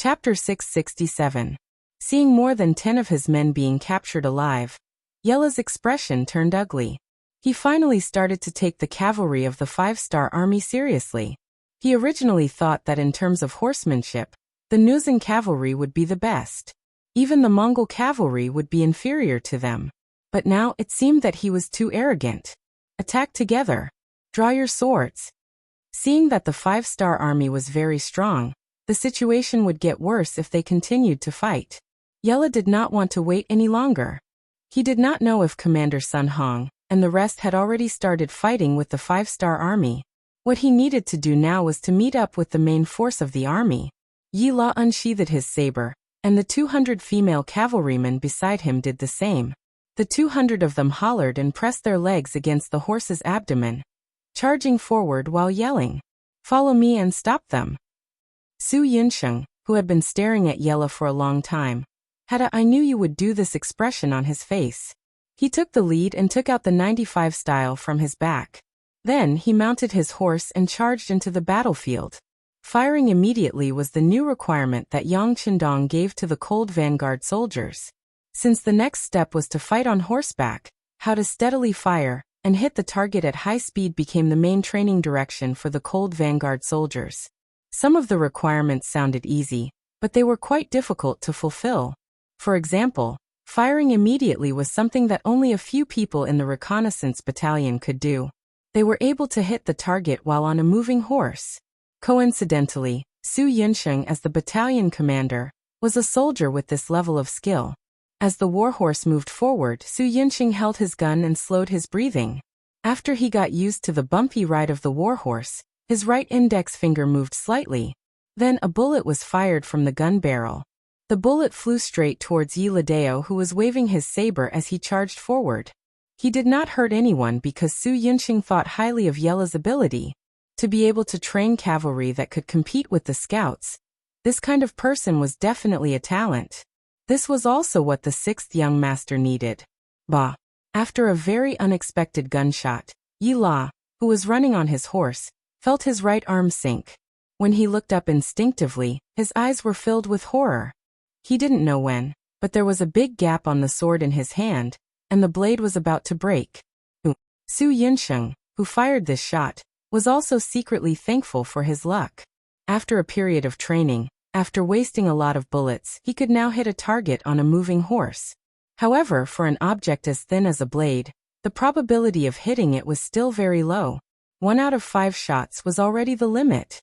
Chapter 667. Seeing more than 10 of his men being captured alive, Yela's expression turned ugly. He finally started to take the cavalry of the 5-star army seriously. He originally thought that in terms of horsemanship, the Nuzan cavalry would be the best. Even the Mongol cavalry would be inferior to them. But now it seemed that he was too arrogant. Attack together. Draw your swords. Seeing that the 5-star army was very strong, the situation would get worse if they continued to fight. Yela did not want to wait any longer. He did not know if Commander Sun Hong and the rest had already started fighting with the 5-star army. What he needed to do now was to meet up with the main force of the army. Yi La unsheathed his saber, and the 200 female cavalrymen beside him did the same. The 200 of them hollered and pressed their legs against the horse's abdomen, charging forward while yelling, "Follow me and stop them." Su Yunsheng, who had been staring at Yela for a long time, had a "I knew you would do this" expression on his face. He took the lead and took out the 95 style from his back. Then he mounted his horse and charged into the battlefield. Firing immediately was the new requirement that Yang Qindong gave to the Cold Vanguard soldiers. Since the next step was to fight on horseback, how to steadily fire and hit the target at high speed became the main training direction for the Cold Vanguard soldiers. Some of the requirements sounded easy, but they were quite difficult to fulfill. For example, firing immediately was something that only a few people in the reconnaissance battalion could do. They were able to hit the target while on a moving horse. Coincidentally, Su Yunsheng, as the battalion commander, was a soldier with this level of skill. As the warhorse moved forward, Su Yunsheng held his gun and slowed his breathing. After he got used to the bumpy ride of the warhorse, his right index finger moved slightly. Then a bullet was fired from the gun barrel. The bullet flew straight towards Yi Ladeo, who was waving his saber as he charged forward. He did not hurt anyone because Su Yunsheng thought highly of Yela's ability to be able to train cavalry that could compete with the scouts. This kind of person was definitely a talent. This was also what the 6th young master needed. Bah! After a very unexpected gunshot, Yi La, who was running on his horse, felt his right arm sink. When he looked up instinctively, his eyes were filled with horror. He didn't know when, but there was a big gap on the sword in his hand, and the blade was about to break. Su Yunsheng, who fired this shot, was also secretly thankful for his luck. After a period of training, after wasting a lot of bullets, he could now hit a target on a moving horse. However, for an object as thin as a blade, the probability of hitting it was still very low. 1 out of 5 shots was already the limit.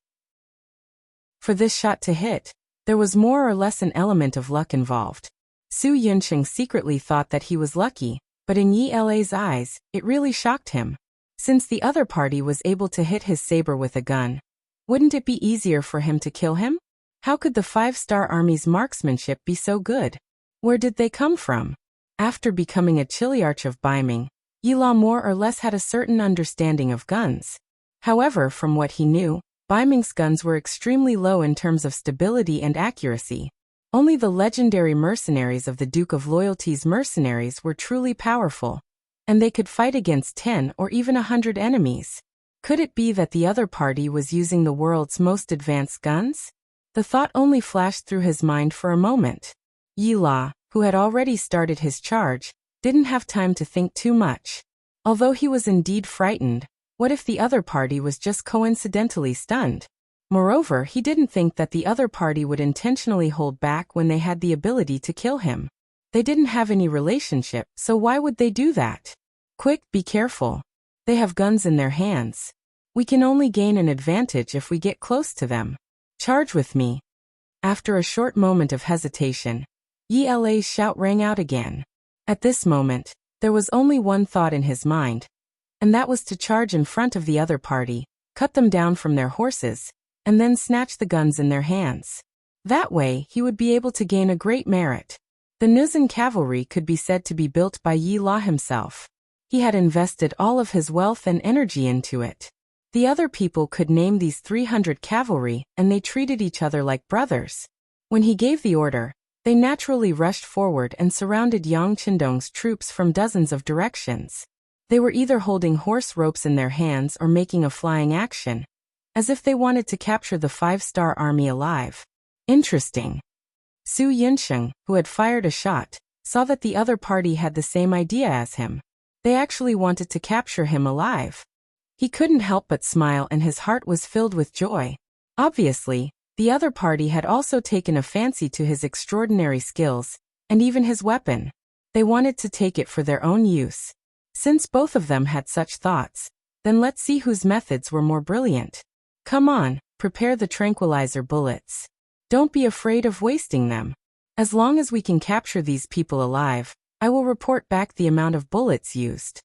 For this shot to hit, there was more or less an element of luck involved. Su Yunsheng secretly thought that he was lucky, but in Yi La's eyes, it really shocked him. Since the other party was able to hit his saber with a gun, wouldn't it be easier for him to kill him? How could the 5-star army's marksmanship be so good? Where did they come from? After becoming a Chiliarch of Beiming, Yi La more or less had a certain understanding of guns. However, from what he knew, Beiming's guns were extremely low in terms of stability and accuracy. Only the legendary mercenaries of the Duke of Loyalty's mercenaries were truly powerful, and they could fight against 10 or even 100 enemies. Could it be that the other party was using the world's most advanced guns? The thought only flashed through his mind for a moment. Yi La, who had already started his charge, didn't have time to think too much. Although he was indeed frightened, what if the other party was just coincidentally stunned? Moreover, he didn't think that the other party would intentionally hold back when they had the ability to kill him. They didn't have any relationship, so why would they do that? Quick, be careful. They have guns in their hands. We can only gain an advantage if we get close to them. Charge with me. After a short moment of hesitation, Yi La's shout rang out again. At this moment, there was only one thought in his mind, and that was to charge in front of the other party, cut them down from their horses, and then snatch the guns in their hands. That way, he would be able to gain a great merit. The Nuzan cavalry could be said to be built by Yi La himself. He had invested all of his wealth and energy into it. The other people could name these 300 cavalry, and they treated each other like brothers. When he gave the order, they naturally rushed forward and surrounded Yang Qindong's troops from dozens of directions. They were either holding horse ropes in their hands or making a flying action, as if they wanted to capture the 5-star army alive. Interesting. Su Yinsheng, who had fired a shot, saw that the other party had the same idea as him. They actually wanted to capture him alive. He couldn't help but smile and his heart was filled with joy. Obviously, the other party had also taken a fancy to his extraordinary skills, and even his weapon. They wanted to take it for their own use. Since both of them had such thoughts, then let's see whose methods were more brilliant. Come on, prepare the tranquilizer bullets. Don't be afraid of wasting them. As long as we can capture these people alive, I will report back the amount of bullets used.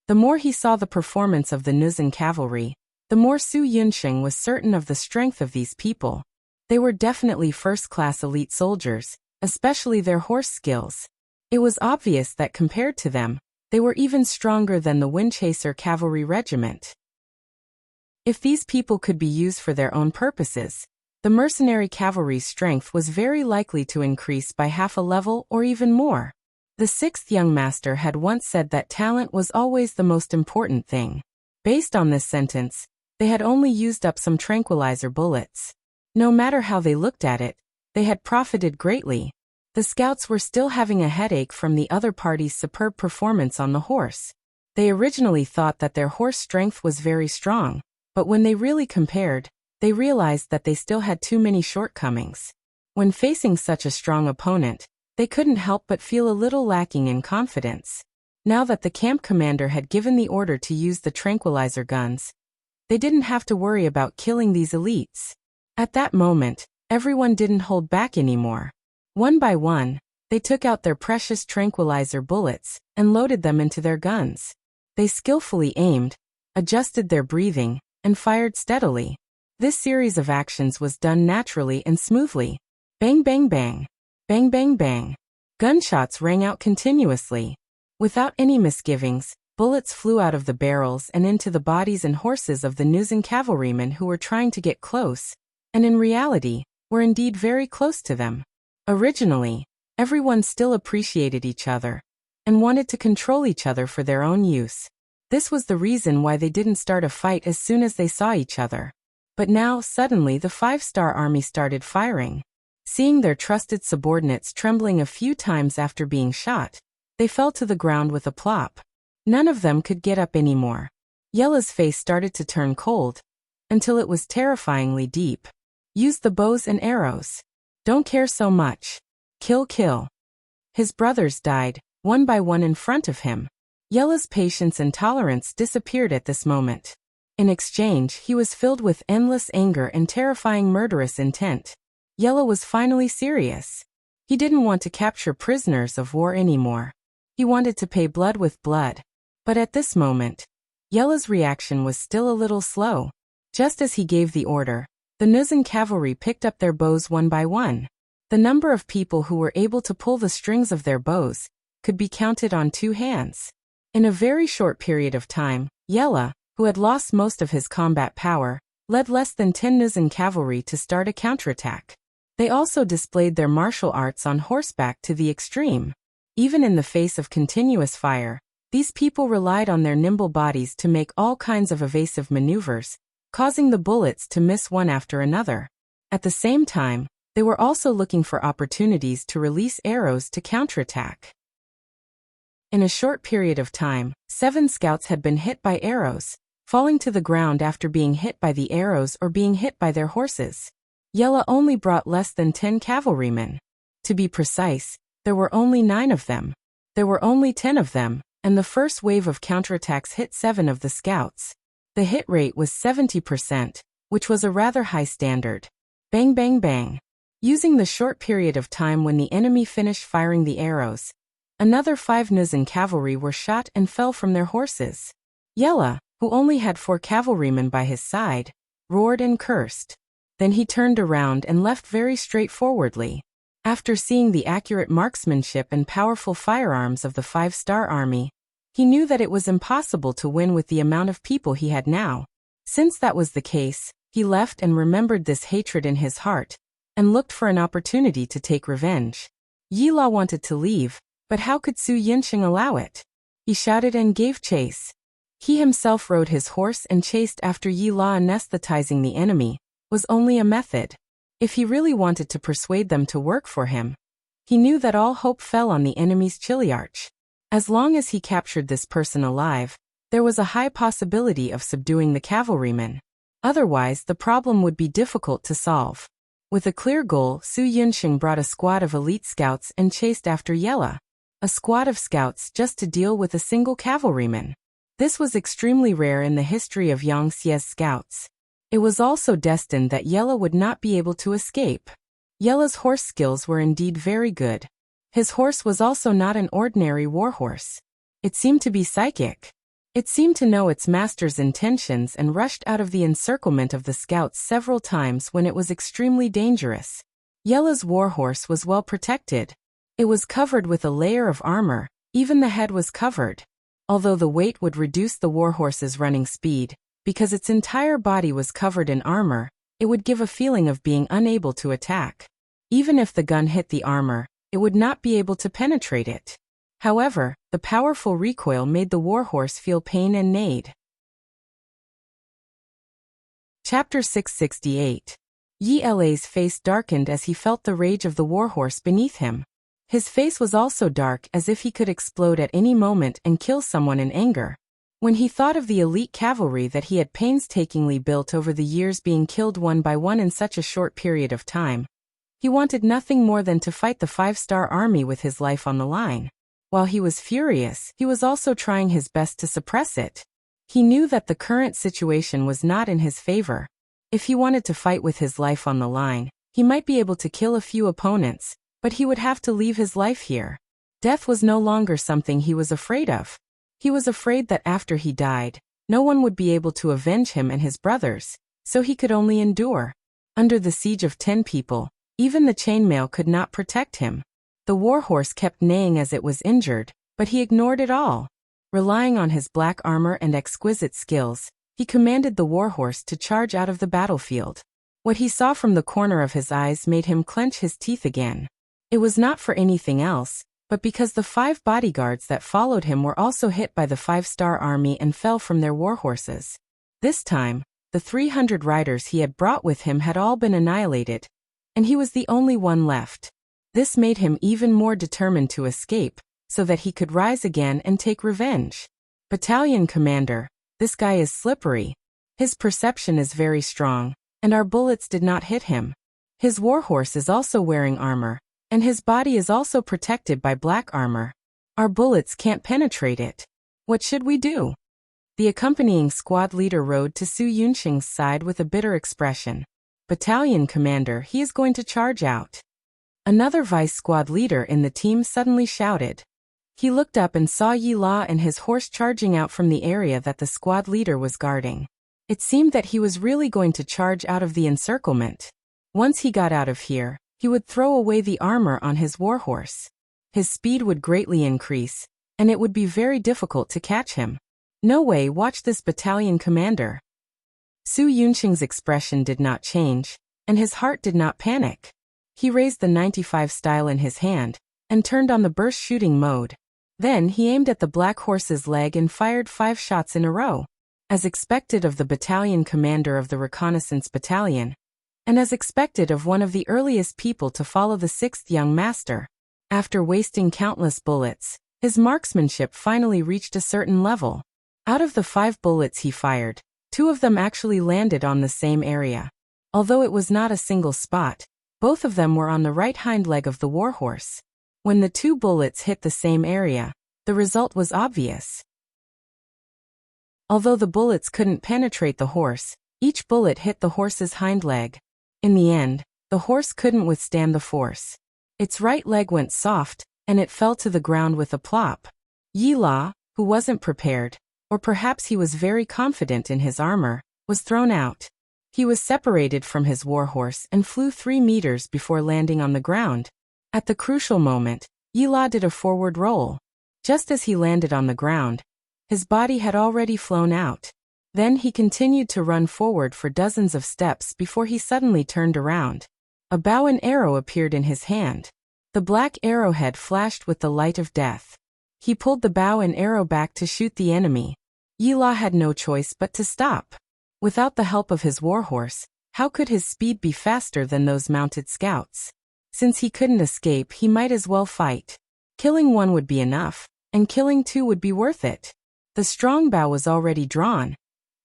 The more he saw the performance of the Nuzan cavalry, the more Su Yunsheng was certain of the strength of these people. They were definitely first-class elite soldiers, especially their horse skills. It was obvious that compared to them, they were even stronger than the Windchaser cavalry regiment. If these people could be used for their own purposes, the mercenary cavalry's strength was very likely to increase by half a level or even more. The sixth young master had once said that talent was always the most important thing. Based on this sentence, they had only used up some tranquilizer bullets. No matter how they looked at it, they had profited greatly. The scouts were still having a headache from the other party's superb performance on the horse. They originally thought that their horse strength was very strong, but when they really compared, they realized that they still had too many shortcomings. When facing such a strong opponent, they couldn't help but feel a little lacking in confidence. Now that the camp commander had given the order to use the tranquilizer guns, they didn't have to worry about killing these elites. At that moment, everyone didn't hold back anymore. One by one, they took out their precious tranquilizer bullets and loaded them into their guns. They skillfully aimed, adjusted their breathing, and fired steadily. This series of actions was done naturally and smoothly. Bang bang bang. Bang bang bang. Gunshots rang out continuously. Without any misgivings, bullets flew out of the barrels and into the bodies and horses of the Nuzan cavalrymen who were trying to get close, and in reality, were indeed very close to them. Originally, everyone still appreciated each other, and wanted to control each other for their own use. This was the reason why they didn't start a fight as soon as they saw each other. But now, suddenly the five-star army started firing. Seeing their trusted subordinates trembling a few times after being shot, they fell to the ground with a plop. None of them could get up anymore. Yella's face started to turn cold, until it was terrifyingly deep. Use the bows and arrows. Don't care so much. Kill, kill. His brothers died, one by one in front of him. Yella's patience and tolerance disappeared at this moment. In exchange, he was filled with endless anger and terrifying murderous intent. Yella was finally serious. He didn't want to capture prisoners of war anymore. He wanted to pay blood with blood. But at this moment, Yella's reaction was still a little slow. Just as he gave the order, the Nuzan cavalry picked up their bows one by one. The number of people who were able to pull the strings of their bows could be counted on two hands. In a very short period of time, Yella, who had lost most of his combat power, led less than 10 Nuzan cavalry to start a counterattack. They also displayed their martial arts on horseback to the extreme. Even in the face of continuous fire, these people relied on their nimble bodies to make all kinds of evasive maneuvers, causing the bullets to miss one after another. At the same time, they were also looking for opportunities to release arrows to counterattack. In a short period of time, 7 scouts had been hit by arrows, falling to the ground after being hit by the arrows or being hit by their horses. Yella only brought less than 10 cavalrymen. To be precise, there were only 9 of them. There were only 10 of them, and the first wave of counterattacks hit 7 of the scouts. The hit rate was 70%, which was a rather high standard. Bang bang bang. Using the short period of time when the enemy finished firing the arrows, another 5 Nuzan cavalry were shot and fell from their horses. Yella, who only had 4 cavalrymen by his side, roared and cursed. Then he turned around and left very straightforwardly. After seeing the accurate marksmanship and powerful firearms of the 5-star army, he knew that it was impossible to win with the amount of people he had now. Since that was the case, he left and remembered this hatred in his heart, and looked for an opportunity to take revenge. Yila wanted to leave, but how could Su Yinsheng allow it? He shouted and gave chase. He himself rode his horse and chased after Yila. Anesthetizing the enemy was only a method. If he really wanted to persuade them to work for him, he knew that all hope fell on the enemy's Chiliarch. As long as he captured this person alive, there was a high possibility of subduing the cavalrymen. Otherwise, the problem would be difficult to solve. With a clear goal, Su Yunxing brought a squad of elite scouts and chased after Yella. A squad of scouts just to deal with a single cavalryman. This was extremely rare in the history of Yang Xie's scouts. It was also destined that Yella would not be able to escape. Yella's horse skills were indeed very good. His horse was also not an ordinary warhorse. It seemed to be psychic. It seemed to know its master's intentions and rushed out of the encirclement of the scouts several times when it was extremely dangerous. Yella's warhorse was well protected. It was covered with a layer of armor, even the head was covered. Although the weight would reduce the warhorse's running speed, because its entire body was covered in armor, it would give a feeling of being unable to attack. Even if the gun hit the armor, it would not be able to penetrate it. However, the powerful recoil made the warhorse feel pain and neighed. Chapter 668. Yi La's face darkened as he felt the rage of the warhorse beneath him. His face was also dark as if he could explode at any moment and kill someone in anger. When he thought of the elite cavalry that he had painstakingly built over the years being killed one by one in such a short period of time, he wanted nothing more than to fight the 5-star army with his life on the line. While he was furious, he was also trying his best to suppress it. He knew that the current situation was not in his favor. If he wanted to fight with his life on the line, he might be able to kill a few opponents, but he would have to leave his life here. Death was no longer something he was afraid of. He was afraid that after he died, no one would be able to avenge him and his brothers, so he could only endure. Under the siege of 10 people, even the chainmail could not protect him. The warhorse kept neighing as it was injured, but he ignored it all. Relying on his black armor and exquisite skills, he commanded the warhorse to charge out of the battlefield. What he saw from the corner of his eyes made him clench his teeth again. It was not for anything else, but because the 5 bodyguards that followed him were also hit by the 5-star army and fell from their warhorses. This time, the 300 riders he had brought with him had all been annihilated, and he was the only one left. This made him even more determined to escape, so that he could rise again and take revenge. Battalion commander, this guy is slippery. His perception is very strong, and our bullets did not hit him. His warhorse is also wearing armor, and his body is also protected by black armor. Our bullets can't penetrate it. What should we do? The accompanying squad leader rode to Su Yunxing's side with a bitter expression. Battalion commander, he is going to charge out. Another vice squad leader in the team suddenly shouted. He looked up and saw Yi La and his horse charging out from the area that the squad leader was guarding. It seemed that he was really going to charge out of the encirclement. Once he got out of here, he would throw away the armor on his warhorse. His speed would greatly increase, and it would be very difficult to catch him. No way, watch this battalion commander. Su Yunxing's expression did not change, and his heart did not panic. He raised the 95 style in his hand, and turned on the burst shooting mode. Then he aimed at the black horse's leg and fired 5 shots in a row. As expected of the battalion commander of the reconnaissance battalion, and as expected of one of the earliest people to follow the 6th young master. After wasting countless bullets, his marksmanship finally reached a certain level. Out of the 5 bullets he fired, 2 of them actually landed on the same area. Although it was not a single spot, both of them were on the right hind leg of the warhorse. When the 2 bullets hit the same area, the result was obvious. Although the bullets couldn't penetrate the horse, each bullet hit the horse's hind leg. In the end, the horse couldn't withstand the force. Its right leg went soft, and it fell to the ground with a plop. Yi La, who wasn't prepared, or perhaps he was very confident in his armor, was thrown out. He was separated from his warhorse and flew 3 meters before landing on the ground. At the crucial moment, Yi La did a forward roll. Just as he landed on the ground, his body had already flown out. Then he continued to run forward for dozens of steps before he suddenly turned around. A bow and arrow appeared in his hand. The black arrowhead flashed with the light of death. He pulled the bow and arrow back to shoot the enemy. Yi La had no choice but to stop. Without the help of his warhorse, How could his speed be faster than those mounted scouts? Since he couldn't escape, he might as well fight. Killing one would be enough, and killing two would be worth it. The strong bow was already drawn,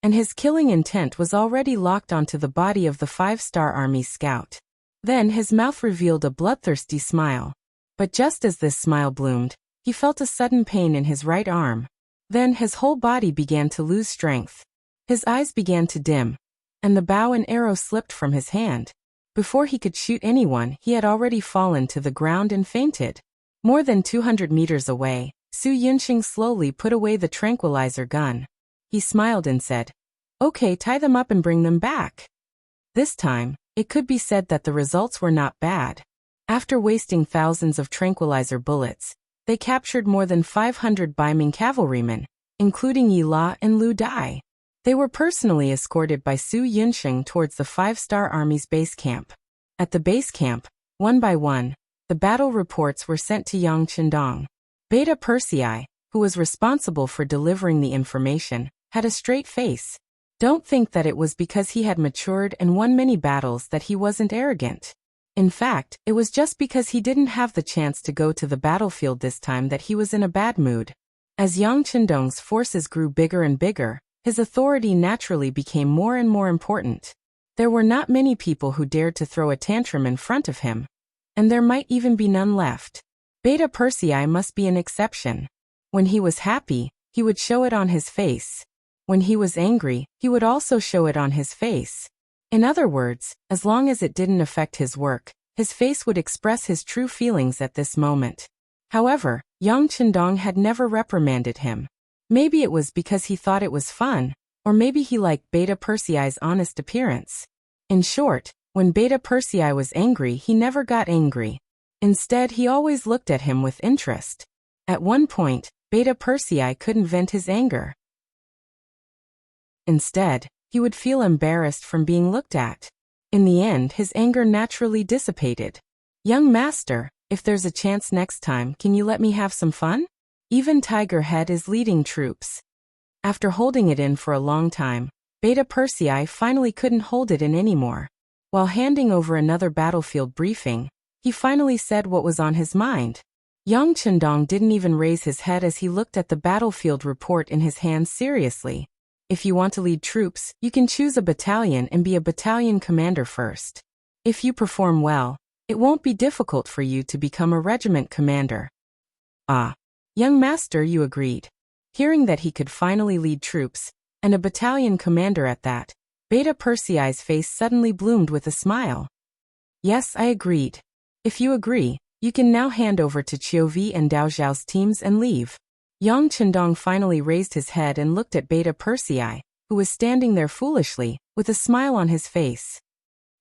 and his killing intent was already locked onto the body of the 5-star Army scout. Then his mouth revealed a bloodthirsty smile. But just as this smile bloomed, he felt a sudden pain in his right arm. Then his whole body began to lose strength. His eyes began to dim, and the bow and arrow slipped from his hand. Before he could shoot anyone, he had already fallen to the ground and fainted. More than 200 meters away, Su Yunxing slowly put away the tranquilizer gun. He smiled and said, "Okay, tie them up and bring them back." This time, it could be said that the results were not bad. After wasting thousands of tranquilizer bullets, they captured more than 500 Baiming cavalrymen, including Yi La and Lu Dai. They were personally escorted by Su Yunxing towards the 5-star Army's base camp. At the base camp, one by one, the battle reports were sent to Yang Qindong. Beta Persei, who was responsible for delivering the information, had a straight face. Don't think that it was because he had matured and won many battles that he wasn't arrogant. In fact, it was just because he didn't have the chance to go to the battlefield this time that he was in a bad mood. As Yang Qindong's forces grew bigger and bigger, his authority naturally became more and more important. There were not many people who dared to throw a tantrum in front of him, and there might even be none left. Beta Persei must be an exception. When he was happy, he would show it on his face. When he was angry, he would also show it on his face. In other words, as long as it didn't affect his work, his face would express his true feelings at this moment. However, Yang Qindong had never reprimanded him. Maybe it was because he thought it was fun, or maybe he liked Beta Persei's honest appearance. In short, when Beta Persei was angry, he never got angry. Instead, he always looked at him with interest. At one point, Beta Persei couldn't vent his anger. Instead, he would feel embarrassed from being looked at. In the end, his anger naturally dissipated. "Young master, if there's a chance next time, can you let me have some fun? Even Tiger Head is leading troops." After holding it in for a long time, Beta Persei finally couldn't hold it in anymore. While handing over another battlefield briefing, he finally said what was on his mind. Yang Qindong didn't even raise his head as he looked at the battlefield report in his hands seriously. "If you want to lead troops, you can choose a battalion and be a battalion commander first. If you perform well, it won't be difficult for you to become a regiment commander." "Ah, young master," you agreed. Hearing that he could finally lead troops, and a battalion commander at that, Beta Persei's face suddenly bloomed with a smile. "Yes, I agreed. If you agree, you can now hand over to Chiovi and Dao Zhao's teams and leave." Yang Qindong finally raised his head and looked at Beta Persei, who was standing there foolishly, with a smile on his face.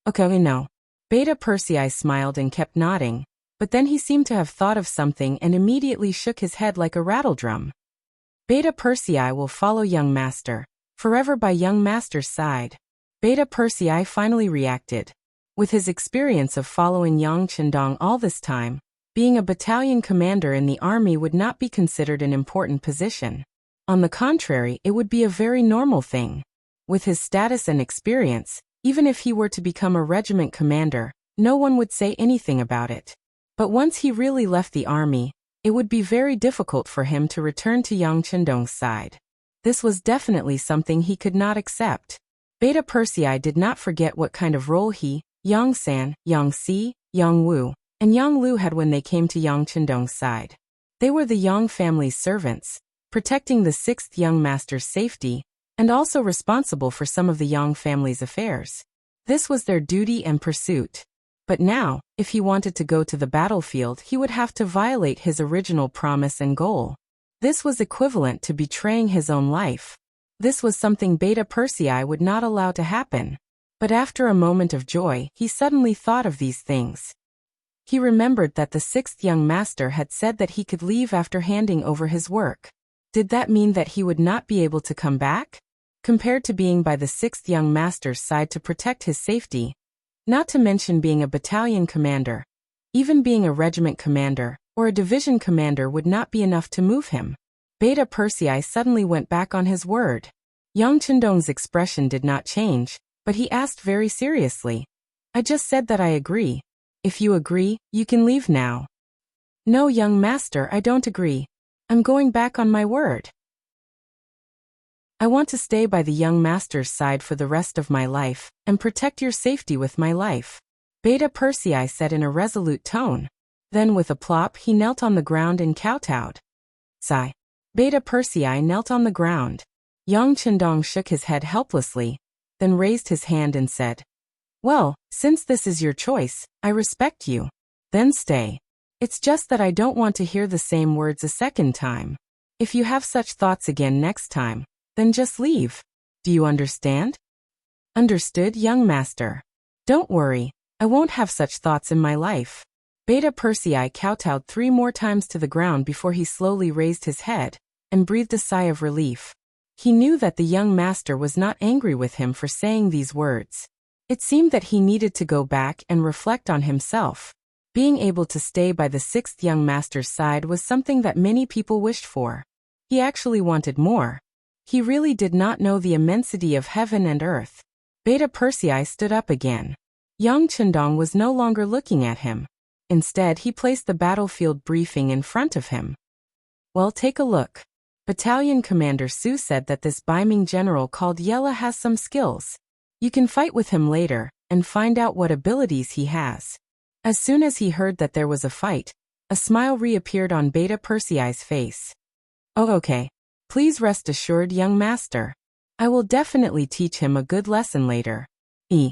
"Okay, no." Beta Persei smiled and kept nodding, but then he seemed to have thought of something and immediately shook his head like a rattledrum. "Beta Persei will follow young master, forever by young master's side." Beta Persei finally reacted. With his experience of following Yang Qindong all this time, being a battalion commander in the army would not be considered an important position. On the contrary, it would be a very normal thing. With his status and experience, even if he were to become a regiment commander, no one would say anything about it. But once he really left the army, it would be very difficult for him to return to Yang Qindong's side. This was definitely something he could not accept. Beta Persei did not forget what kind of role he, Yang San, Yang Si, Yang Wu, and Yang Lu had when they came to Yang Qindong's side. They were the Yang family's servants, protecting the 6th young master's safety, and also responsible for some of the Yang family's affairs. This was their duty and pursuit. But now, if he wanted to go to the battlefield, he would have to violate his original promise and goal. This was equivalent to betraying his own life. This was something Beta Persei would not allow to happen. But after a moment of joy, he suddenly thought of these things. He remembered that the 6th young master had said that he could leave after handing over his work. Did that mean that he would not be able to come back? Compared to being by the 6th young master's side to protect his safety, not to mention being a battalion commander, even being a regiment commander or a division commander would not be enough to move him. Beta Persei suddenly went back on his word. Yang Qindong's expression did not change, but he asked very seriously. I just said that I agree. If you agree, you can leave now. No, young master, I don't agree. I'm going back on my word. I want to stay by the young master's side for the rest of my life, and protect your safety with my life. Beta Persei said in a resolute tone. Then with a plop he knelt on the ground and kowtowed. Sigh. Beta Persei knelt on the ground. Yang Chendong shook his head helplessly, then raised his hand and said, Well, since this is your choice, I respect you. Then stay. It's just that I don't want to hear the same words a second time. If you have such thoughts again next time, then just leave. Do you understand? Understood, young master. Don't worry, I won't have such thoughts in my life. Beta Persei kowtowed 3 more times to the ground before he slowly raised his head and breathed a sigh of relief. He knew that the young master was not angry with him for saying these words. It seemed that he needed to go back and reflect on himself. Being able to stay by the 6th young master's side was something that many people wished for. He actually wanted more. He really did not know the immensity of heaven and earth. Beta Persei stood up again. Yang Chendong was no longer looking at him. Instead, he placed the battlefield briefing in front of him. Well, take a look. Battalion Commander Su said that this Beiming general called Yella has some skills. You can fight with him later and find out what abilities he has. As soon as he heard that there was a fight, a smile reappeared on Beta Persei's face. Oh, okay. Please rest assured, young master. I will definitely teach him a good lesson later. The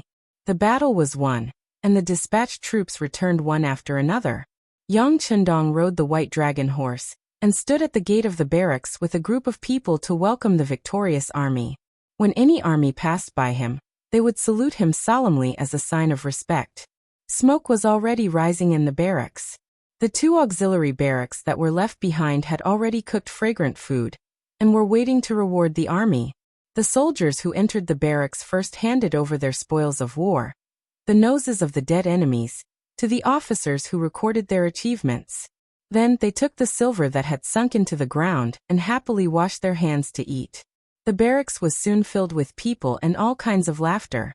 battle was won, and the dispatched troops returned one after another. Yang Chendong rode the white dragon horse and stood at the gate of the barracks with a group of people to welcome the victorious army. When any army passed by him, they would salute him solemnly as a sign of respect. Smoke was already rising in the barracks. The 2 auxiliary barracks that were left behind had already cooked fragrant food and were waiting to reward the army. The soldiers who entered the barracks first handed over their spoils of war, the noses of the dead enemies, to the officers who recorded their achievements. Then they took the silver that had sunk into the ground and happily washed their hands to eat. The barracks was soon filled with people and all kinds of laughter.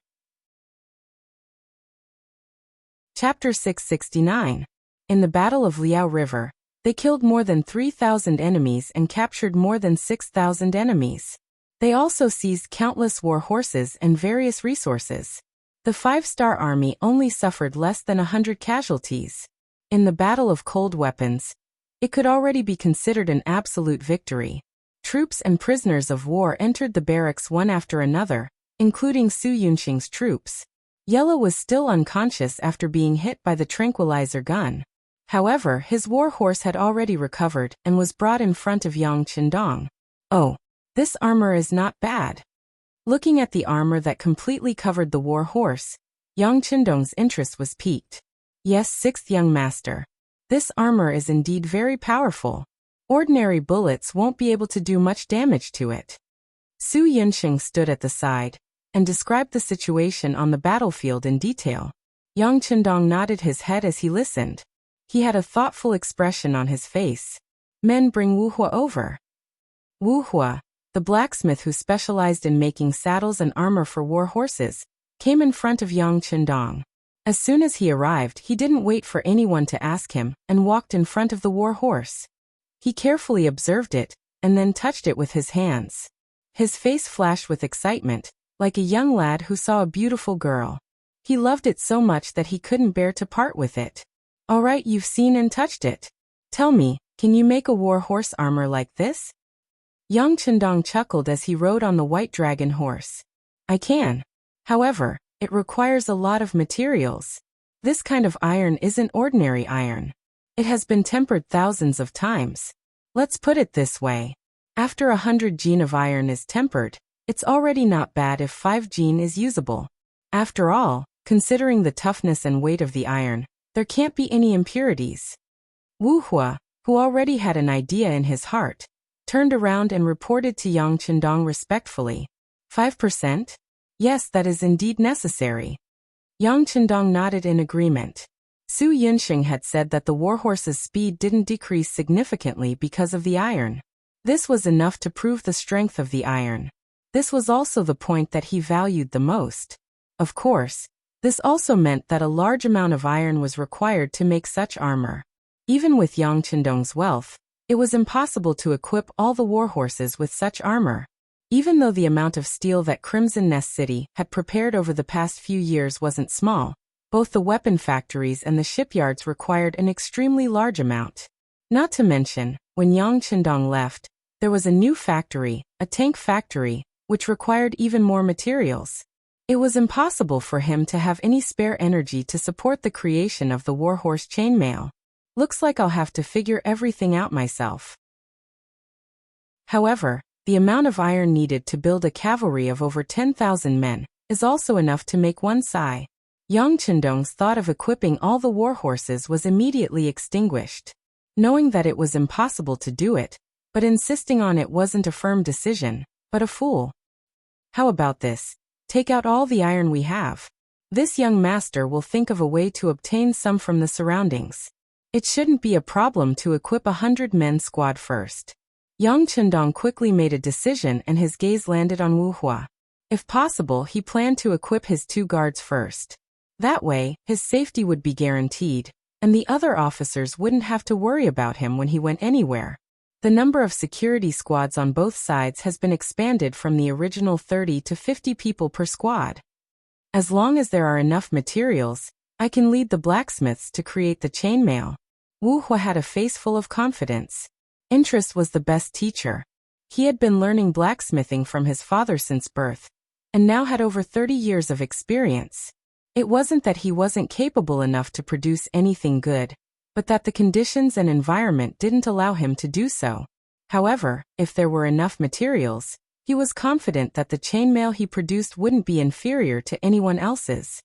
Chapter 669. In the Battle of Liao River, they killed more than 3,000 enemies and captured more than 6,000 enemies. They also seized countless war horses and various resources. The 5-star army only suffered less than 100 casualties. In the Battle of Cold Weapons, it could already be considered an absolute victory. Troops and prisoners of war entered the barracks one after another, including Su Yunxing's troops. Yella was still unconscious after being hit by the tranquilizer gun. However, his war horse had already recovered and was brought in front of Yang Chendong. Oh, this armor is not bad. Looking at the armor that completely covered the war horse, Yang Chendong's interest was piqued. Yes, 6th young master. This armor is indeed very powerful. Ordinary bullets won't be able to do much damage to it. Su Yunxing stood at the side and described the situation on the battlefield in detail. Yang Chendong nodded his head as he listened. He had a thoughtful expression on his face. Men, bring Wu Hua over. Wu Hua, the blacksmith who specialized in making saddles and armor for war horses, came in front of Yang Chendong. As soon as he arrived, he didn't wait for anyone to ask him and walked in front of the war horse. He carefully observed it and then touched it with his hands. His face flashed with excitement, like a young lad who saw a beautiful girl. He loved it so much that he couldn't bear to part with it. All right, you've seen and touched it. Tell me, can you make a war horse armor like this? Yang Chendong chuckled as he rode on the white dragon horse. I can. However, it requires a lot of materials. This kind of iron isn't ordinary iron. It has been tempered thousands of times. Let's put it this way. After 100 gene of iron is tempered, it's already not bad if 5 gene is usable. After all, considering the toughness and weight of the iron, there can't be any impurities. Wu Hua, who already had an idea in his heart, turned around and reported to Yang Chendong respectfully. 5%? Yes, that is indeed necessary. Yang Chendong nodded in agreement. Su Yunxing had said that the warhorse's speed didn't decrease significantly because of the iron. This was enough to prove the strength of the iron. This was also the point that he valued the most. Of course, this also meant that a large amount of iron was required to make such armor. Even with Yang Qindong's wealth, it was impossible to equip all the warhorses with such armor. Even though the amount of steel that Crimson Nest City had prepared over the past few years wasn't small, both the weapon factories and the shipyards required an extremely large amount. Not to mention, when Yang Qindong left, there was a new factory, a tank factory, which required even more materials. It was impossible for him to have any spare energy to support the creation of the warhorse chainmail. Looks like I'll have to figure everything out myself. However, the amount of iron needed to build a cavalry of over 10,000 men is also enough to make one sai. Yang Qindong's thought of equipping all the warhorses was immediately extinguished. Knowing that it was impossible to do it, but insisting on it wasn't a firm decision, but a fool. How about this? Take out all the iron we have. This young master will think of a way to obtain some from the surroundings. It shouldn't be a problem to equip 100-men squad first. Yang Qindong quickly made a decision and his gaze landed on Wu Hua. If possible, he planned to equip his 2 guards first. That way, his safety would be guaranteed, and the other officers wouldn't have to worry about him when he went anywhere. The number of security squads on both sides has been expanded from the original 30 to 50 people per squad. As long as there are enough materials, I can lead the blacksmiths to create the chainmail. Wu Hua had a face full of confidence. Interest was the best teacher. He had been learning blacksmithing from his father since birth, and now had over 30 years of experience. It wasn't that he wasn't capable enough to produce anything good, but that the conditions and environment didn't allow him to do so. However, if there were enough materials, he was confident that the chainmail he produced wouldn't be inferior to anyone else's.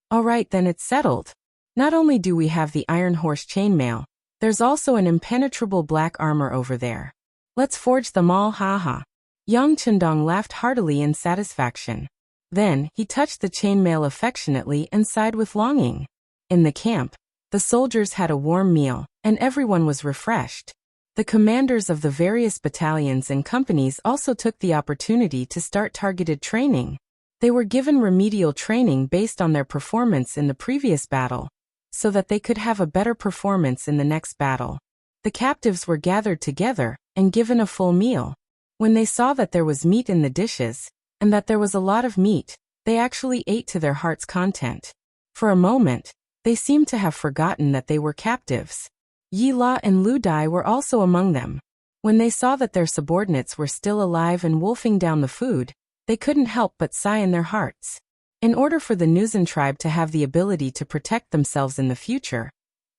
All right, then it's settled. Not only do we have the Iron Horse chainmail, there's also an impenetrable black armor over there. Let's forge them all, haha. Yang Qindong laughed heartily in satisfaction. Then, he touched the chainmail affectionately and sighed with longing. In the camp, the soldiers had a warm meal, and everyone was refreshed. The commanders of the various battalions and companies also took the opportunity to start targeted training. They were given remedial training based on their performance in the previous battle, so that they could have a better performance in the next battle. The captives were gathered together and given a full meal. When they saw that there was meat in the dishes, and that there was a lot of meat, they actually ate to their heart's content. For a moment, they seemed to have forgotten that they were captives. Yi La and Lu Dai were also among them. When they saw that their subordinates were still alive and wolfing down the food, they couldn't help but sigh in their hearts. In order for the Nuzan tribe to have the ability to protect themselves in the future,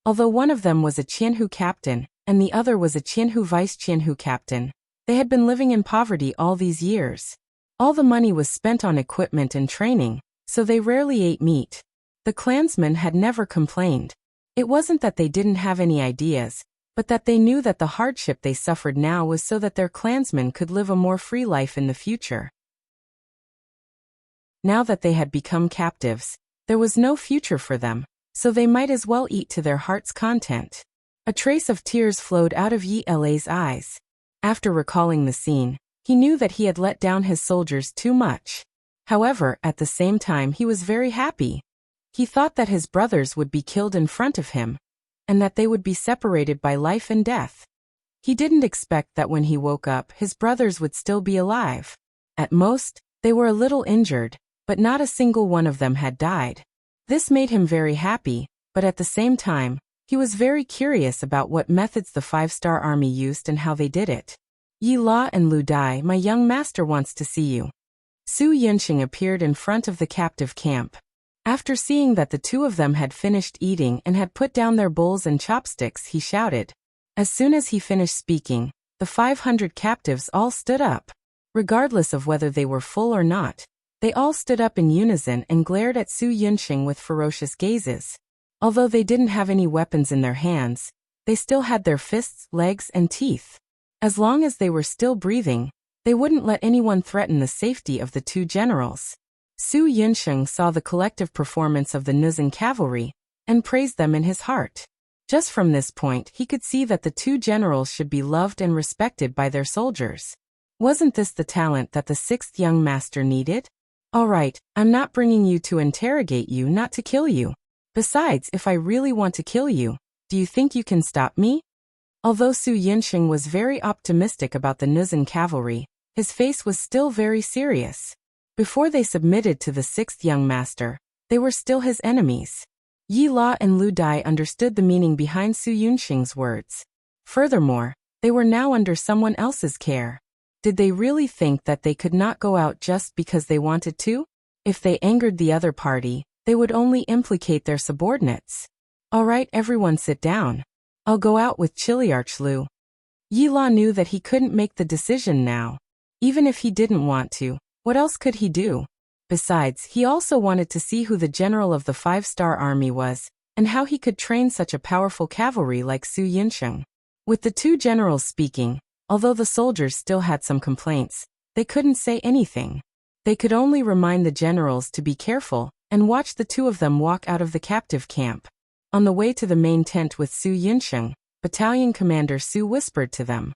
although one of them was a Qianhu captain, and the other was a Qianhu vice Qianhu captain, they had been living in poverty all these years. All the money was spent on equipment and training, so they rarely ate meat. The clansmen had never complained. It wasn't that they didn't have any ideas, but that they knew that the hardship they suffered now was so that their clansmen could live a more free life in the future. Now that they had become captives, there was no future for them, so they might as well eat to their heart's content. A trace of tears flowed out of Yi La's eyes. After recalling the scene, he knew that he had let down his soldiers too much. However, at the same time he was very happy. He thought that his brothers would be killed in front of him, and that they would be separated by life and death. He didn't expect that when he woke up his brothers would still be alive. At most, they were a little injured, but not a single one of them had died. This made him very happy, but at the same time, he was very curious about what methods the 5-star army used and how they did it. Yi La and Lu Dai, my young master wants to see you. Su Yunxing appeared in front of the captive camp. After seeing that the two of them had finished eating and had put down their bowls and chopsticks, he shouted. As soon as he finished speaking, the 500 captives all stood up. Regardless of whether they were full or not, they all stood up in unison and glared at Su Yunxing with ferocious gazes. Although they didn't have any weapons in their hands, they still had their fists, legs, and teeth. As long as they were still breathing, they wouldn't let anyone threaten the safety of the two generals. Su Yunxing saw the collective performance of the Nuzan cavalry, and praised them in his heart. Just from this point he could see that the two generals should be loved and respected by their soldiers. Wasn't this the talent that the 6th young master needed? All right, I'm not bringing you to interrogate you, not to kill you. Besides, if I really want to kill you, do you think you can stop me? Although Su Yinsheng was very optimistic about the Nuzhen cavalry, his face was still very serious. Before they submitted to the sixth young master, they were still his enemies. Yi La and Lu Dai understood the meaning behind Su Yinsheng's words. Furthermore, they were now under someone else's care. Did they really think that they could not go out just because they wanted to? If they angered the other party, they would only implicate their subordinates. All right, everyone sit down. I'll go out with Chiliarch Lu. Yi La knew that he couldn't make the decision now. Even if he didn't want to, what else could he do? Besides, he also wanted to see who the general of the five-star army was, and how he could train such a powerful cavalry like Su Yinsheng. With the two generals speaking, although the soldiers still had some complaints, they couldn't say anything. They could only remind the generals to be careful, and watch the two of them walk out of the captive camp. On the way to the main tent with Su Yinsheng, Battalion Commander Su whispered to them.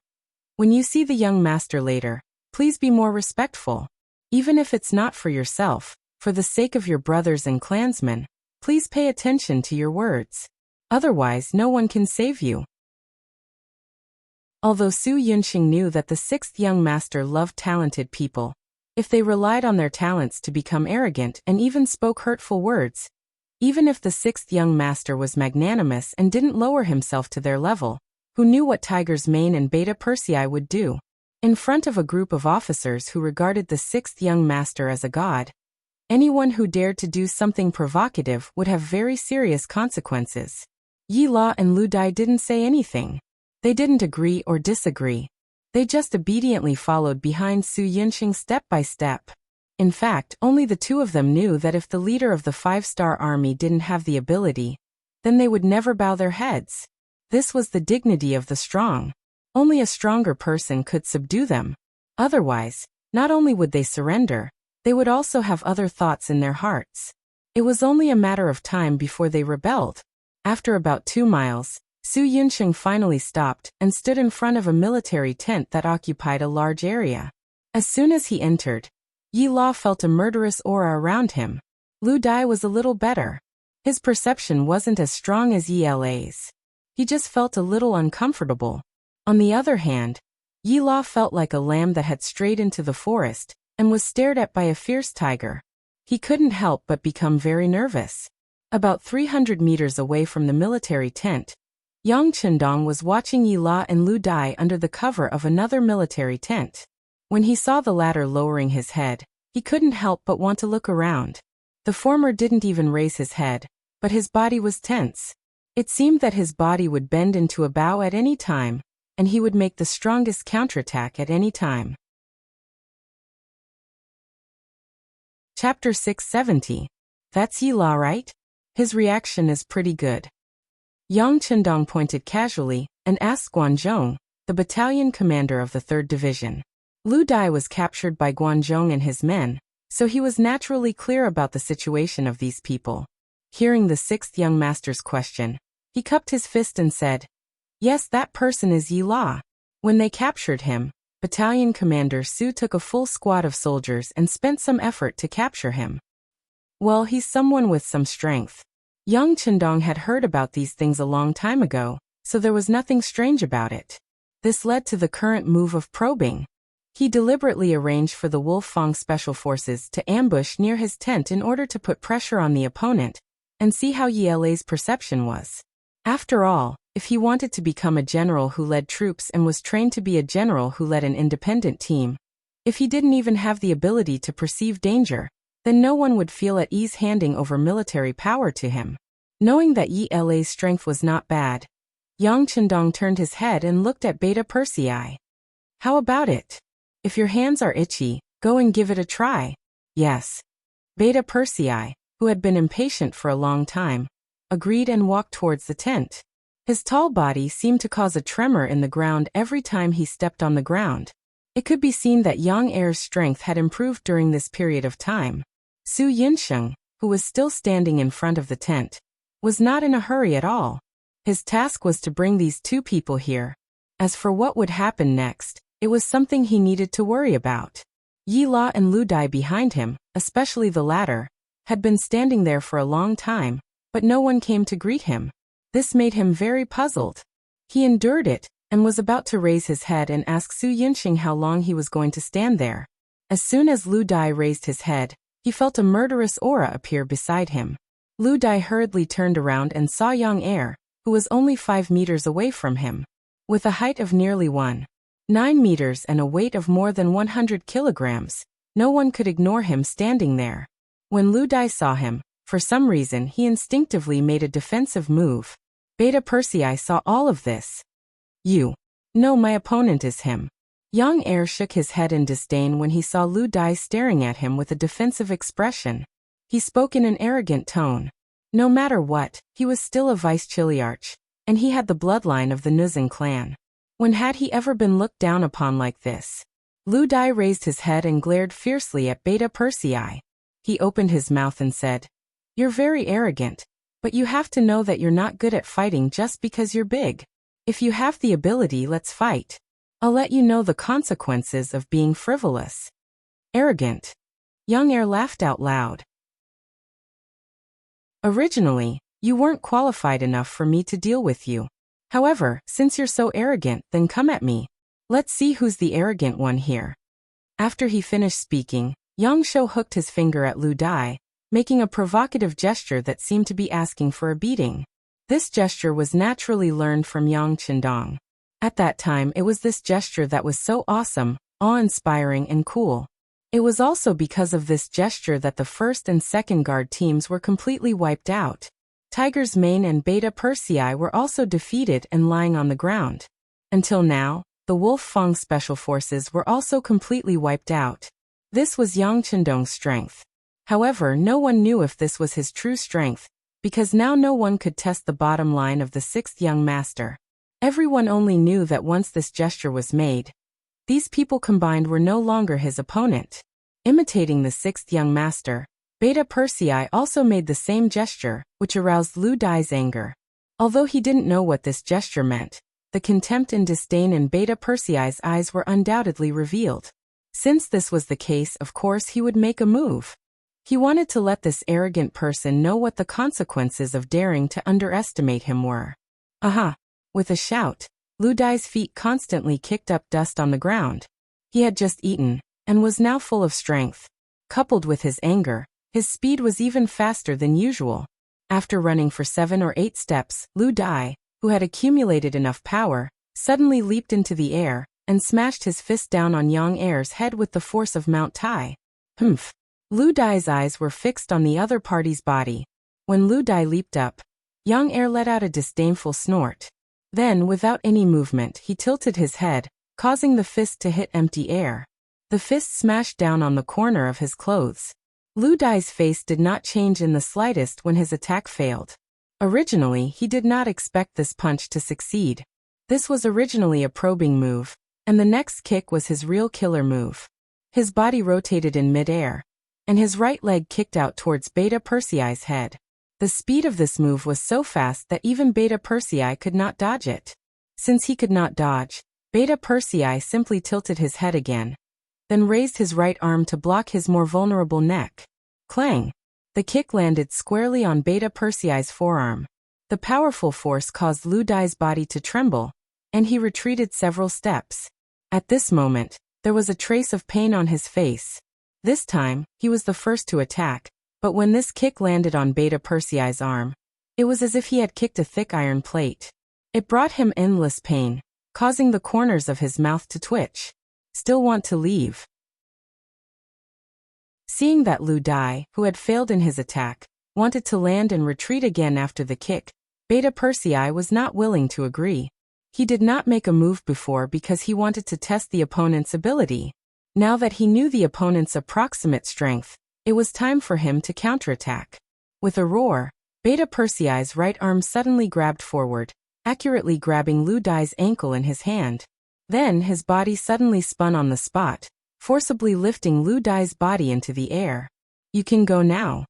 When you see the young master later, please be more respectful. Even if it's not for yourself, for the sake of your brothers and clansmen, please pay attention to your words. Otherwise, no one can save you. Although Su Yinsheng knew that the sixth young master loved talented people, if they relied on their talents to become arrogant and even spoke hurtful words, even if the sixth young master was magnanimous and didn't lower himself to their level, who knew what Tiger's Mane and Beta Persei would do? In front of a group of officers who regarded the sixth young master as a god, anyone who dared to do something provocative would have very serious consequences. Yi La and Lu Dai didn't say anything. They didn't agree or disagree. They just obediently followed behind Su Yinsheng step by step. In fact, only the two of them knew that if the leader of the five-star army didn't have the ability, then they would never bow their heads. This was the dignity of the strong. Only a stronger person could subdue them. Otherwise, not only would they surrender, they would also have other thoughts in their hearts. It was only a matter of time before they rebelled. After about 2 miles, Su Yinsheng finally stopped and stood in front of a military tent that occupied a large area. As soon as he entered, Yi La felt a murderous aura around him. Lu Dai was a little better. His perception wasn't as strong as Yi La's. He just felt a little uncomfortable. On the other hand, Yi La felt like a lamb that had strayed into the forest and was stared at by a fierce tiger. He couldn't help but become very nervous. About 300 meters away from the military tent, Yang Chendong was watching Yi La and Lu Dai under the cover of another military tent. When he saw the latter lowering his head, he couldn't help but want to look around. The former didn't even raise his head, but his body was tense. It seemed that his body would bend into a bow at any time, and he would make the strongest counterattack at any time. Chapter 670. That's Yi La, right? His reaction is pretty good. Yang Chendong pointed casually and asked Guanzhong, the battalion commander of the 3rd Division. Lu Dai was captured by Guanzhong and his men, so he was naturally clear about the situation of these people. Hearing the 6th young master's question, he cupped his fist and said, "Yes, that person is Yi La." When they captured him, Battalion Commander Su took a full squad of soldiers and spent some effort to capture him. Well, he's someone with some strength. Yang Chendong had heard about these things a long time ago, so there was nothing strange about it. This led to the current move of probing. He deliberately arranged for the Wolfang Special Forces to ambush near his tent in order to put pressure on the opponent and see how Yi La's perception was. After all, if he wanted to become a general who led troops and was trained to be a general who led an independent team, if he didn't even have the ability to perceive danger, then no one would feel at ease handing over military power to him. Knowing that Yi La's strength was not bad, Yang Chendong turned his head and looked at Beta Persei. "How about it? If your hands are itchy, go and give it a try." "Yes." Beta Persei, who had been impatient for a long time, agreed and walked towards the tent. His tall body seemed to cause a tremor in the ground every time he stepped on the ground. It could be seen that Yang Er's strength had improved during this period of time. Su Yinsheng, who was still standing in front of the tent, was not in a hurry at all. His task was to bring these two people here. As for what would happen next, it was something he needed to worry about. Yi La and Lu Dai behind him, especially the latter, had been standing there for a long time, but no one came to greet him. This made him very puzzled. He endured it, and was about to raise his head and ask Su Yinxing how long he was going to stand there. As soon as Lu Dai raised his head, he felt a murderous aura appear beside him. Lu Dai hurriedly turned around and saw Yang Er, who was only 5 meters away from him. With a height of nearly 1.9 meters and a weight of more than 100 kilograms, no one could ignore him standing there. When Lu Dai saw him, for some reason he instinctively made a defensive move. Beta Persei saw all of this. You. No, my opponent is him. Yang Er shook his head in disdain when he saw Lu Dai staring at him with a defensive expression. He spoke in an arrogant tone. No matter what, he was still a vice-chiliarch, and he had the bloodline of the Nuzin clan. When had he ever been looked down upon like this? Lu Dai raised his head and glared fiercely at Beta Persei. He opened his mouth and said, "You're very arrogant, but you have to know that you're not good at fighting just because you're big. If you have the ability, let's fight. I'll let you know the consequences of being frivolous." Arrogant. Yang Er laughed out loud. Originally, you weren't qualified enough for me to deal with you. However, since you're so arrogant, then come at me. Let's see who's the arrogant one here. After he finished speaking, Yang Shou hooked his finger at Lu Dai, making a provocative gesture that seemed to be asking for a beating. This gesture was naturally learned from Yang Qindong. At that time, it was this gesture that was so awesome, awe-inspiring and cool. It was also because of this gesture that the first and second guard teams were completely wiped out. Tiger's Mane and Beta Persei were also defeated and lying on the ground. Until now, the Wolf Fang Special Forces were also completely wiped out. This was Yang Qindong's strength. However, no one knew if this was his true strength, because now no one could test the bottom line of the 6th young master. Everyone only knew that once this gesture was made, these people combined were no longer his opponent. Imitating the 6th young master, Beta Persei also made the same gesture, which aroused Lu Dai's anger. Although he didn't know what this gesture meant, the contempt and disdain in Beta Persei's eyes were undoubtedly revealed. Since this was the case, of course he would make a move. He wanted to let this arrogant person know what the consequences of daring to underestimate him were. Aha! With a shout, Lu Dai's feet constantly kicked up dust on the ground. He had just eaten, and was now full of strength. Coupled with his anger, his speed was even faster than usual. After running for 7 or 8 steps, Lu Dai, who had accumulated enough power, suddenly leaped into the air, and smashed his fist down on Yang Er's head with the force of Mount Tai. Humph! Lu Dai's eyes were fixed on the other party's body. When Lu Dai leaped up, Yang Er let out a disdainful snort. Then, without any movement, he tilted his head, causing the fist to hit empty air. The fist smashed down on the corner of his clothes. Lu Dai's face did not change in the slightest when his attack failed. Originally, he did not expect this punch to succeed. This was originally a probing move, and the next kick was his real killer move. His body rotated in mid-air, and his right leg kicked out towards Beta Persei's head. The speed of this move was so fast that even Beta Persei could not dodge it. Since he could not dodge, Beta Persei simply tilted his head again, then raised his right arm to block his more vulnerable neck. Clang! The kick landed squarely on Beta Persei's forearm. The powerful force caused Lu Dai's body to tremble, and he retreated several steps. At this moment, there was a trace of pain on his face. This time, he was the first to attack. But when this kick landed on Beta Persei's arm, it was as if he had kicked a thick iron plate. It brought him endless pain, causing the corners of his mouth to twitch. Still want to leave? Seeing that Lu Dai, who had failed in his attack, wanted to land and retreat again after the kick, Beta Persei was not willing to agree. He did not make a move before because he wanted to test the opponent's ability. Now that he knew the opponent's approximate strength, it was time for him to counterattack. With a roar, Beta Persei's right arm suddenly grabbed forward, accurately grabbing Lu Dai's ankle in his hand. Then his body suddenly spun on the spot, forcibly lifting Lu Dai's body into the air. You can go now.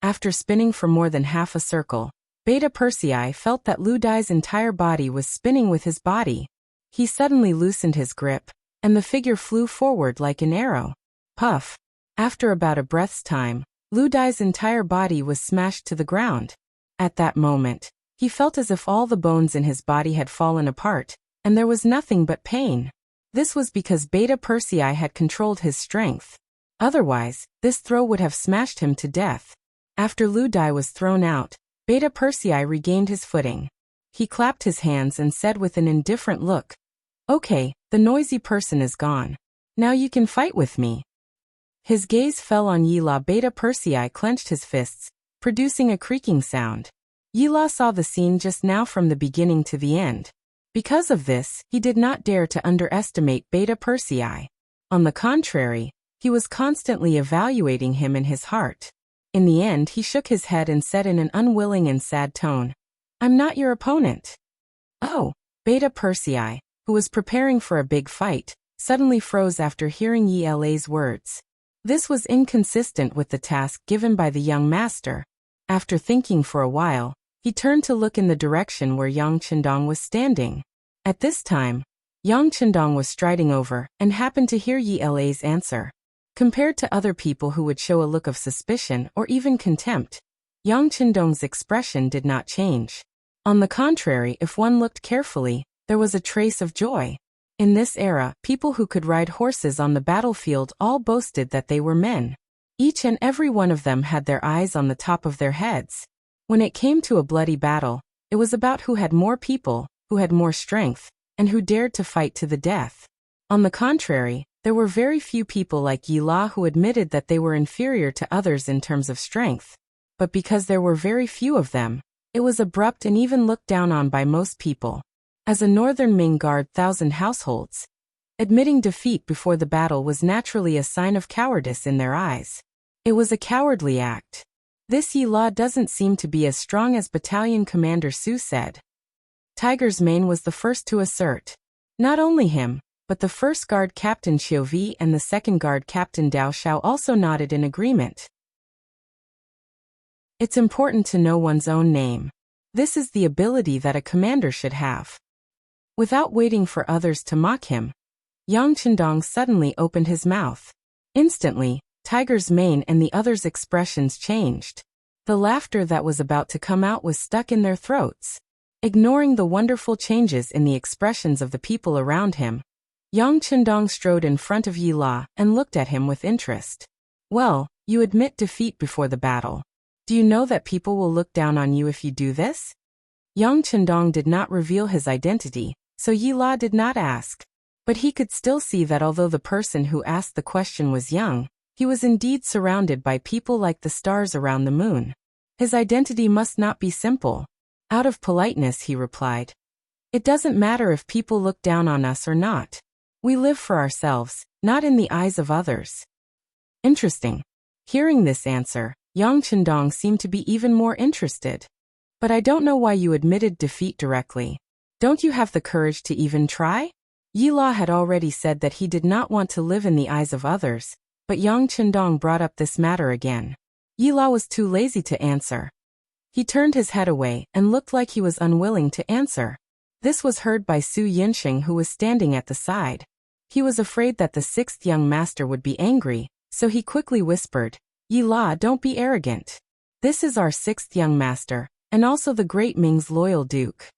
After spinning for more than half a circle, Beta Persei felt that Lu Dai's entire body was spinning with his body. He suddenly loosened his grip, and the figure flew forward like an arrow. Puff. After about a breath's time, Lu Dai's entire body was smashed to the ground. At that moment, he felt as if all the bones in his body had fallen apart, and there was nothing but pain. This was because Beta Persei had controlled his strength. Otherwise, this throw would have smashed him to death. After Lu Dai was thrown out, Beta Persei regained his footing. He clapped his hands and said with an indifferent look, "Okay, the noisy person is gone. Now you can fight with me." His gaze fell on Yila. Beta Persei clenched his fists, producing a creaking sound. Yila saw the scene just now from the beginning to the end. Because of this, he did not dare to underestimate Beta Persei. On the contrary, he was constantly evaluating him in his heart. In the end, he shook his head and said in an unwilling and sad tone, "I'm not your opponent." Oh, Beta Persei, who was preparing for a big fight, suddenly froze after hearing Yila's words. This was inconsistent with the task given by the young master. After thinking for a while, he turned to look in the direction where Yang Chendong was standing. At this time, Yang Chendong was striding over and happened to hear Yila's answer. Compared to other people who would show a look of suspicion or even contempt, Yang Chendong's expression did not change. On the contrary, if one looked carefully, there was a trace of joy. In this era, people who could ride horses on the battlefield all boasted that they were men. Each and every one of them had their eyes on the top of their heads. When it came to a bloody battle, it was about who had more people, who had more strength, and who dared to fight to the death. On the contrary, there were very few people like Yila who admitted that they were inferior to others in terms of strength. But because there were very few of them, it was abrupt and even looked down on by most people. As a northern Ming guard 1,000 households, admitting defeat before the battle was naturally a sign of cowardice in their eyes. It was a cowardly act. This Yila doesn't seem to be as strong as Battalion Commander Su said. Tiger's Mane was the first to assert. Not only him, but the first guard Captain Xiu Vi and the second guard Captain Dao Xiao also nodded in agreement. It's important to know one's own name. This is the ability that a commander should have. Without waiting for others to mock him, Yang Chendong suddenly opened his mouth. Instantly, Tiger's Mane and the others' expressions changed. The laughter that was about to come out was stuck in their throats. Ignoring the wonderful changes in the expressions of the people around him, Yang Chendong strode in front of Yila and looked at him with interest. "Well, you admit defeat before the battle. Do you know that people will look down on you if you do this?" Yang Chendong did not reveal his identity, so Yila did not ask. But he could still see that although the person who asked the question was young, he was indeed surrounded by people like the stars around the moon. His identity must not be simple. Out of politeness, he replied, "It doesn't matter if people look down on us or not. We live for ourselves, not in the eyes of others." Interesting. Hearing this answer, Yang Chendong seemed to be even more interested. "But I don't know why you admitted defeat directly. Don't you have the courage to even try?" Yila had already said that he did not want to live in the eyes of others, but Yang Chendong brought up this matter again. Yila was too lazy to answer. He turned his head away and looked like he was unwilling to answer. This was heard by Su Yinsheng, who was standing at the side. He was afraid that the sixth young master would be angry, so he quickly whispered, "Yila, don't be arrogant. This is our sixth young master, and also the great Ming's loyal duke."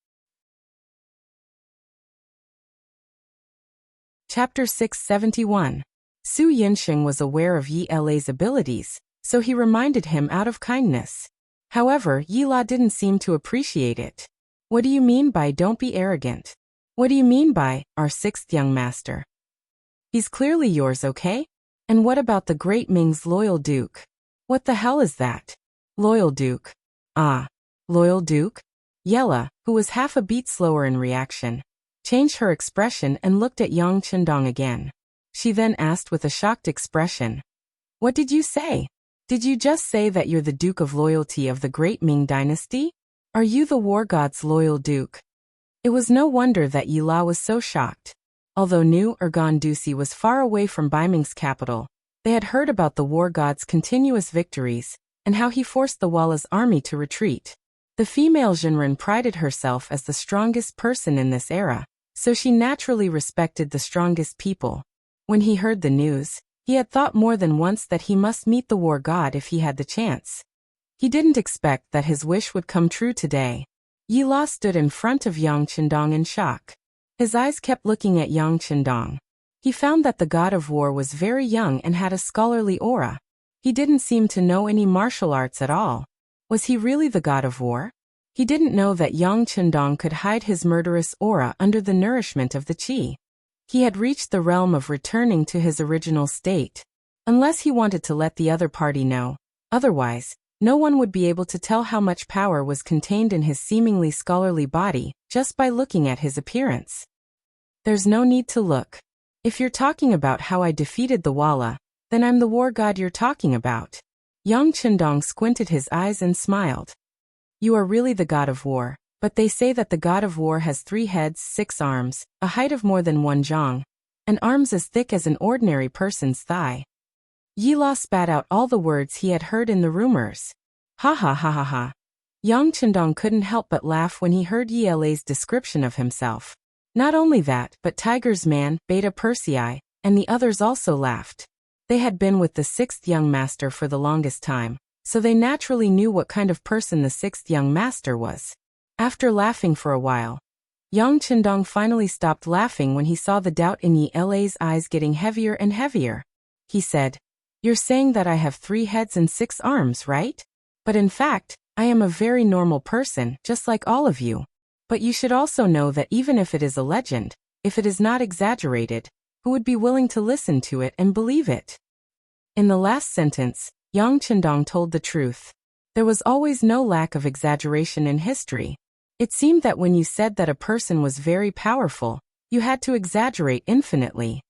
Chapter 671. Su Yinsheng was aware of Yila's abilities, so he reminded him out of kindness. However, Yila didn't seem to appreciate it. "What do you mean by don't be arrogant? What do you mean by our sixth young master? He's clearly yours, okay? And what about the great Ming's loyal duke? What the hell is that? Loyal duke? Ah, loyal duke?" Yela, who was half a beat slower in reaction, changed her expression and looked at Yang Chendong again. She then asked with a shocked expression, "What did you say? Did you just say that you're the Duke of Loyalty of the great Ming Dynasty? Are you the war god's loyal duke?" It was no wonder that Yila was so shocked. Although New Urgan Dusi was far away from Baiming's capital, they had heard about the war god's continuous victories, and how he forced the Walla's army to retreat. The female Jinren prided herself as the strongest person in this era, so she naturally respected the strongest people. When he heard the news, He had thought more than once that he must meet the war god if he had the chance. He didn't expect that his wish would come true today. Yi La stood in front of Yang Qindong in shock. His eyes kept looking at Yang Qindong. He found that the god of war was very young and had a scholarly aura. He didn't seem to know any martial arts at all. Was he really the god of war? He didn't know that Yang Qindong could hide his murderous aura under the nourishment of the qi. He had reached the realm of returning to his original state. Unless he wanted to let the other party know. Otherwise, no one would be able to tell how much power was contained in his seemingly scholarly body just by looking at his appearance. There's no need to look. If you're talking about how I defeated the Walla, then I'm the war god you're talking about. Yang Qindong squinted his eyes and smiled. You are really the god of war, but they say that the god of war has 3 heads, 6 arms, a height of more than 1 zhang, and arms as thick as an ordinary person's thigh. Yi La spat out all the words he had heard in the rumors. Ha ha ha ha ha. Yang Qindong couldn't help but laugh when he heard Yi La's description of himself. Not only that, but Tiger's man, Beta Persei, and the others also laughed. They had been with the 6th young master for the longest time, so they naturally knew what kind of person the 6th young master was. After laughing for a while, Yang Qindong finally stopped laughing when he saw the doubt in Yi La's eyes getting heavier and heavier. He said, "You're saying that I have 3 heads and 6 arms, right? But in fact, I am a very normal person, just like all of you. But you should also know that even if it is a legend, if it is not exaggerated, who would be willing to listen to it and believe it?" In the last sentence, Yang Qindong told the truth. There was always no lack of exaggeration in history. It seemed that when you said that a person was very powerful, you had to exaggerate infinitely.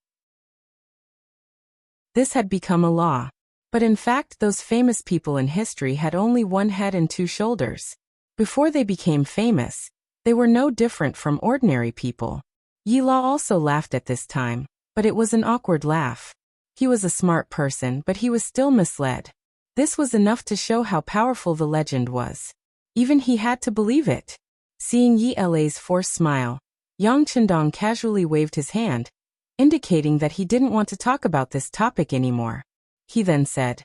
This had become a law. But in fact, those famous people in history had only 1 head and 2 shoulders. Before they became famous, they were no different from ordinary people. Yi La also laughed at this time, but it was an awkward laugh. He was a smart person, but he was still misled. This was enough to show how powerful the legend was. Even he had to believe it. Seeing Yi La's forced smile, Yang Qindong casually waved his hand, indicating that he didn't want to talk about this topic anymore. He then said,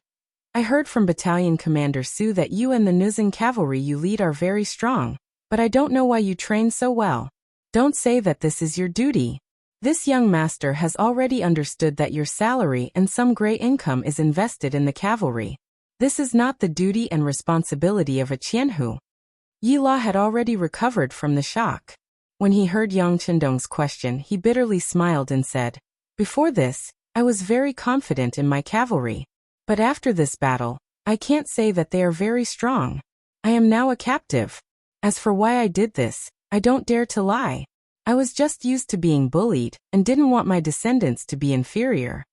"I heard from Battalion Commander Su that you and the Nuzan cavalry you lead are very strong, but I don't know why you train so well. Don't say that this is your duty. This young master has already understood that your salary and some great income is invested in the cavalry. This is not the duty and responsibility of a Qianhu." Yi La had already recovered from the shock. When he heard Yang Qindong's question, he bitterly smiled and said, "Before this, I was very confident in my cavalry. But after this battle, I can't say that they are very strong. I am now a captive. As for why I did this, I don't dare to lie. I was just used to being bullied and didn't want my descendants to be inferior."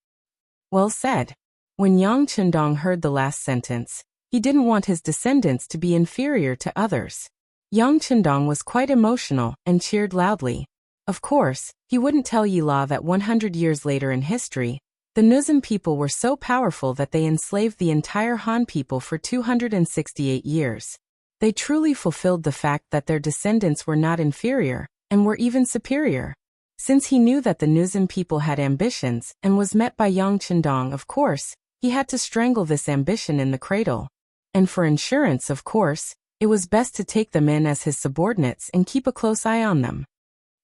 Well said. When Yang Qindong heard the last sentence, he didn't want his descendants to be inferior to others. Yang Qindong was quite emotional and cheered loudly. Of course, he wouldn't tell Yi La that 100 years later in history, the Nuzan people were so powerful that they enslaved the entire Han people for 268 years. They truly fulfilled the fact that their descendants were not inferior, and were even superior. Since he knew that the Nuzan people had ambitions and was met by Yang Qindong, of course, he had to strangle this ambition in the cradle. And for insurance, of course, it was best to take them in as his subordinates and keep a close eye on them.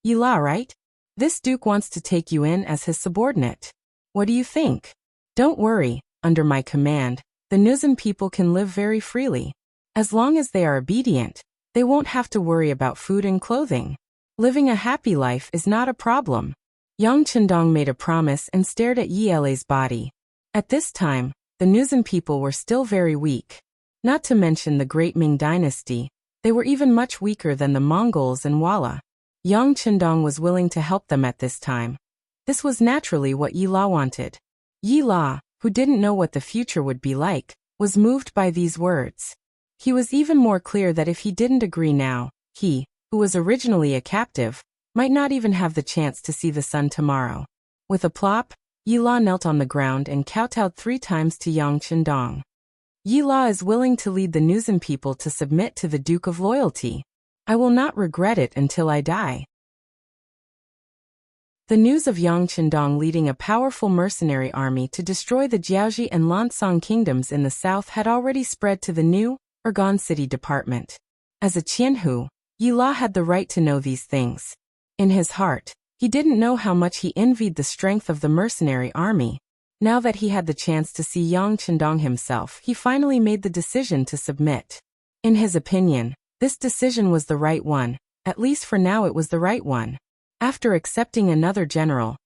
Yi La, right? This duke wants to take you in as his subordinate. What do you think? Don't worry, under my command, the Nuzan people can live very freely. As long as they are obedient, they won't have to worry about food and clothing. Living a happy life is not a problem. Yang Qindong made a promise and stared at Yi La's body. At this time, the Nuzan people were still very weak. Not to mention the Great Ming Dynasty, they were even much weaker than the Mongols and Walla. Yang Qindong was willing to help them at this time. This was naturally what Yi La wanted. Yi La, who didn't know what the future would be like, was moved by these words. He was even more clear that if he didn't agree now, he, who was originally a captive, might not even have the chance to see the sun tomorrow. With a plop, Yi La knelt on the ground and kowtowed 3 times to Yang Qindong. Yi La is willing to lead the Nuzan people to submit to the Duke of Loyalty. I will not regret it until I die. The news of Yang Qindong leading a powerful mercenary army to destroy the Jiaoji and Lansong kingdoms in the south had already spread to the new, Ergon City department. As a Qianhu, Yi La had the right to know these things. In his heart, he didn't know how much he envied the strength of the mercenary army. Now that he had the chance to see Yang Qindong himself, he finally made the decision to submit. In his opinion, this decision was the right one, at least for now it was the right one. After accepting another general,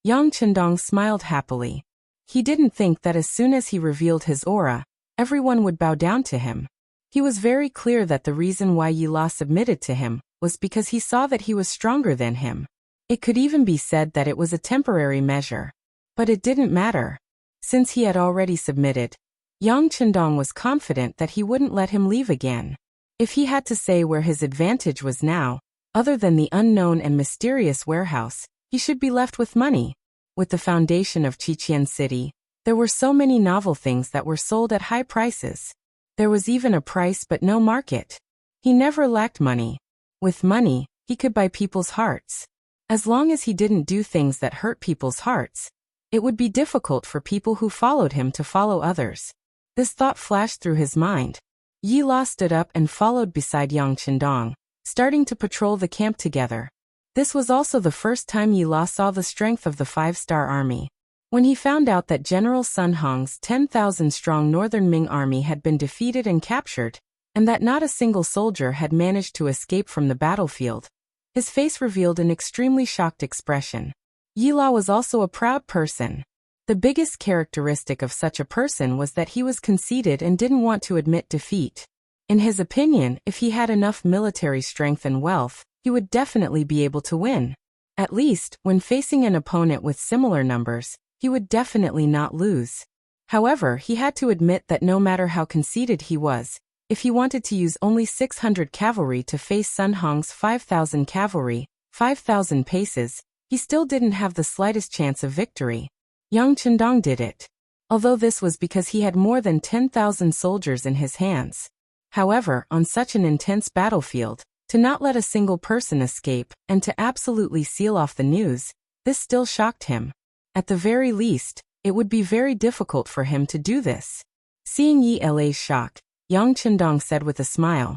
Yang Qindong smiled happily. He didn't think that as soon as he revealed his aura, everyone would bow down to him. He was very clear that the reason why Yi La submitted to him was because he saw that he was stronger than him. It could even be said that it was a temporary measure. But it didn't matter. Since he had already submitted, Yang Qindong was confident that he wouldn't let him leave again. If he had to say where his advantage was now, other than the unknown and mysterious warehouse, he should be left with money. With the foundation of Qiqian City, there were so many novel things that were sold at high prices. There was even a price but no market. He never lacked money. With money, he could buy people's hearts. As long as he didn't do things that hurt people's hearts, it would be difficult for people who followed him to follow others. This thought flashed through his mind. Yi La stood up and followed beside Yang Qindong, starting to patrol the camp together. This was also the first time Yi La saw the strength of the five-star army. When he found out that General Sun Hong's 10,000-strong Northern Ming army had been defeated and captured, and that not a single soldier had managed to escape from the battlefield, his face revealed an extremely shocked expression. Yi La was also a proud person. The biggest characteristic of such a person was that he was conceited and didn't want to admit defeat. In his opinion, if he had enough military strength and wealth, he would definitely be able to win. At least, when facing an opponent with similar numbers, he would definitely not lose. However, he had to admit that no matter how conceited he was, if he wanted to use only 600 cavalry to face Sun Hong's 5,000 cavalry, 5,000 paces, he still didn't have the slightest chance of victory. Yang Qindong did it. Although this was because he had more than 10,000 soldiers in his hands. However, on such an intense battlefield, to not let a single person escape, and to absolutely seal off the news, this still shocked him. At the very least, it would be very difficult for him to do this. Seeing Yi La's shock, Yang Qindong said with a smile,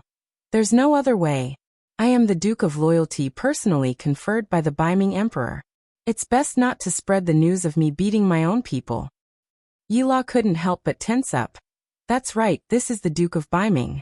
"There's no other way. I am the Duke of Loyalty personally conferred by the Baiming Emperor. It's best not to spread the news of me beating my own people." Yi La couldn't help but tense up. That's right, this is the Duke of Baiming.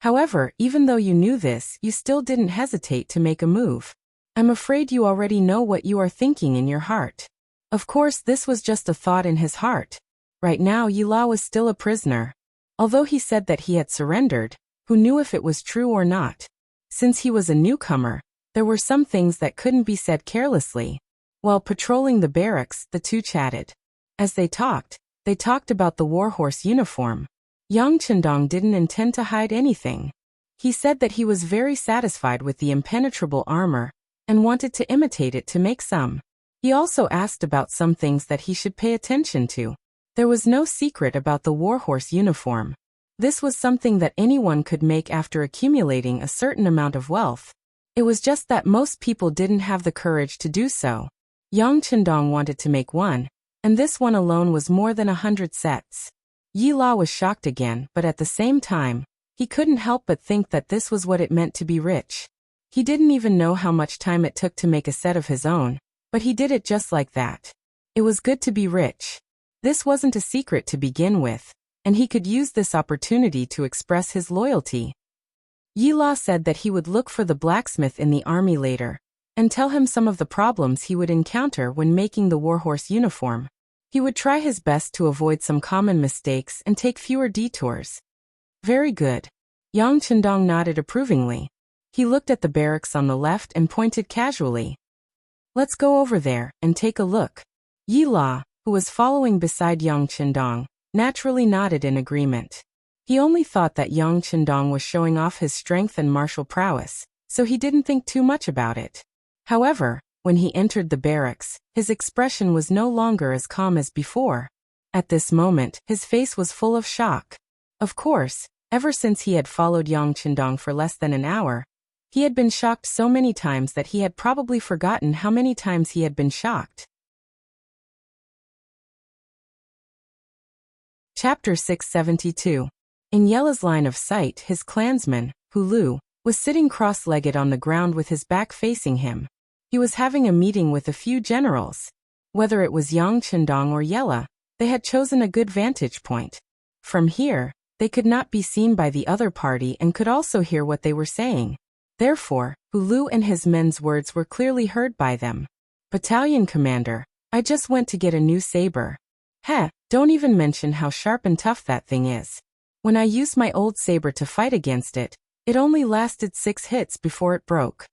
However, even though you knew this, you still didn't hesitate to make a move. I'm afraid you already know what you are thinking in your heart. Of course, this was just a thought in his heart. Right now, Yi La was still a prisoner. Although he said that he had surrendered, who knew if it was true or not? Since he was a newcomer, there were some things that couldn't be said carelessly. While patrolling the barracks, the two chatted. As they talked about the warhorse uniform. Yang Qindong didn't intend to hide anything. He said that he was very satisfied with the impenetrable armor, and wanted to imitate it to make some. He also asked about some things that he should pay attention to. There was no secret about the warhorse uniform. This was something that anyone could make after accumulating a certain amount of wealth. It was just that most people didn't have the courage to do so. Yang Qindong wanted to make one, and this one alone was more than 100 sets. Yi La was shocked again, but at the same time, he couldn't help but think that this was what it meant to be rich. He didn't even know how much time it took to make a set of his own, but he did it just like that. It was good to be rich. This wasn't a secret to begin with, and he could use this opportunity to express his loyalty. Yi La said that he would look for the blacksmith in the army later, and tell him some of the problems he would encounter when making the warhorse uniform. He would try his best to avoid some common mistakes and take fewer detours. Very good. Yang Qindong nodded approvingly. He looked at the barracks on the left and pointed casually. Let's go over there and take a look. Yi La, who was following beside Yang Qindong, naturally nodded in agreement. He only thought that Yang Qindong was showing off his strength and martial prowess, so he didn't think too much about it. However, when he entered the barracks, his expression was no longer as calm as before. At this moment, his face was full of shock. Of course, ever since he had followed Yang Qindong for less than an hour, He had been shocked so many times that he had probably forgotten how many times he had been shocked. Chapter 672. In Yella's line of sight, his clansman, Hulu, was sitting cross-legged on the ground with his back facing him. He was having a meeting with a few generals. Whether it was Yang Chendong or Yella, they had chosen a good vantage point. From here, they could not be seen by the other party and could also hear what they were saying. Therefore, Hulu and his men's words were clearly heard by them. Battalion commander, I just went to get a new saber. Heh, don't even mention how sharp and tough that thing is. When I used my old saber to fight against it, it only lasted 6 hits before it broke.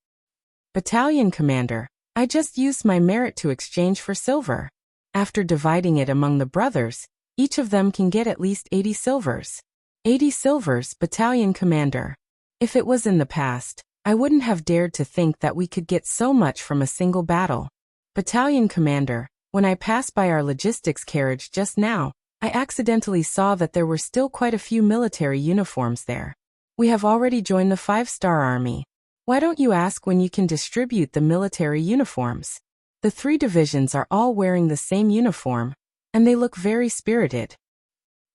Battalion commander, I just used my merit to exchange for silver. After dividing it among the brothers, each of them can get at least 80 silvers. 80 silvers, battalion commander. If it was in the past, I wouldn't have dared to think that we could get so much from a single battle. Battalion commander, when I passed by our logistics carriage just now, I accidentally saw that there were still quite a few military uniforms there. We have already joined the 5-star army. Why don't you ask when you can distribute the military uniforms? The 3 divisions are all wearing the same uniform, and they look very spirited.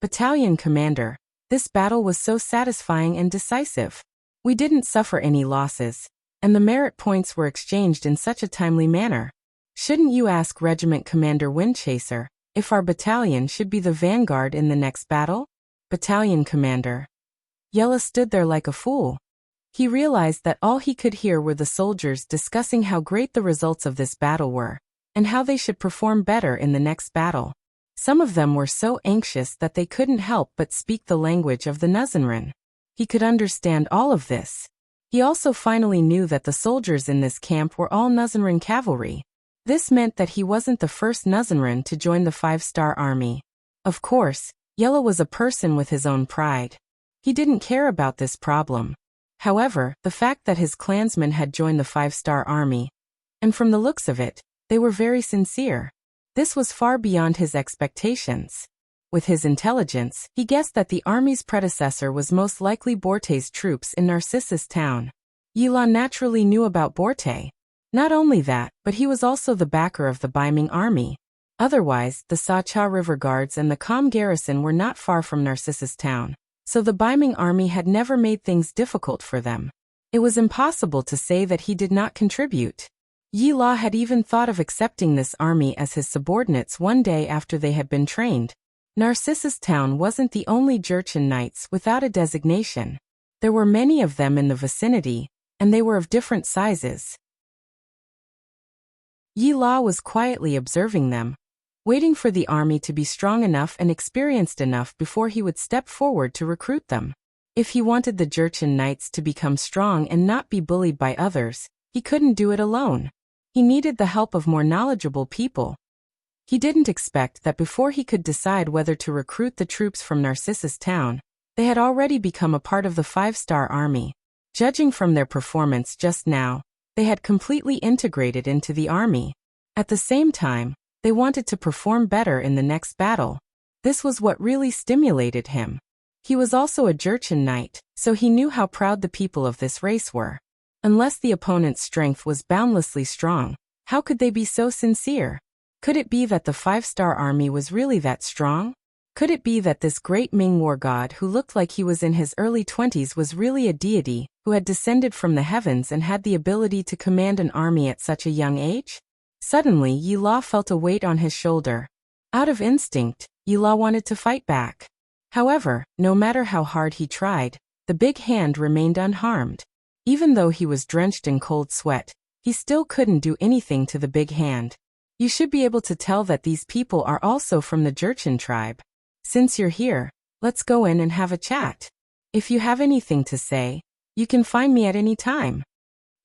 Battalion commander, this battle was so satisfying and decisive. We didn't suffer any losses, and the merit points were exchanged in such a timely manner. Shouldn't you ask Regiment Commander Windchaser if our battalion should be the vanguard in the next battle? Battalion commander. Yella stood there like a fool. He realized that all he could hear were the soldiers discussing how great the results of this battle were, and how they should perform better in the next battle. Some of them were so anxious that they couldn't help but speak the language of the Nuzanran. He could understand all of this. He also finally knew that the soldiers in this camp were all Nuzanran cavalry. This meant that he wasn't the first Nuzanran to join the 5-star army. Of course, Yella was a person with his own pride. He didn't care about this problem. However, the fact that his clansmen had joined the 5-star army, and from the looks of it, they were very sincere. This was far beyond his expectations. With his intelligence, he guessed that the army's predecessor was most likely Borte's troops in Narcissus town. Yila naturally knew about Borte. Not only that, but he was also the backer of the Baiming army. Otherwise, the Sa-Cha River Guards and the Com garrison were not far from Narcissus town, so the Baiming army had never made things difficult for them. It was impossible to say that he did not contribute. Yi La had even thought of accepting this army as his subordinates one day after they had been trained. Narcissus town wasn't the only Jurchen knights without a designation. There were many of them in the vicinity, and they were of different sizes. Yi La was quietly observing them, waiting for the army to be strong enough and experienced enough before he would step forward to recruit them. If he wanted the Jurchen knights to become strong and not be bullied by others, he couldn't do it alone. He needed the help of more knowledgeable people. He didn't expect that before he could decide whether to recruit the troops from Narcissus town, they had already become a part of the 5-star army. Judging from their performance just now, they had completely integrated into the army. At the same time, they wanted to perform better in the next battle. This was what really stimulated him. He was also a Jurchen knight, so he knew how proud the people of this race were. Unless the opponent's strength was boundlessly strong, how could they be so sincere? Could it be that the 5-star army was really that strong? Could it be that this great Ming war god who looked like he was in his early 20s was really a deity who had descended from the heavens and had the ability to command an army at such a young age? Suddenly, Yi La felt a weight on his shoulder. Out of instinct, Yi La wanted to fight back. However, no matter how hard he tried, the big hand remained unharmed. Even though he was drenched in cold sweat, he still couldn't do anything to the big hand. You should be able to tell that these people are also from the Jurchen tribe. Since you're here, let's go in and have a chat. If you have anything to say, you can find me at any time.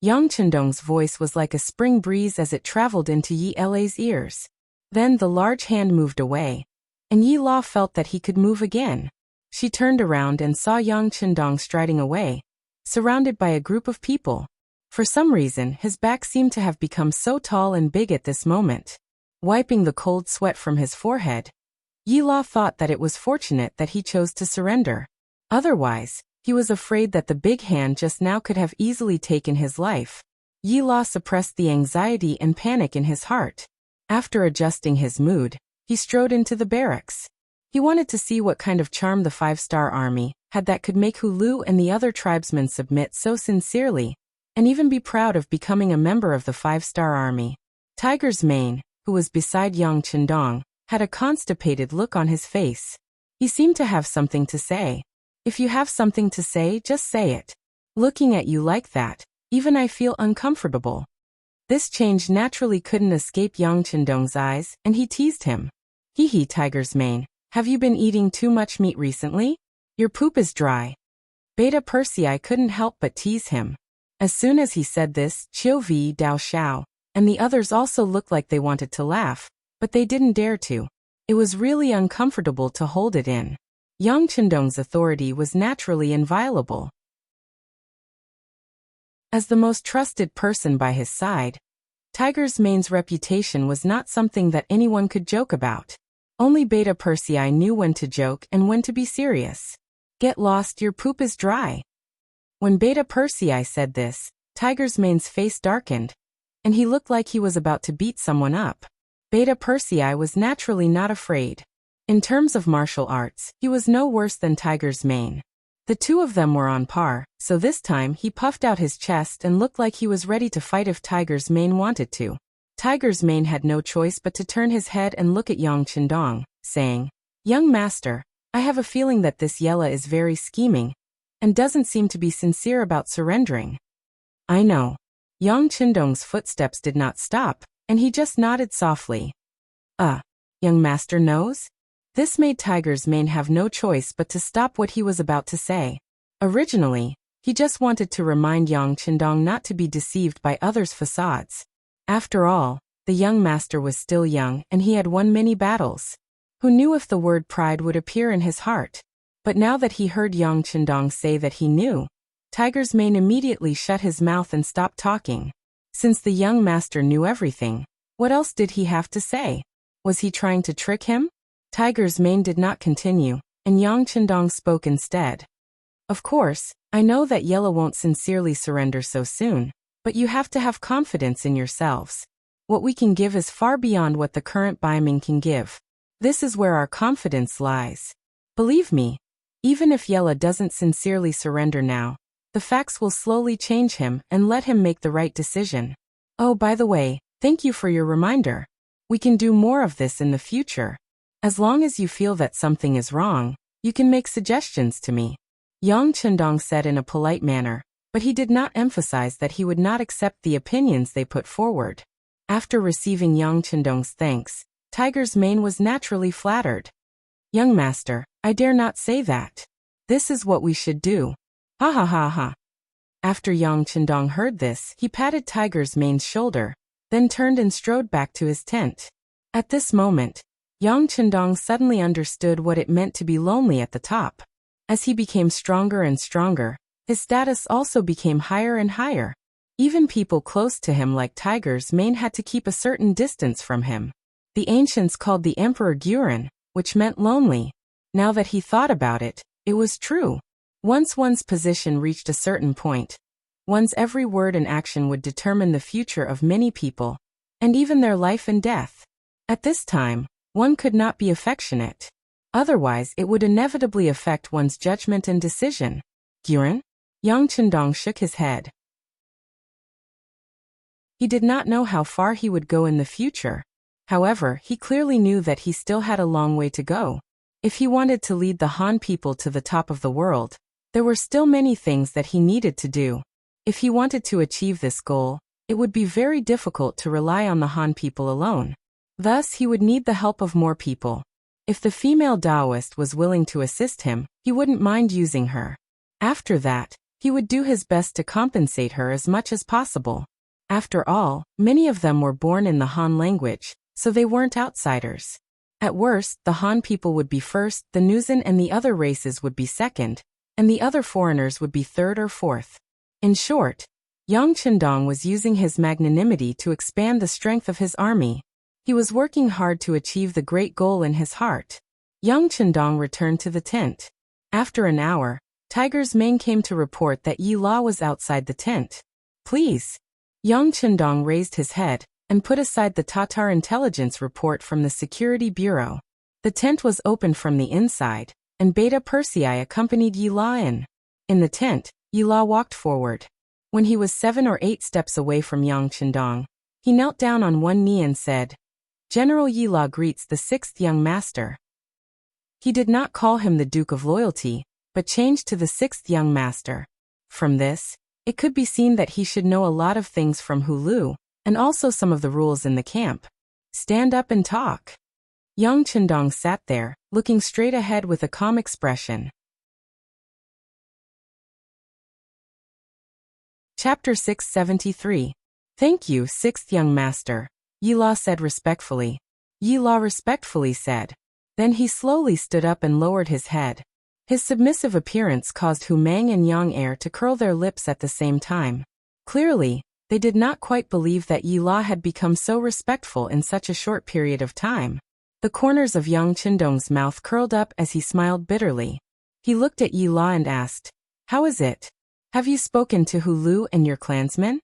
Yang Chendong's voice was like a spring breeze as it traveled into Yi La's ears. Then the large hand moved away, and Yi La felt that he could move again. She turned around and saw Yang Chendong striding away, surrounded by a group of people. For some reason, his back seemed to have become so tall and big at this moment. Wiping the cold sweat from his forehead, Yi La thought that it was fortunate that he chose to surrender. Otherwise, He was afraid that the big hand just now could have easily taken his life. Yi La suppressed the anxiety and panic in his heart. After adjusting his mood, he strode into the barracks. He wanted to see what kind of charm the 5-star army had that could make Hulu and the other tribesmen submit so sincerely, and even be proud of becoming a member of the 5-star army. Tiger's Mane, who was beside Yang Chendong, had a constipated look on his face. He seemed to have something to say. If you have something to say, just say it. Looking at you like that, even I feel uncomfortable. This change naturally couldn't escape Yang Chendong's eyes, and he teased him. Hee Tiger's Mane, have you been eating too much meat recently? Your poop is dry. Beta Persei couldn't help but tease him. As soon as he said this, Qiu Vi Dao Xiao and the others also looked like they wanted to laugh, but they didn't dare to. It was really uncomfortable to hold it in. Yang Chendong's authority was naturally inviolable. As the most trusted person by his side, Tiger's Mane's reputation was not something that anyone could joke about. Only Beta Persei knew when to joke and when to be serious. Get lost, your poop is dry. When Beta Persei said this, Tiger's Mane's face darkened, and he looked like he was about to beat someone up. Beta Persei was naturally not afraid. In terms of martial arts, he was no worse than Tiger's Mane. The two of them were on par, so this time he puffed out his chest and looked like he was ready to fight if Tiger's Mane wanted to. Tiger's Mane had no choice but to turn his head and look at Yang Chendong, saying, Young master, I have a feeling that this Yella is very scheming, and doesn't seem to be sincere about surrendering. I know. Yang Chendong's footsteps did not stop, and he just nodded softly. Young master knows? This made Tiger's Mane have no choice but to stop what he was about to say. Originally, he just wanted to remind Yang Chendong not to be deceived by others' facades. After all, the young master was still young and he had won many battles. Who knew if the word pride would appear in his heart? But now that he heard Yang Chendong say that he knew, Tiger's Mane immediately shut his mouth and stopped talking. Since the young master knew everything, what else did he have to say? Was he trying to trick him? Tiger's Mane did not continue, and Yang Chendong spoke instead. Of course, I know that Yella won't sincerely surrender so soon, but you have to have confidence in yourselves. What we can give is far beyond what the current Baiming can give. This is where our confidence lies. Believe me, even if Yella doesn't sincerely surrender now, the facts will slowly change him and let him make the right decision. Oh, by the way, thank you for your reminder. We can do more of this in the future. As long as you feel that something is wrong, you can make suggestions to me. Yang Chendong said in a polite manner, but he did not emphasize that he would not accept the opinions they put forward. After receiving Yang Chendong's thanks, Tiger's Mane was naturally flattered. Young master, I dare not say that. This is what we should do. Ha ha ha ha. After Yang Chendong heard this, he patted Tiger's Mane's shoulder, then turned and strode back to his tent. At this moment, Yang Chendong suddenly understood what it meant to be lonely at the top. As he became stronger and stronger, his status also became higher and higher. Even people close to him like Tiger's Mane had to keep a certain distance from him. The ancients called the emperor Guren, which meant lonely. Now that he thought about it, it was true. Once one's position reached a certain point, one's every word and action would determine the future of many people, and even their life and death. At this time, one could not be affectionate. Otherwise, it would inevitably affect one's judgment and decision. Guren? Yang Chendong shook his head. He did not know how far he would go in the future. However, he clearly knew that he still had a long way to go. If he wanted to lead the Han people to the top of the world, there were still many things that he needed to do. If he wanted to achieve this goal, it would be very difficult to rely on the Han people alone. Thus, he would need the help of more people. If the female Taoist was willing to assist him, he wouldn't mind using her. After that, he would do his best to compensate her as much as possible. After all, many of them were born in the Han language, so they weren't outsiders. At worst, the Han people would be first, the Nuzan and the other races would be second, and the other foreigners would be third or fourth. In short, Yang Chendong was using his magnanimity to expand the strength of his army. He was working hard to achieve the great goal in his heart. Yang Chendong returned to the tent. After an hour, Tiger's Mane came to report that Yi La was outside the tent. Please. Yang Chendong raised his head and put aside the Tatar intelligence report from the Security Bureau. The tent was open from the inside, and Beta Persei accompanied Yi La in. In the tent, Yi La walked forward. When he was 7 or 8 steps away from Yang Chendong, he knelt down on one knee and said, "General Yi La greets the 6th young master." He did not call him the Duke of Loyalty, but changed to the 6th young master. From this, it could be seen that he should know a lot of things from Hulu, and also some of the rules in the camp. Stand up and talk. Yang Chendong sat there, looking straight ahead with a calm expression. Chapter 673. Thank you, 6th young master, Yi La said respectfully. Yi La respectfully said. Then he slowly stood up and lowered his head. His submissive appearance caused Hu Mang and Yang Er to curl their lips at the same time. Clearly, they did not quite believe that Yi La had become so respectful in such a short period of time. The corners of Yang Chendong's mouth curled up as he smiled bitterly. He looked at Yi La and asked, "How is it? Have you spoken to Hulu and your clansmen?"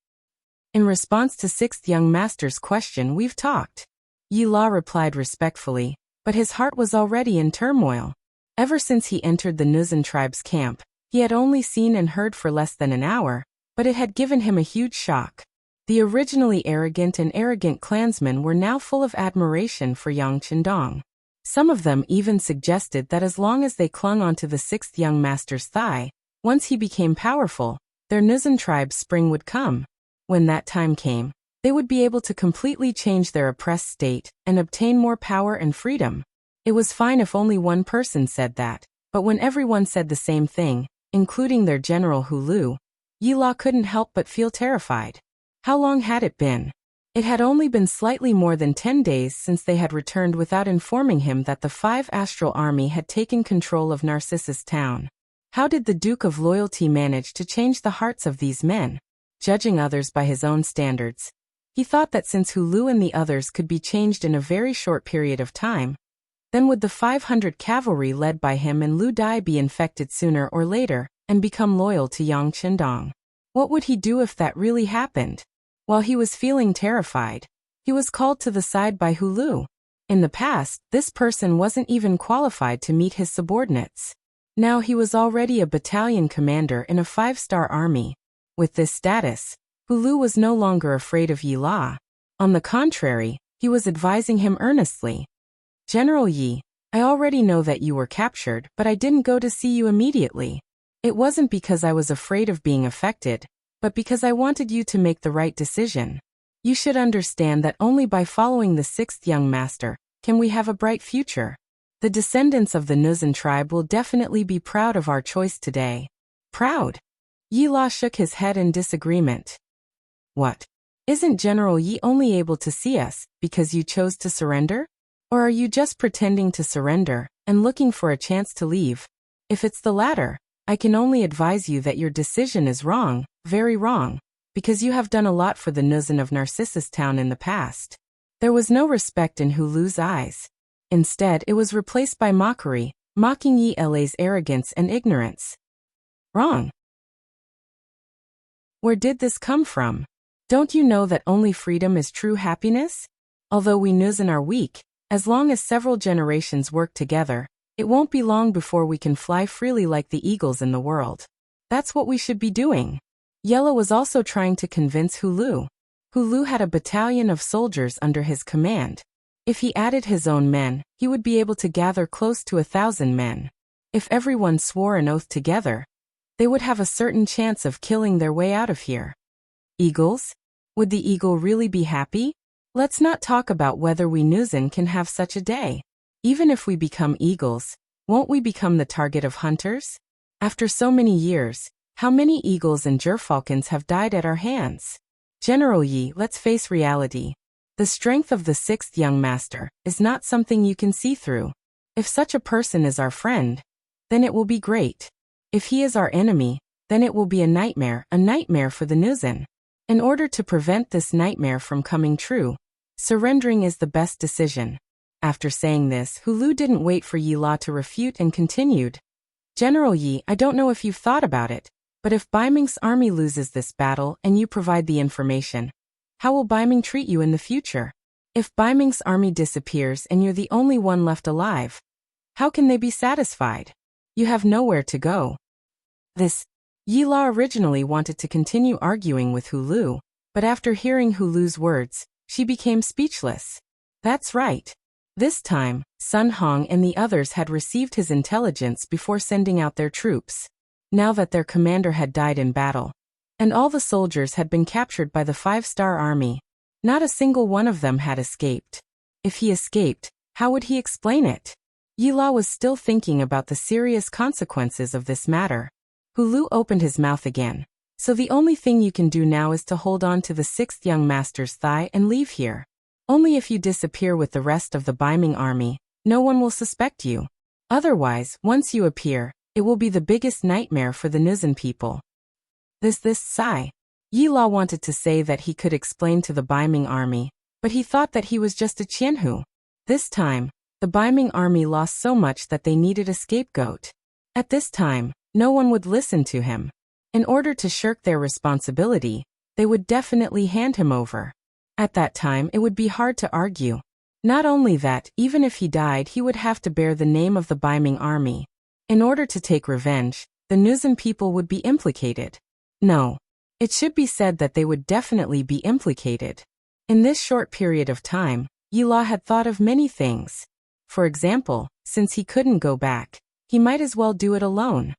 In response to 6th young master's question, "We've talked." Yi La replied respectfully, but his heart was already in turmoil. Ever since he entered the Nuzan tribe's camp, he had only seen and heard for less than an hour, but it had given him a huge shock. The originally arrogant clansmen were now full of admiration for Yang Chendong. Some of them even suggested that as long as they clung onto the 6th young master's thigh, once he became powerful, their Nuzan tribe's spring would come. When that time came, they would be able to completely change their oppressed state and obtain more power and freedom. It was fine if only one person said that, but when everyone said the same thing, including their general Hulu, Yi La couldn't help but feel terrified. How long had it been? It had only been slightly more than 10 days since they had returned without informing him that the 5 Astral Army had taken control of Narcissus Town. How did the Duke of Loyalty manage to change the hearts of these men? Judging others by his own standards, he thought that since Hulu and the others could be changed in a very short period of time, then would the 500 cavalry led by him and Lu Dai be infected sooner or later and become loyal to Yang Chendong? What would he do if that really happened? While he was feeling terrified, he was called to the side by Hulu. In the past, this person wasn't even qualified to meet his subordinates. Now he was already a battalion commander in a 5-star army. With this status, Hulu was no longer afraid of Yi La. On the contrary, he was advising him earnestly. "General Yi, I already know that you were captured, but I didn't go to see you immediately. It wasn't because I was afraid of being affected, but because I wanted you to make the right decision. You should understand that only by following the 6th young master can we have a bright future. The descendants of the Nuzan tribe will definitely be proud of our choice today." Proud? Yi La shook his head in disagreement. What? Isn't General Yi only able to see us because you chose to surrender? Or are you just pretending to surrender and looking for a chance to leave? If it's the latter, I can only advise you that your decision is wrong, very wrong, because you have done a lot for the Nuzan of Narcissus Town in the past. There was no respect in Hulu's eyes. Instead, it was replaced by mockery, mocking Yi La's arrogance and ignorance. Wrong. Where did this come from? Don't you know that only freedom is true happiness? Although we Nuzan are weak, as long as several generations work together, it won't be long before we can fly freely like the eagles in the world. That's what we should be doing. Yellow was also trying to convince Hulu. Hulu had a battalion of soldiers under his command. If he added his own men, he would be able to gather close to 1,000 men. If everyone swore an oath together, they would have a certain chance of killing their way out of here. Eagles? Would the eagle really be happy? Let's not talk about whether we Nuzan can have such a day. Even if we become eagles, won't we become the target of hunters? After so many years, how many eagles and gerfalcons have died at our hands? General Yi, let's face reality. The strength of the 6th young master is not something you can see through. If such a person is our friend, then it will be great. If he is our enemy, then it will be a nightmare for the Nuzan. In order to prevent this nightmare from coming true, surrendering is the best decision. After saying this, Hulu didn't wait for Yi La to refute and continued. General Yi, I don't know if you've thought about it, but if Baiming's army loses this battle and you provide the information, how will Baiming treat you in the future? If Baiming's army disappears and you're the only one left alive, how can they be satisfied? You have nowhere to go. Yi La originally wanted to continue arguing with Hulu, but after hearing Hulu's words, she became speechless. That's right. This time, Sun Hong and the others had received his intelligence before sending out their troops. Now that their commander had died in battle, and all the soldiers had been captured by the 5-star army, not a single one of them had escaped. If he escaped, how would he explain it? Yi La was still thinking about the serious consequences of this matter. Hulu opened his mouth again. So the only thing you can do now is to hold on to the 6th young master's thigh and leave here. Only if you disappear with the rest of the Baiming army, no one will suspect you. Otherwise, once you appear, it will be the biggest nightmare for the Nuzan people. This sigh. Yi La wanted to say that he could explain to the Baiming army, but he thought that he was just a Qianhu. This time, the Baiming army lost so much that they needed a scapegoat. At this time, no one would listen to him. In order to shirk their responsibility, they would definitely hand him over. At that time, it would be hard to argue. Not only that, even if he died, he would have to bear the name of the Baiming army. In order to take revenge, the Nuzan people would be implicated. No. It should be said that they would definitely be implicated. In this short period of time, Yi La had thought of many things. For example, since he couldn't go back, he might as well do it alone.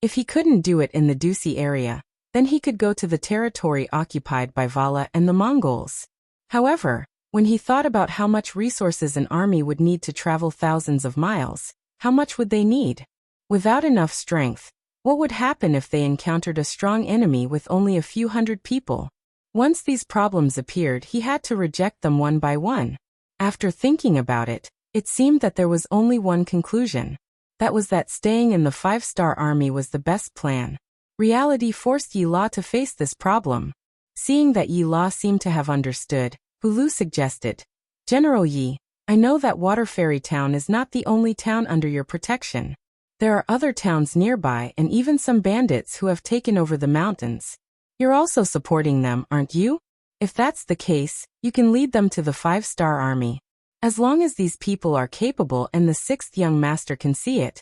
If he couldn't do it in the Dusi area, then he could go to the territory occupied by Vala and the Mongols. However, when he thought about how much resources an army would need to travel thousands of miles, how much would they need? Without enough strength, what would happen if they encountered a strong enemy with only a few hundred people? Once these problems appeared, he had to reject them one by one. After thinking about it, it seemed that there was only one conclusion. That was that staying in the 5-star army was the best plan. Reality forced Yi La to face this problem. Seeing that Yi La seemed to have understood, Hulu suggested, General Yi, I know that Water Fairy Town is not the only town under your protection. There are other towns nearby and even some bandits who have taken over the mountains. You're also supporting them, aren't you? If that's the case, you can lead them to the 5-star army. As long as these people are capable and the 6th young master can see it,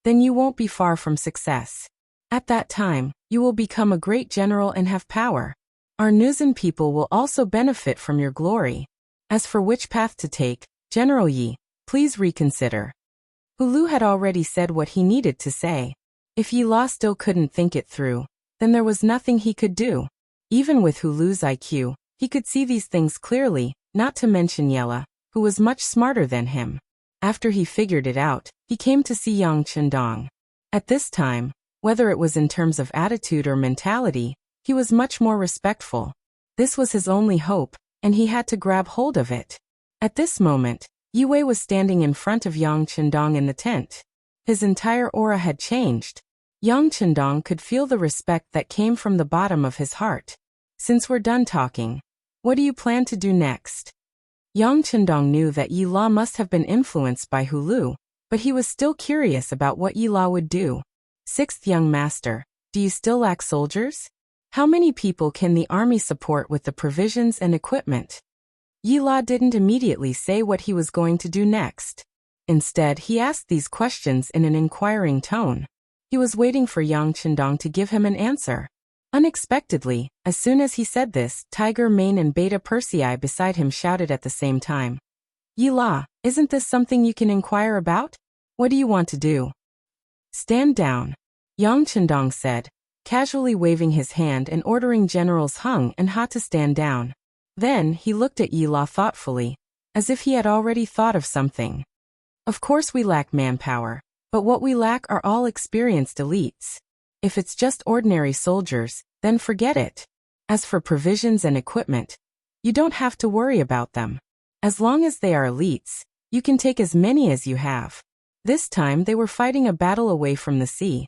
then you won't be far from success. At that time, you will become a great general and have power. Our Nuzan people will also benefit from your glory. As for which path to take, General Yi, please reconsider. Hulu had already said what he needed to say. If Yi La still couldn't think it through, then there was nothing he could do. Even with Hulu's IQ, he could see these things clearly, not to mention Yella, who was much smarter than him. After he figured it out, he came to see Yang Chendong. At this time, whether it was in terms of attitude or mentality, he was much more respectful. This was his only hope, and he had to grab hold of it. At this moment, Yue was standing in front of Yang Chendong in the tent. His entire aura had changed. Yang Chendong could feel the respect that came from the bottom of his heart. Since we're done talking, what do you plan to do next? Yang Chendong knew that Yi La must have been influenced by Hulu, but he was still curious about what Yi La would do. 6th young master, do you still lack soldiers? How many people can the army support with the provisions and equipment? Yi La didn't immediately say what he was going to do next. Instead, he asked these questions in an inquiring tone. He was waiting for Yang Chendong to give him an answer. Unexpectedly, as soon as he said this, Tiger Mane and Beta Persei beside him shouted at the same time. Yi La, isn't this something you can inquire about? What do you want to do? Stand down, Yang Chendong said, casually waving his hand and ordering Generals Hung and Ha to stand down. Then, he looked at Yi La thoughtfully, as if he had already thought of something. Of course we lack manpower, but what we lack are all experienced elites. If it's just ordinary soldiers, then forget it. As for provisions and equipment, you don't have to worry about them. As long as they are elites, you can take as many as you have. This time they were fighting a battle away from the sea.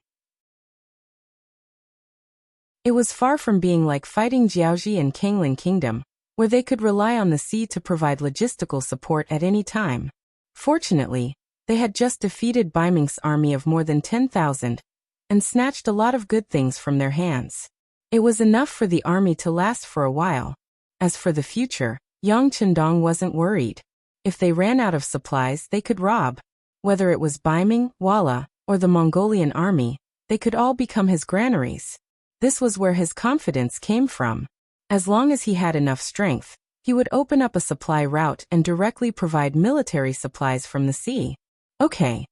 It was far from being like fighting Jiaoji and Kanglin Kingdom, where they could rely on the sea to provide logistical support at any time. Fortunately, They had just defeated Baiming's army of more than 10,000 and snatched a lot of good things from their hands. It was enough for the army to last for a while. As for the future, Yang Chendong wasn't worried. If they ran out of supplies, they could rob. Whether it was Baiming, Walla, or the Mongolian army, they could all become his granaries. This was where his confidence came from. As long as he had enough strength, he would open up a supply route and directly provide military supplies from the sea. Okay.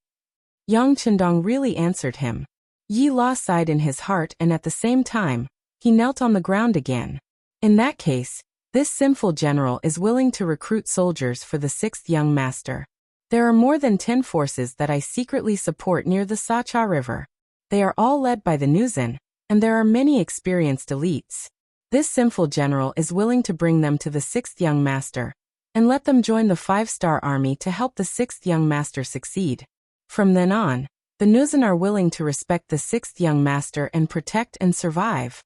Yang Chendong really answered him. Yi La sighed in his heart, and at the same time, he knelt on the ground again. In that case, this sinful general is willing to recruit soldiers for the 6th young master. There are more than 10 forces that I secretly support near the Sacha River. They are all led by the Nuzan, and there are many experienced elites. This sinful general is willing to bring them to the 6th young master, and let them join the 5-star army to help the 6th young master succeed. From then on, the Nuzan are willing to respect the 6th young master and protect and survive.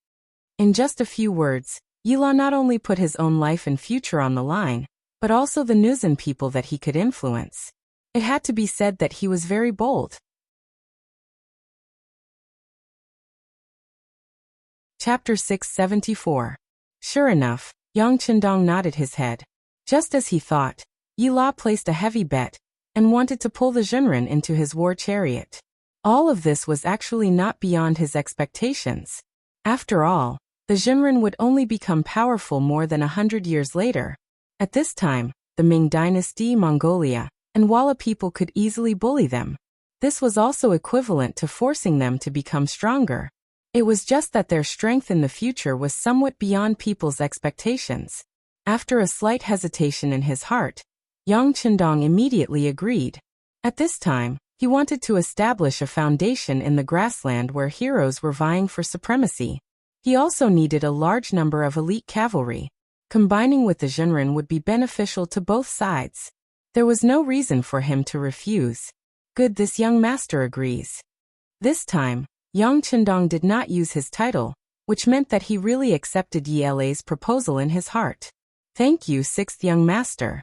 In just a few words, Yila not only put his own life and future on the line, but also the Nuzan people that he could influence. It had to be said that he was very bold. Chapter 674. Sure enough, Yang Chendong nodded his head. Just as he thought, Yi La placed a heavy bet and wanted to pull the Zhenren into his war chariot. All of this was actually not beyond his expectations. After all, the Zhenren would only become powerful more than 100 years later. At this time, the Ming Dynasty, Mongolia, and Walla people could easily bully them. This was also equivalent to forcing them to become stronger. It was just that their strength in the future was somewhat beyond people's expectations. After a slight hesitation in his heart, Yang Chendong immediately agreed. At this time, he wanted to establish a foundation in the grassland where heroes were vying for supremacy. He also needed a large number of elite cavalry. Combining with the Zhenren would be beneficial to both sides. There was no reason for him to refuse. Good, this young master agrees. This time, Yang Chendong did not use his title, which meant that he really accepted Yi La's proposal in his heart. Thank you, 6th young master.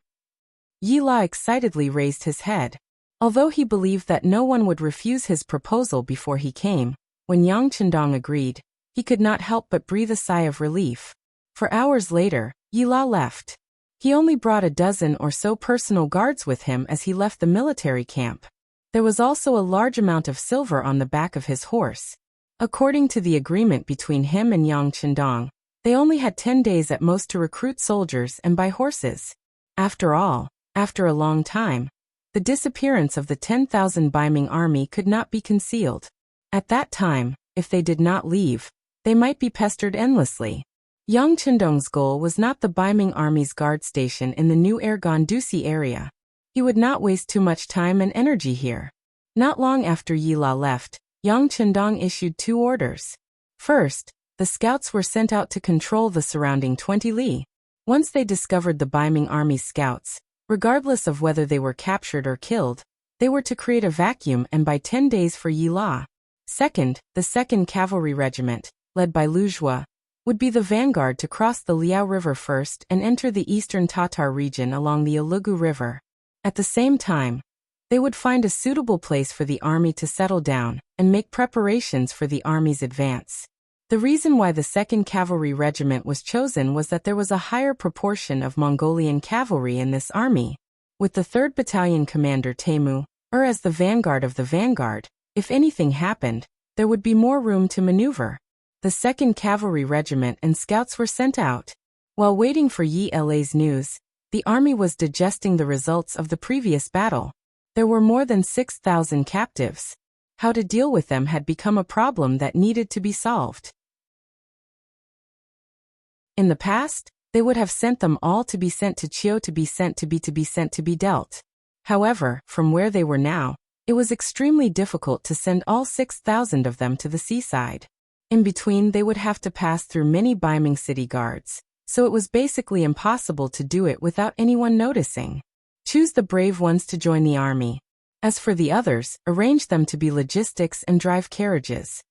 Yi La excitedly raised his head. Although he believed that no one would refuse his proposal before he came, when Yang Chendong agreed, he could not help but breathe a sigh of relief. For hours later, Yi La left. He only brought a dozen or so personal guards with him as he left the military camp. There was also a large amount of silver on the back of his horse. According to the agreement between him and Yang Chendong, they only had 10 days at most to recruit soldiers and buy horses. After all, after a long time, the disappearance of the 10,000 Baiming army could not be concealed. At that time, if they did not leave, they might be pestered endlessly. Yang Chendong's goal was not the Baiming army's guard station in the new Ergon-Dusi area. He would not waste too much time and energy here. Not long after Yi La left, Yang Chendong issued 2 orders. First, the scouts were sent out to control the surrounding 20 li. Once they discovered the Baiming army's scouts, regardless of whether they were captured or killed, they were to create a vacuum and buy 10 days for Yi La. Second, the 2nd Cavalry Regiment, led by Lu Zhua, would be the vanguard to cross the Liao River first and enter the eastern Tatar region along the Ulugu River. At the same time, they would find a suitable place for the army to settle down and make preparations for the army's advance. The reason why the 2nd Cavalry Regiment was chosen was that there was a higher proportion of Mongolian cavalry in this army. With the 3rd Battalion commander Temu, as the vanguard of the vanguard, if anything happened, there would be more room to maneuver. The 2nd Cavalry Regiment and scouts were sent out. While waiting for Yi La's news, the army was digesting the results of the previous battle. There were more than 6,000 captives. How to deal with them had become a problem that needed to be solved. In the past, they would have sent them all to be sent to Chio to be sent to be dealt. However, from where they were now, it was extremely difficult to send all 6,000 of them to the seaside. In between, they would have to pass through many Baiming city guards, so it was basically impossible to do it without anyone noticing. Choose the brave ones to join the army. As for the others, arrange them to be logistics and drive carriages.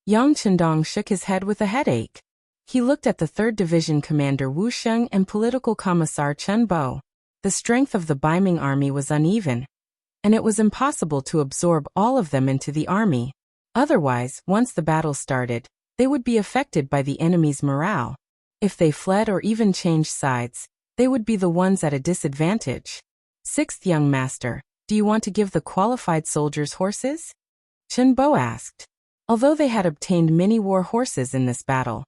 Yang Chendong shook his head with a headache. He looked at the 3rd Division Commander Wu Sheng and Political Commissar Chen Bo. The strength of the Baiming army was uneven. and it was impossible to absorb all of them into the army. Otherwise, once the battle started, they would be affected by the enemy's morale. If they fled or even changed sides, they would be the ones at a disadvantage. Sixth young master, do you want to give the qualified soldiers horses? Chenbo asked. Although they had obtained many war horses in this battle,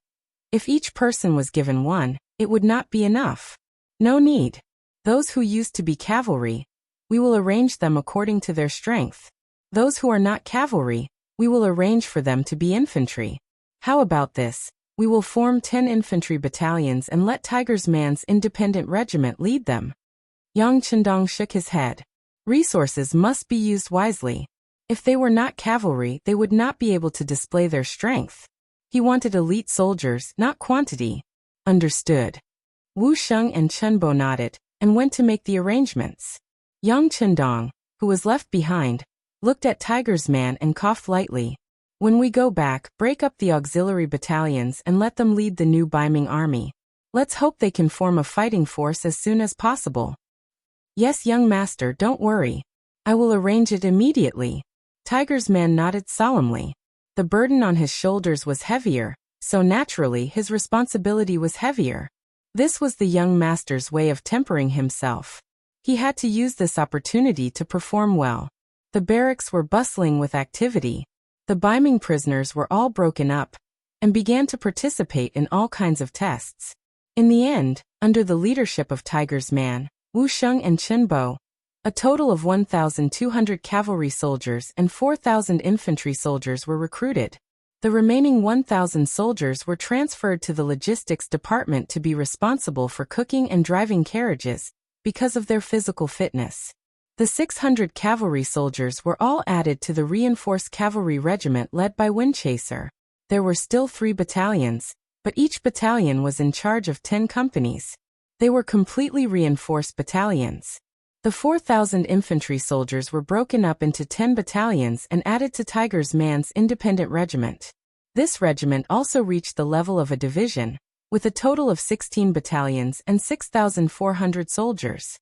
if each person was given one, it would not be enough. No need. Those who used to be cavalry, we will arrange them according to their strength. Those who are not cavalry, we will arrange for them to be infantry. How about this? We will form 10 infantry battalions and let Tiger's Man's independent regiment lead them. Yang Chendong shook his head. Resources must be used wisely. If they were not cavalry, they would not be able to display their strength. He wanted elite soldiers, not quantity. Understood. Wu Sheng and Chenbo nodded and went to make the arrangements. Yang Chendong, who was left behind, looked at Tiger's Man and coughed lightly. When we go back, break up the auxiliary battalions and let them lead the new Baiming army. Let's hope they can form a fighting force as soon as possible. Yes, young master, don't worry. I will arrange it immediately. Tiger's Man nodded solemnly. The burden on his shoulders was heavier, so naturally his responsibility was heavier. This was the young master's way of tempering himself. He had to use this opportunity to perform well. The barracks were bustling with activity. The Baiming prisoners were all broken up and began to participate in all kinds of tests. In the end, under the leadership of Tiger's Man, Wu Sheng and Chenbo, a total of 1,200 cavalry soldiers and 4,000 infantry soldiers were recruited. The remaining 1,000 soldiers were transferred to the logistics department to be responsible for cooking and driving carriages because of their physical fitness. The 600 cavalry soldiers were all added to the reinforced cavalry regiment led by Windchaser. There were still 3 battalions, but each battalion was in charge of 10 companies. They were completely reinforced battalions. The 4,000 infantry soldiers were broken up into 10 battalions and added to Tiger's Man's independent regiment. This regiment also reached the level of a division, with a total of 16 battalions and 6,400 soldiers.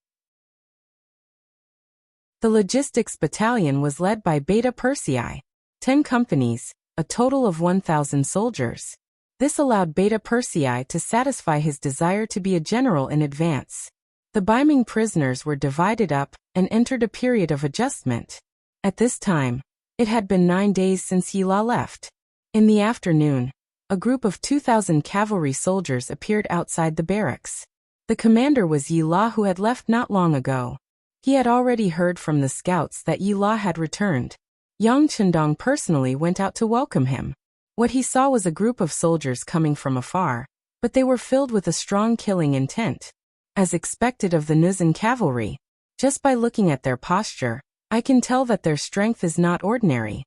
The logistics battalion was led by Beta Persei, 10 companies, a total of 1,000 soldiers. This allowed Beta Persei to satisfy his desire to be a general in advance. The Baiming prisoners were divided up and entered a period of adjustment. At this time, it had been 9 days since Yila left. In the afternoon, a group of 2,000 cavalry soldiers appeared outside the barracks. The commander was Yila, who had left not long ago. He had already heard from the scouts that Yila had returned. Yang Chendong personally went out to welcome him. What he saw was a group of soldiers coming from afar, but they were filled with a strong killing intent. As expected of the Nuzan cavalry, just by looking at their posture, I can tell that their strength is not ordinary.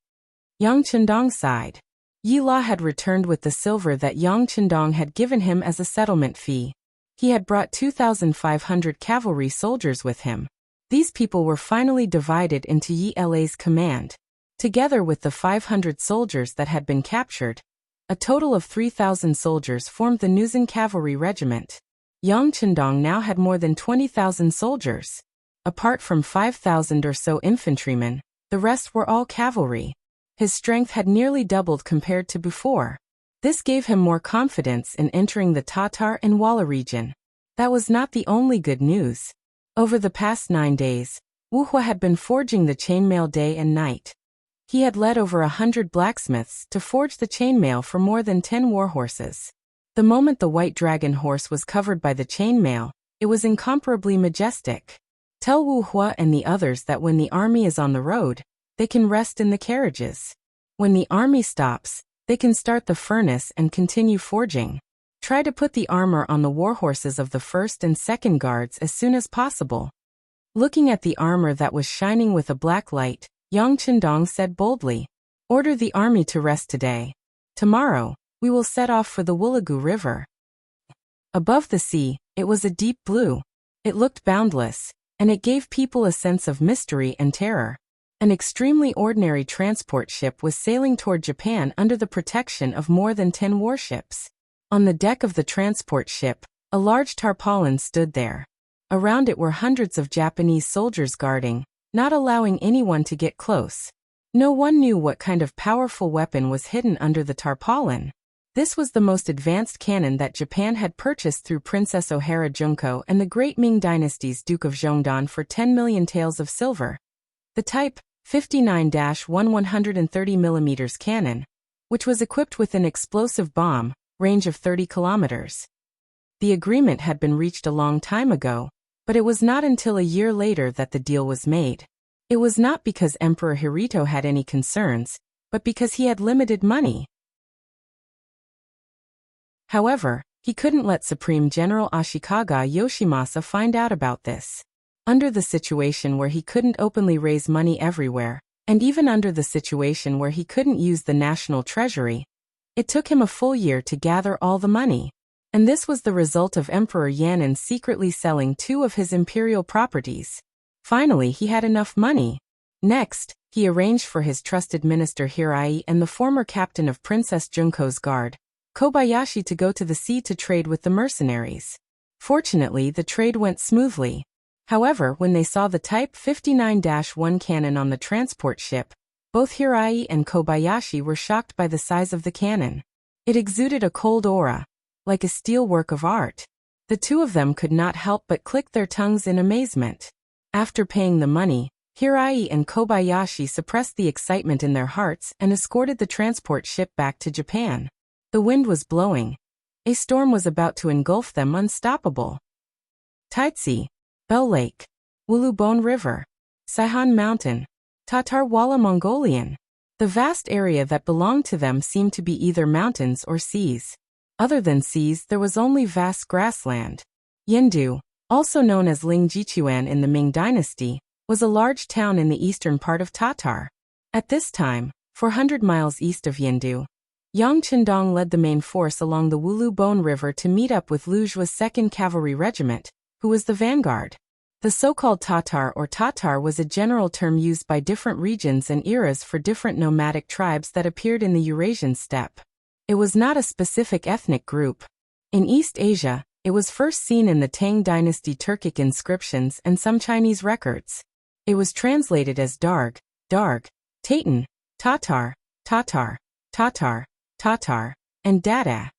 Yang Chendong sighed. Yila had returned with the silver that Yang Chendong had given him as a settlement fee. He had brought 2,500 cavalry soldiers with him. These people were finally divided into Yi La's command. Together with the 500 soldiers that had been captured, a total of 3,000 soldiers formed the Nuzan cavalry regiment. Yang Chendong now had more than 20,000 soldiers. Apart from 5,000 or so infantrymen, the rest were all cavalry. His strength had nearly doubled compared to before. This gave him more confidence in entering the Tatar and Wala region. That was not the only good news. Over the past 9 days, Wu Hua had been forging the chainmail day and night. He had led over 100 blacksmiths to forge the chainmail for more than 10 warhorses. The moment the white dragon horse was covered by the chainmail, it was incomparably majestic. Tell Wu Hua and the others that when the army is on the road, they can rest in the carriages. When the army stops, they can start the furnace and continue forging. Try to put the armor on the warhorses of the first and second guards as soon as possible. Looking at the armor that was shining with a black light, Yang Chendong said boldly, "Order the army to rest today. Tomorrow, we will set off for the Woolagu River." Above the sea, it was a deep blue. It looked boundless, and it gave people a sense of mystery and terror. An extremely ordinary transport ship was sailing toward Japan under the protection of more than 10 warships. On the deck of the transport ship, a large tarpaulin stood there. Around it were hundreds of Japanese soldiers guarding, not allowing anyone to get close. No one knew what kind of powerful weapon was hidden under the tarpaulin. This was the most advanced cannon that Japan had purchased through Princess Ohara Junko and the Great Ming Dynasty's Duke of Zhongdan for 10 million taels of silver. The Type 59-1 130mm cannon, which was equipped with an explosive bomb, range of 30 kilometers. The agreement had been reached a long time ago, but it was not until a year later that the deal was made. It was not because Emperor Hirohito had any concerns, but because he had limited money. However, he couldn't let Supreme General Ashikaga Yoshimasa find out about this. Under the situation where he couldn't openly raise money everywhere, and even under the situation where he couldn't use the national treasury, it took him a full year to gather all the money. And this was the result of Emperor Yan'an secretly selling 2 of his imperial properties. Finally, he had enough money. Next, he arranged for his trusted minister Hirai and the former captain of Princess Junko's guard, Kobayashi, to go to the sea to trade with the mercenaries. Fortunately, the trade went smoothly. However, when they saw the Type 59-1 cannon on the transport ship, both Hirai and Kobayashi were shocked by the size of the cannon. It exuded a cold aura, like a steel work of art. The two of them could not help but click their tongues in amazement. After paying the money, Hirai and Kobayashi suppressed the excitement in their hearts and escorted the transport ship back to Japan. The wind was blowing. A storm was about to engulf them unstoppable. Taitsi, Bell Lake, Wulubon River, Saihan Mountain, Tatar Wala Mongolian. The vast area that belonged to them seemed to be either mountains or seas. Other than seas, there was only vast grassland. Yendu, also known as Lingjichuan in the Ming Dynasty, was a large town in the eastern part of Tatar. At this time, 400 miles east of Yendu, Yang Qindong led the main force along the Wulubon River to meet up with Lujua's 2nd Cavalry Regiment, who was the vanguard. The so-called Tatar or Tatar was a general term used by different regions and eras for different nomadic tribes that appeared in the Eurasian steppe. It was not a specific ethnic group. In East Asia, it was first seen in the Tang Dynasty Turkic inscriptions and some Chinese records. It was translated as Darg, Tatan, Tatar, Tatar, Tatar, Tatar, and Dada.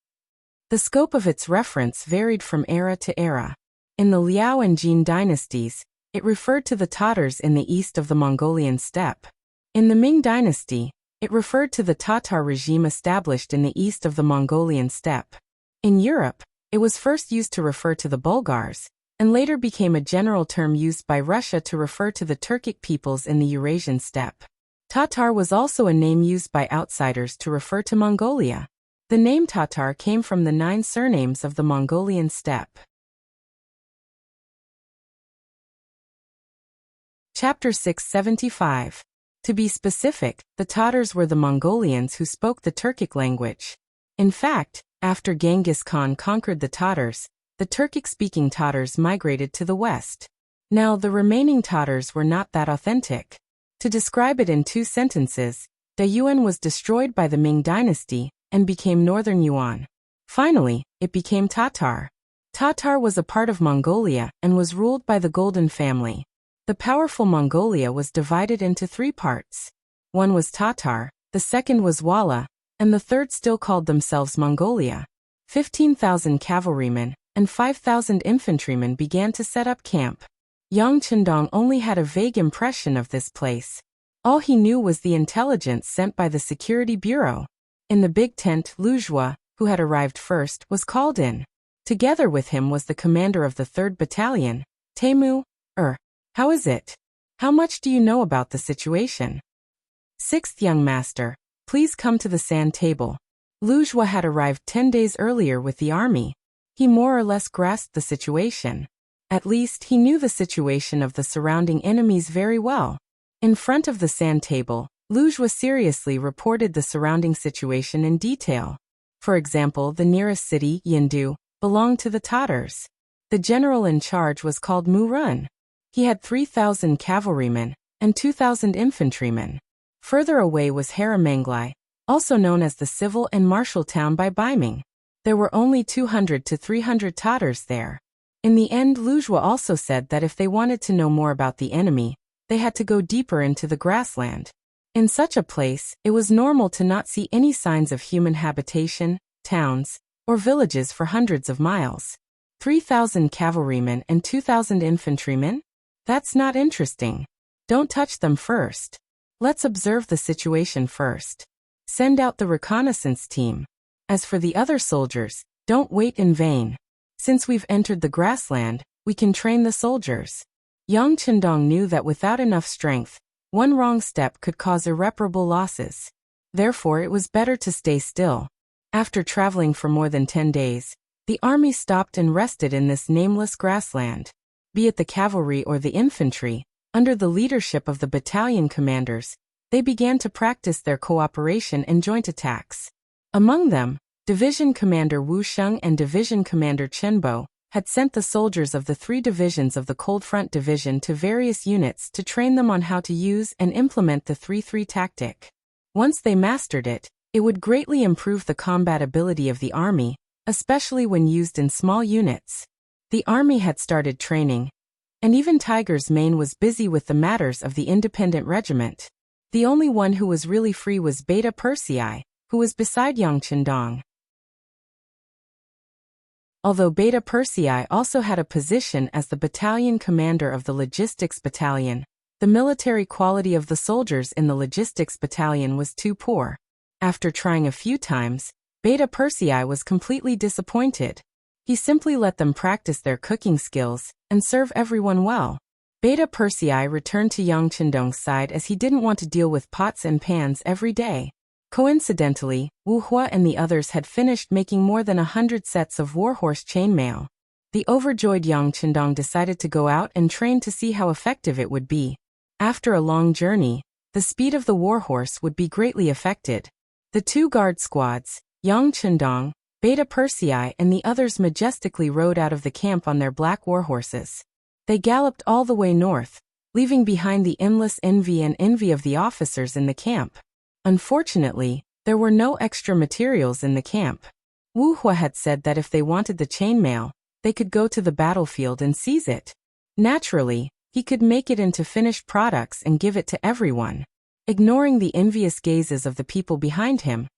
The scope of its reference varied from era to era. In the Liao and Jin dynasties, it referred to the Tatars in the east of the Mongolian steppe. In the Ming dynasty, it referred to the Tatar regime established in the east of the Mongolian steppe. In Europe, it was first used to refer to the Bulgars, and later became a general term used by Russia to refer to the Turkic peoples in the Eurasian steppe. Tatar was also a name used by outsiders to refer to Mongolia. The name Tatar came from the 9 surnames of the Mongolian steppe. Chapter 675. To be specific, the Tatars were the Mongolians who spoke the Turkic language. In fact, after Genghis Khan conquered the Tatars, the Turkic-speaking Tatars migrated to the west. Now, the remaining Tatars were not that authentic. To describe it in 2 sentences, the Yuan was destroyed by the Ming dynasty and became Northern Yuan. Finally, it became Tatar. Tatar was a part of Mongolia and was ruled by the Golden family. The powerful Mongolia was divided into 3 parts. One was Tatar, the second was Wala, and the third still called themselves Mongolia. 15,000 cavalrymen and 5,000 infantrymen began to set up camp. Yang Qindong only had a vague impression of this place. All he knew was the intelligence sent by the Security Bureau. In the big tent, Lujua, who had arrived first, was called in. Together with him was the commander of the 3rd Battalion, Temu. How is it? How much do you know about the situation? 6th young master, please come to the sand table. Lujua had arrived 10 days earlier with the army. He more or less grasped the situation. At least he knew the situation of the surrounding enemies very well. In front of the sand table, Lujua seriously reported the surrounding situation in detail. For example, the nearest city, Yendu, belonged to the Tatars. The general in charge was called Murun. He had 3,000 cavalrymen and 2,000 infantrymen. Further away was Haramanglai, also known as the civil and martial town by Baiming. There were only 200 to 300 Tatars there. In the end, Lujua also said that if they wanted to know more about the enemy, they had to go deeper into the grassland. In such a place, it was normal to not see any signs of human habitation, towns, or villages for hundreds of miles. 3,000 cavalrymen and 2,000 infantrymen? That's not interesting. Don't touch them first. Let's observe the situation first. Send out the reconnaissance team. As for the other soldiers, don't wait in vain. Since we've entered the grassland, we can train the soldiers. Yang Chendong knew that without enough strength, one wrong step could cause irreparable losses. Therefore, it was better to stay still. After traveling for more than 10 days, the army stopped and rested in this nameless grassland. Be it the cavalry or the infantry, under the leadership of the battalion commanders, they began to practice their cooperation and joint attacks. Among them, Division Commander Wu Sheng and Division Commander Chen Bo had sent the soldiers of the 3 divisions of the Cold Front Division to various units to train them on how to use and implement the 3-3 tactic. Once they mastered it, it would greatly improve the combat ability of the army, especially when used in small units. The army had started training, and even Tiger's Mane was busy with the matters of the independent regiment. The only one who was really free was Beta Persei, who was beside Yang Chendong. Although Beta Persei also had a position as the battalion commander of the logistics battalion, the military quality of the soldiers in the logistics battalion was too poor. After trying a few times, Beta Persei was completely disappointed. He simply let them practice their cooking skills and serve everyone well. Beta Persei returned to Yang Chendong's side as he didn't want to deal with pots and pans every day. Coincidentally, Wu Hua and the others had finished making more than 100 sets of warhorse chainmail. The overjoyed Yang Chendong decided to go out and train to see how effective it would be. After a long journey, the speed of the warhorse would be greatly affected. The 2 guard squads, Yang Chendong, Beta Persei and the others majestically rode out of the camp on their black warhorses. They galloped all the way north, leaving behind the endless envy of the officers in the camp. Unfortunately, there were no extra materials in the camp. Wu Hua had said that if they wanted the chainmail, they could go to the battlefield and seize it. Naturally, he could make it into finished products and give it to everyone. Ignoring the envious gazes of the people behind him,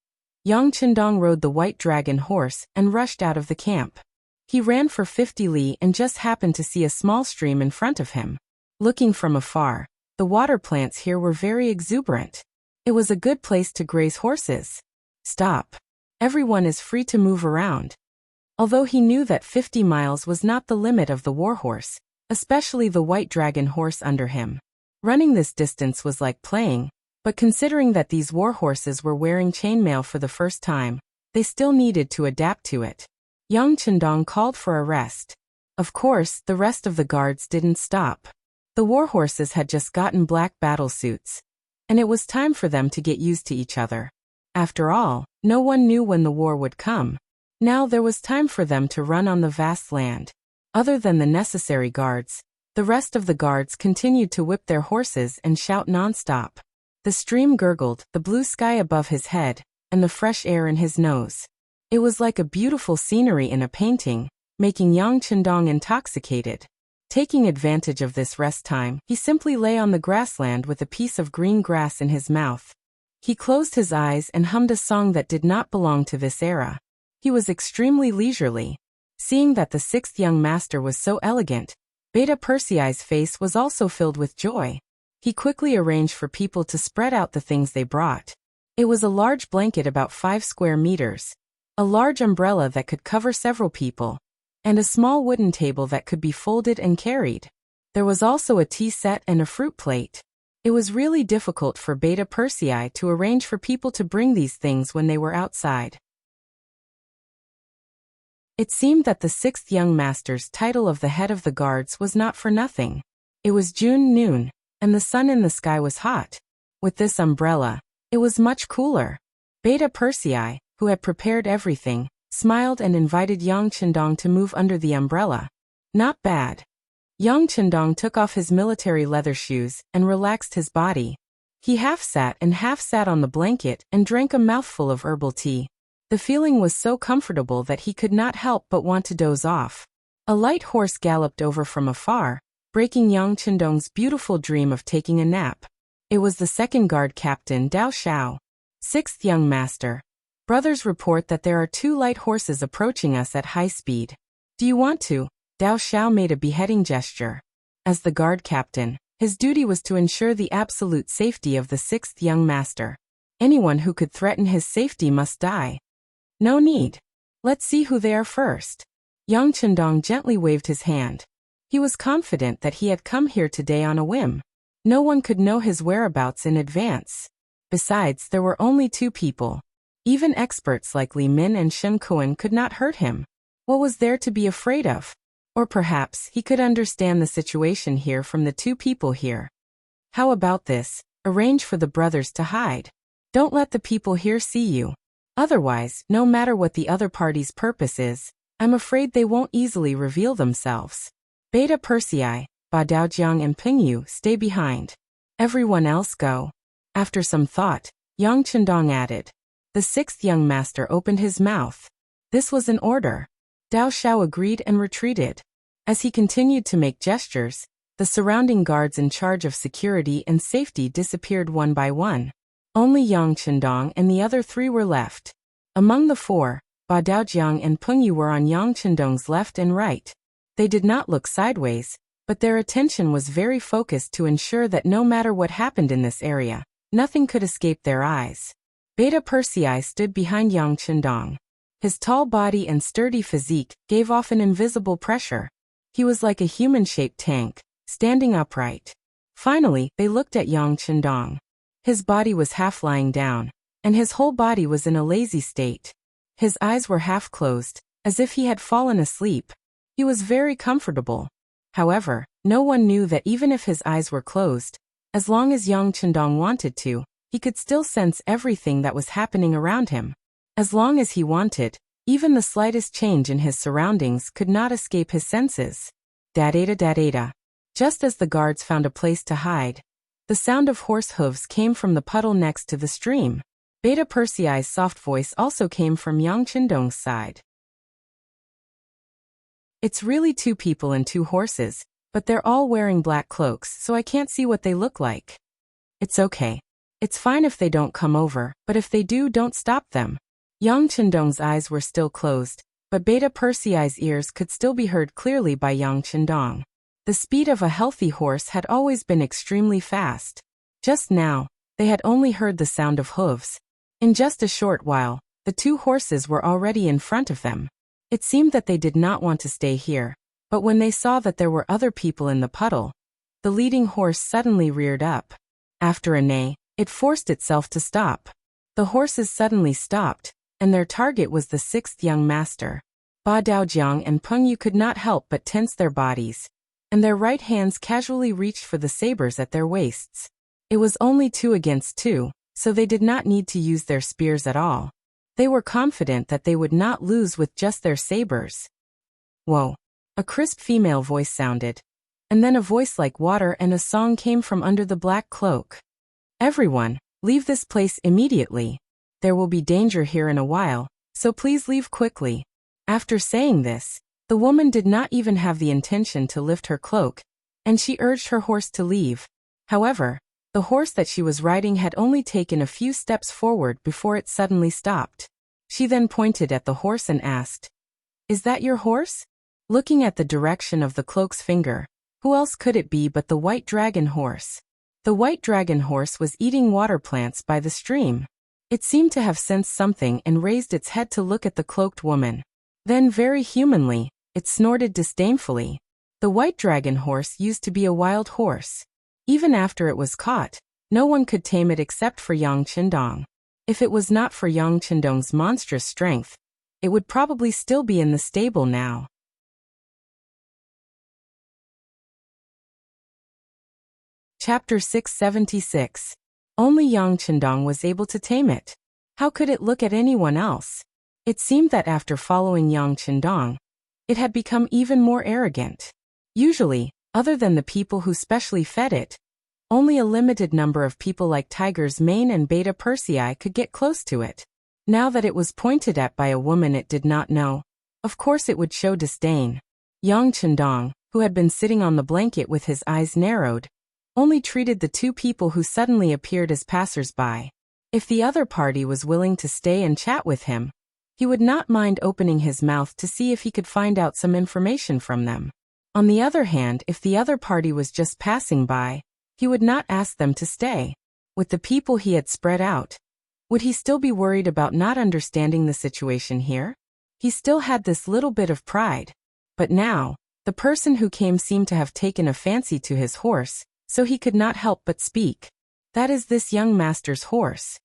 Yang Chendong rode the white dragon horse and rushed out of the camp. He ran for 50 li and just happened to see a small stream in front of him. Looking from afar, the water plants here were very exuberant. It was a good place to graze horses. Stop. Everyone is free to move around. Although he knew that 50 miles was not the limit of the warhorse, especially the white dragon horse under him. Running this distance was like playing, but considering that these warhorses were wearing chainmail for the first time, they still needed to adapt to it. Yang Chendong called for a rest. Of course, the rest of the guards didn't stop. The warhorses had just gotten black battle suits, and it was time for them to get used to each other. After all, no one knew when the war would come. Now there was time for them to run on the vast land. Other than the necessary guards, the rest of the guards continued to whip their horses and shout non-stop. The stream gurgled, the blue sky above his head, and the fresh air in his nose. It was like a beautiful scenery in a painting, making Yang Chendong intoxicated. Taking advantage of this rest time, he simply lay on the grassland with a piece of green grass in his mouth. He closed his eyes and hummed a song that did not belong to this era. He was extremely leisurely. Seeing that the 6th young master was so elegant, Beta Persei's face was also filled with joy. He quickly arranged for people to spread out the things they brought. It was a large blanket about 5 square meters, a large umbrella that could cover several people, and a small wooden table that could be folded and carried. There was also a tea set and a fruit plate. It was really difficult for Beta Persei to arrange for people to bring these things when they were outside. It seemed that the 6th young master's title of the head of the guards was not for nothing. It was June noon, and the sun in the sky was hot. With this umbrella, it was much cooler. Beta Persei, who had prepared everything, smiled and invited Yang Chendong to move under the umbrella. Not bad. Yang Chendong took off his military leather shoes and relaxed his body. He half sat on the blanket and drank a mouthful of herbal tea. The feeling was so comfortable that he could not help but want to doze off. A light horse galloped over from afar, breaking Yang Chendong's beautiful dream of taking a nap. It was the second guard captain, Dao Xiao. Sixth young master. Brothers report that there are 2 light horses approaching us at high speed. Do you want to? Dao Xiao made a beheading gesture. As the guard captain, his duty was to ensure the absolute safety of the 6th young master. Anyone who could threaten his safety must die. No need. Let's see who they are first. Yang Chendong gently waved his hand. He was confident that he had come here today on a whim. No one could know his whereabouts in advance. Besides, there were only 2 people. Even experts like Li Min and Shen Kuan could not hurt him. What was there to be afraid of? Or perhaps he could understand the situation here from the 2 people here. How about this? Arrange for the brothers to hide. Don't let the people here see you. Otherwise, no matter what the other party's purpose is, I'm afraid they won't easily reveal themselves. Beta Persei, Ba Daojiang and Pingyu stay behind. Everyone else go. After some thought, Yang Chendong added. The 6th young master opened his mouth. This was an order. Dao Xiao agreed and retreated. As he continued to make gestures, the surrounding guards in charge of security and safety disappeared one by one. Only Yang Chendong and the other 3 were left. Among the 4, Ba Daojiang and Pengyu were on Yang Chendong's left and right. They did not look sideways, but their attention was very focused to ensure that no matter what happened in this area, nothing could escape their eyes. Beta Persei stood behind Yang Chendong. His tall body and sturdy physique gave off an invisible pressure. He was like a human-shaped tank, standing upright. Finally, they looked at Yang Chendong. His body was half lying down, and his whole body was in a lazy state. His eyes were half closed, as if he had fallen asleep. He was very comfortable. However, no one knew that even if his eyes were closed, as long as Yang Chendong wanted to, he could still sense everything that was happening around him. As long as he wanted, even the slightest change in his surroundings could not escape his senses. Da-da-da da-da-da. Just as the guards found a place to hide, the sound of horse hooves came from the puddle next to the stream. Beta Persei's soft voice also came from Yang Chendong's side. It's really 2 people and 2 horses, but they're all wearing black cloaks, so I can't see what they look like. It's okay. It's fine if they don't come over, but if they do, don't stop them. Yang Chendong's eyes were still closed, but Beta Persei's ears could still be heard clearly by Yang Chendong. The speed of a healthy horse had always been extremely fast. Just now, they had only heard the sound of hooves. In just a short while, the 2 horses were already in front of them. It seemed that they did not want to stay here, but when they saw that there were other people in the puddle, the leading horse suddenly reared up. After a neigh, it forced itself to stop. The horses suddenly stopped, and their target was the 6th young master. Ba Daojiang and Pengyu could not help but tense their bodies, and their right hands casually reached for the sabers at their waists. It was only 2 against 2, so they did not need to use their spears at all. They were confident that they would not lose with just their sabers. Whoa! A crisp female voice sounded, and then a voice like water and a song came from under the black cloak. Everyone, leave this place immediately. There will be danger here in a while, so please leave quickly. After saying this, the woman did not even have the intention to lift her cloak, and she urged her horse to leave. However, the horse that she was riding had only taken a few steps forward before it suddenly stopped. She then pointed at the horse and asked, "Is that your horse?" Looking at the direction of the cloak's finger, who else could it be but the white dragon horse? The white dragon horse was eating water plants by the stream. It seemed to have sensed something and raised its head to look at the cloaked woman. Then very humanly, it snorted disdainfully. The white dragon horse used to be a wild horse. Even after it was caught, no one could tame it except for Yang Chendong. If it was not for Yang Chendong's monstrous strength, it would probably still be in the stable now. Chapter 676. Only Yang Chendong was able to tame it. How could it look at anyone else? It seemed that after following Yang Chendong, it had become even more arrogant. Usually, other than the people who specially fed it, only a limited number of people like Tiger's Mane and Beta Persei could get close to it. Now that it was pointed at by a woman it did not know, of course it would show disdain. Yang Chendong, who had been sitting on the blanket with his eyes narrowed, only treated the two people who suddenly appeared as passers-by. If the other party was willing to stay and chat with him, he would not mind opening his mouth to see if he could find out some information from them. On the other hand, if the other party was just passing by, he would not ask them to stay. With the people he had spread out, would he still be worried about not understanding the situation here? He still had this little bit of pride. But now, the person who came seemed to have taken a fancy to his horse, so he could not help but speak. That is this young master's horse.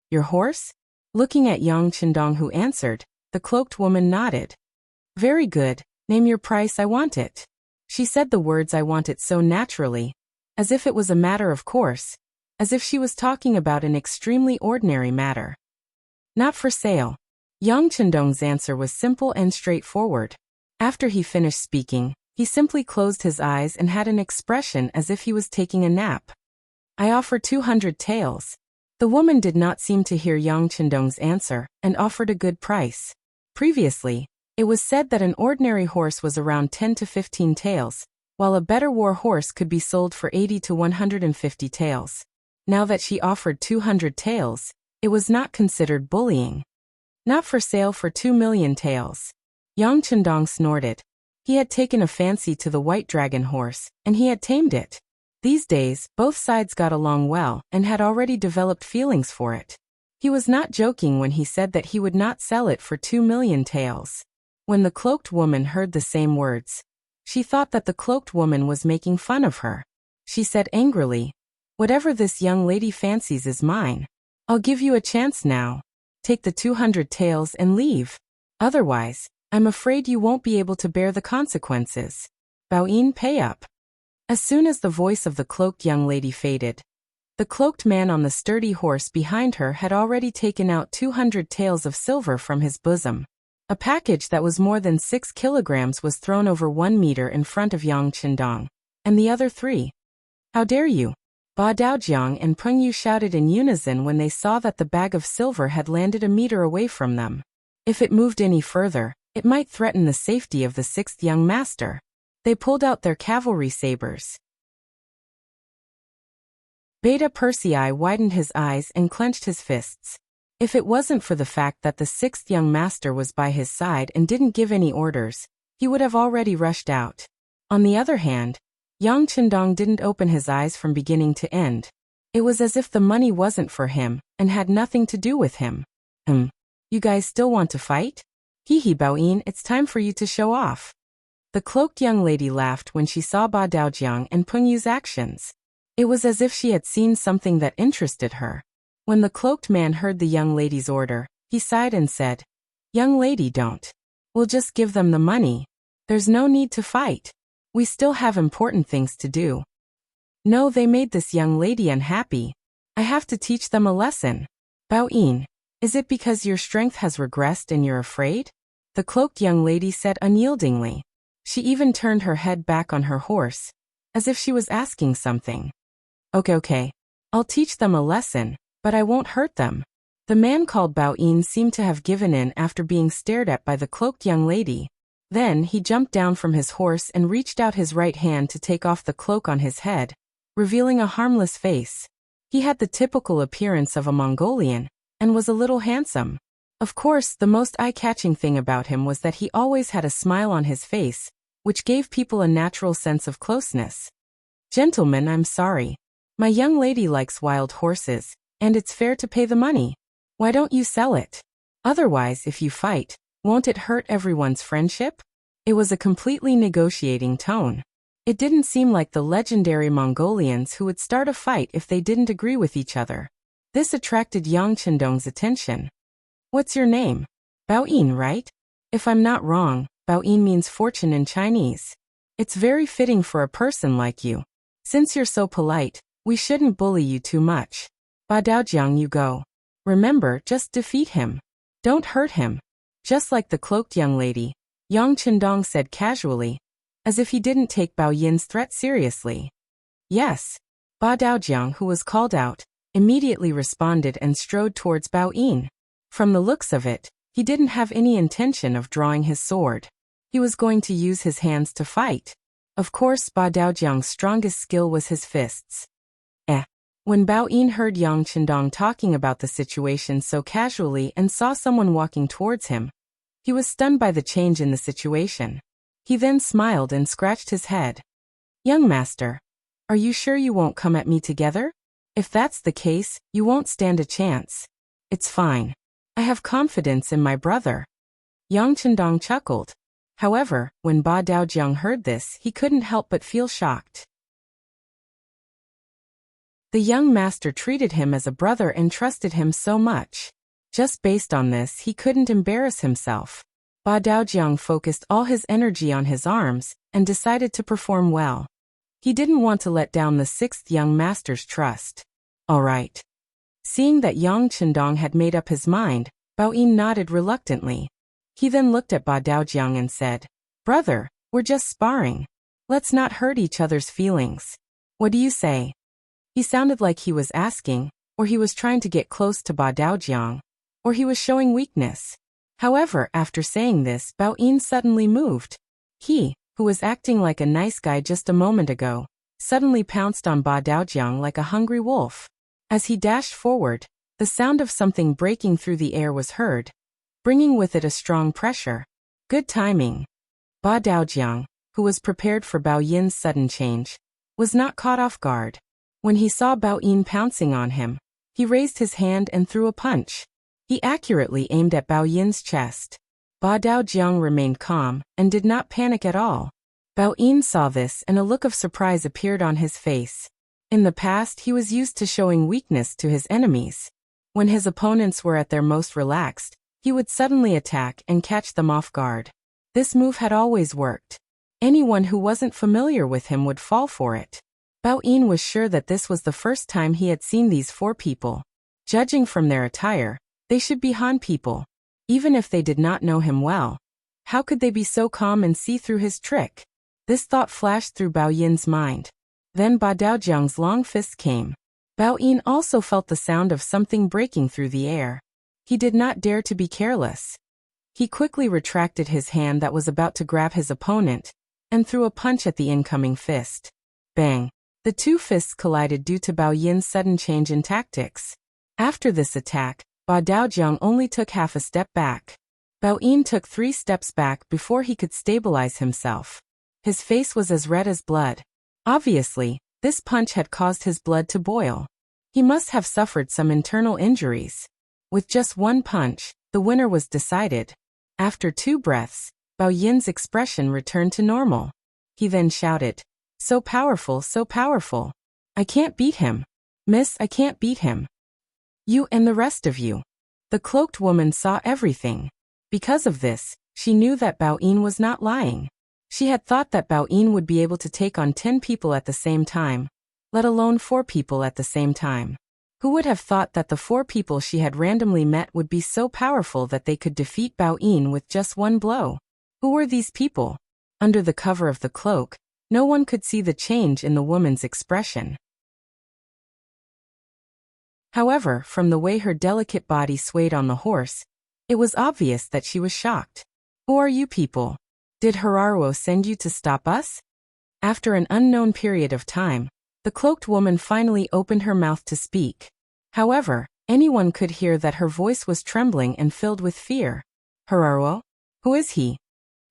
Your horse? Looking at Yang Chendong who answered, the cloaked woman nodded. Very good, name your price, I want it. She said the words I want it so naturally, as if it was a matter of course, as if she was talking about an extremely ordinary matter. Not for sale. Yang Chendong's answer was simple and straightforward. After he finished speaking, he simply closed his eyes and had an expression as if he was taking a nap. I offer 200 taels. The woman did not seem to hear Yang Chendong's answer and offered a good price. Previously, it was said that an ordinary horse was around 10 to 15 taels, while a better war horse could be sold for 80 to 150 taels. Now that she offered 200 taels, it was not considered bullying. Not for sale for 2 million taels. Yang Chendong snorted. He had taken a fancy to the white dragon horse, and he had tamed it. These days, both sides got along well and had already developed feelings for it. He was not joking when he said that he would not sell it for 2 million taels. When the cloaked woman heard the same words, she thought that the cloaked woman was making fun of her. She said angrily, whatever this young lady fancies is mine. I'll give you a chance now. Take the 200 taels and leave. Otherwise, I'm afraid you won't be able to bear the consequences. Baoyin, pay up. As soon as the voice of the cloaked young lady faded, the cloaked man on the sturdy horse behind her had already taken out 200 taels of silver from his bosom. A package that was more than 6 kilograms was thrown over 1 meter in front of Yang Chendong, and the other 3. How dare you? Ba Daojiang and Peng Yu shouted in unison when they saw that the bag of silver had landed a meter away from them. If it moved any further, it might threaten the safety of the 6th young master. They pulled out their cavalry sabers. Beta Persei widened his eyes and clenched his fists. If it wasn't for the fact that the 6th young master was by his side and didn't give any orders, he would have already rushed out. On the other hand, Yang Chendong didn't open his eyes from beginning to end. It was as if the money wasn't for him and had nothing to do with him. You guys still want to fight? Hee Baoyin, it's time for you to show off. The cloaked young lady laughed when she saw Ba Daojiang and Peng Yu's actions. It was as if she had seen something that interested her. When the cloaked man heard the young lady's order, he sighed and said, Young lady, don't. We'll just give them the money. There's no need to fight. We still have important things to do. No, they made this young lady unhappy. I have to teach them a lesson. Baoyin, is it because your strength has regressed and you're afraid? The cloaked young lady said unyieldingly. She even turned her head back on her horse, as if she was asking something. Okay. I'll teach them a lesson, but I won't hurt them. The man called Baoyin seemed to have given in after being stared at by the cloaked young lady. Then he jumped down from his horse and reached out his right hand to take off the cloak on his head, revealing a harmless face. He had the typical appearance of a Mongolian, and was a little handsome. Of course, the most eye-catching thing about him was that he always had a smile on his face, which gave people a natural sense of closeness. Gentlemen, I'm sorry. My young lady likes wild horses, and it's fair to pay the money. Why don't you sell it? Otherwise, if you fight, won't it hurt everyone's friendship? It was a completely negotiating tone. It didn't seem like the legendary Mongolians who would start a fight if they didn't agree with each other. This attracted Yang Chendong's attention. What's your name? Baoyin, right? If I'm not wrong, Baoyin means fortune in Chinese. It's very fitting for a person like you. Since you're so polite, we shouldn't bully you too much. Ba Daojiang, you go. Remember, just defeat him. Don't hurt him. Just like the cloaked young lady, Yang Chendong said casually, as if he didn't take Bao Yin's threat seriously. Yes. Ba Daojiang, who was called out, immediately responded and strode towards Bao Yin. From the looks of it, he didn't have any intention of drawing his sword. He was going to use his hands to fight. Of course, Ba Daojiang's strongest skill was his fists. When Bao Yin heard Yang Chendong talking about the situation so casually and saw someone walking towards him, he was stunned by the change in the situation. He then smiled and scratched his head. "Young master, are you sure you won't come at me together? If that's the case, you won't stand a chance." "It's fine. I have confidence in my brother." Yang Chendong chuckled. However, when Ba Daojiang heard this, he couldn't help but feel shocked. The young master treated him as a brother and trusted him so much. Just based on this, he couldn't embarrass himself. Ba Daojiang focused all his energy on his arms and decided to perform well. He didn't want to let down the sixth young master's trust. "All right." Seeing that Yang Chendong had made up his mind, Bao Yin nodded reluctantly. He then looked at Ba Daojiang and said, "Brother, we're just sparring. Let's not hurt each other's feelings. What do you say?" He sounded like he was asking, or he was trying to get close to Ba Daojiang, or he was showing weakness. However, after saying this, Bao Yin suddenly moved. He, who was acting like a nice guy just a moment ago, suddenly pounced on Ba Daojiang like a hungry wolf. As he dashed forward, the sound of something breaking through the air was heard, bringing with it a strong pressure. Good timing. Ba Daojiang, who was prepared for Bao Yin's sudden change, was not caught off guard. When he saw Bao Yin pouncing on him, he raised his hand and threw a punch. He accurately aimed at Bao Yin's chest. Ba Daojiang remained calm and did not panic at all. Bao Yin saw this and a look of surprise appeared on his face. In the past, he was used to showing weakness to his enemies. When his opponents were at their most relaxed, he would suddenly attack and catch them off guard. This move had always worked. Anyone who wasn't familiar with him would fall for it. Bao Yin was sure that this was the first time he had seen these four people. Judging from their attire, they should be Han people. Even if they did not know him well, how could they be so calm and see through his trick? This thought flashed through Bao Yin's mind. Then Ba Daojiang's long fist came. Bao Yin also felt the sound of something breaking through the air. He did not dare to be careless. He quickly retracted his hand that was about to grab his opponent, and threw a punch at the incoming fist. Bang! The two fists collided due to Bao Yin's sudden change in tactics. After this attack, Ba Daojiang only took half a step back. Bao Yin took 3 steps back before he could stabilize himself. His face was as red as blood. Obviously, this punch had caused his blood to boil. He must have suffered some internal injuries. With just one punch, the winner was decided. After 2 breaths, Bao Yin's expression returned to normal. He then shouted, so powerful. I can't beat him. Miss, I can't beat him. You and the rest of you." The cloaked woman saw everything. Because of this, she knew that Bao Yin was not lying. She had thought that Bao Yin would be able to take on 10 people at the same time, let alone 4 people at the same time. Who would have thought that the 4 people she had randomly met would be so powerful that they could defeat Bao Yin with just one blow? Who were these people? Under the cover of the cloak, no one could see the change in the woman's expression. However, from the way her delicate body swayed on the horse, it was obvious that she was shocked. "Who are you people? Did Hiraruo send you to stop us?" After an unknown period of time, the cloaked woman finally opened her mouth to speak. However, anyone could hear that her voice was trembling and filled with fear. "Hiraruo? Who is he?"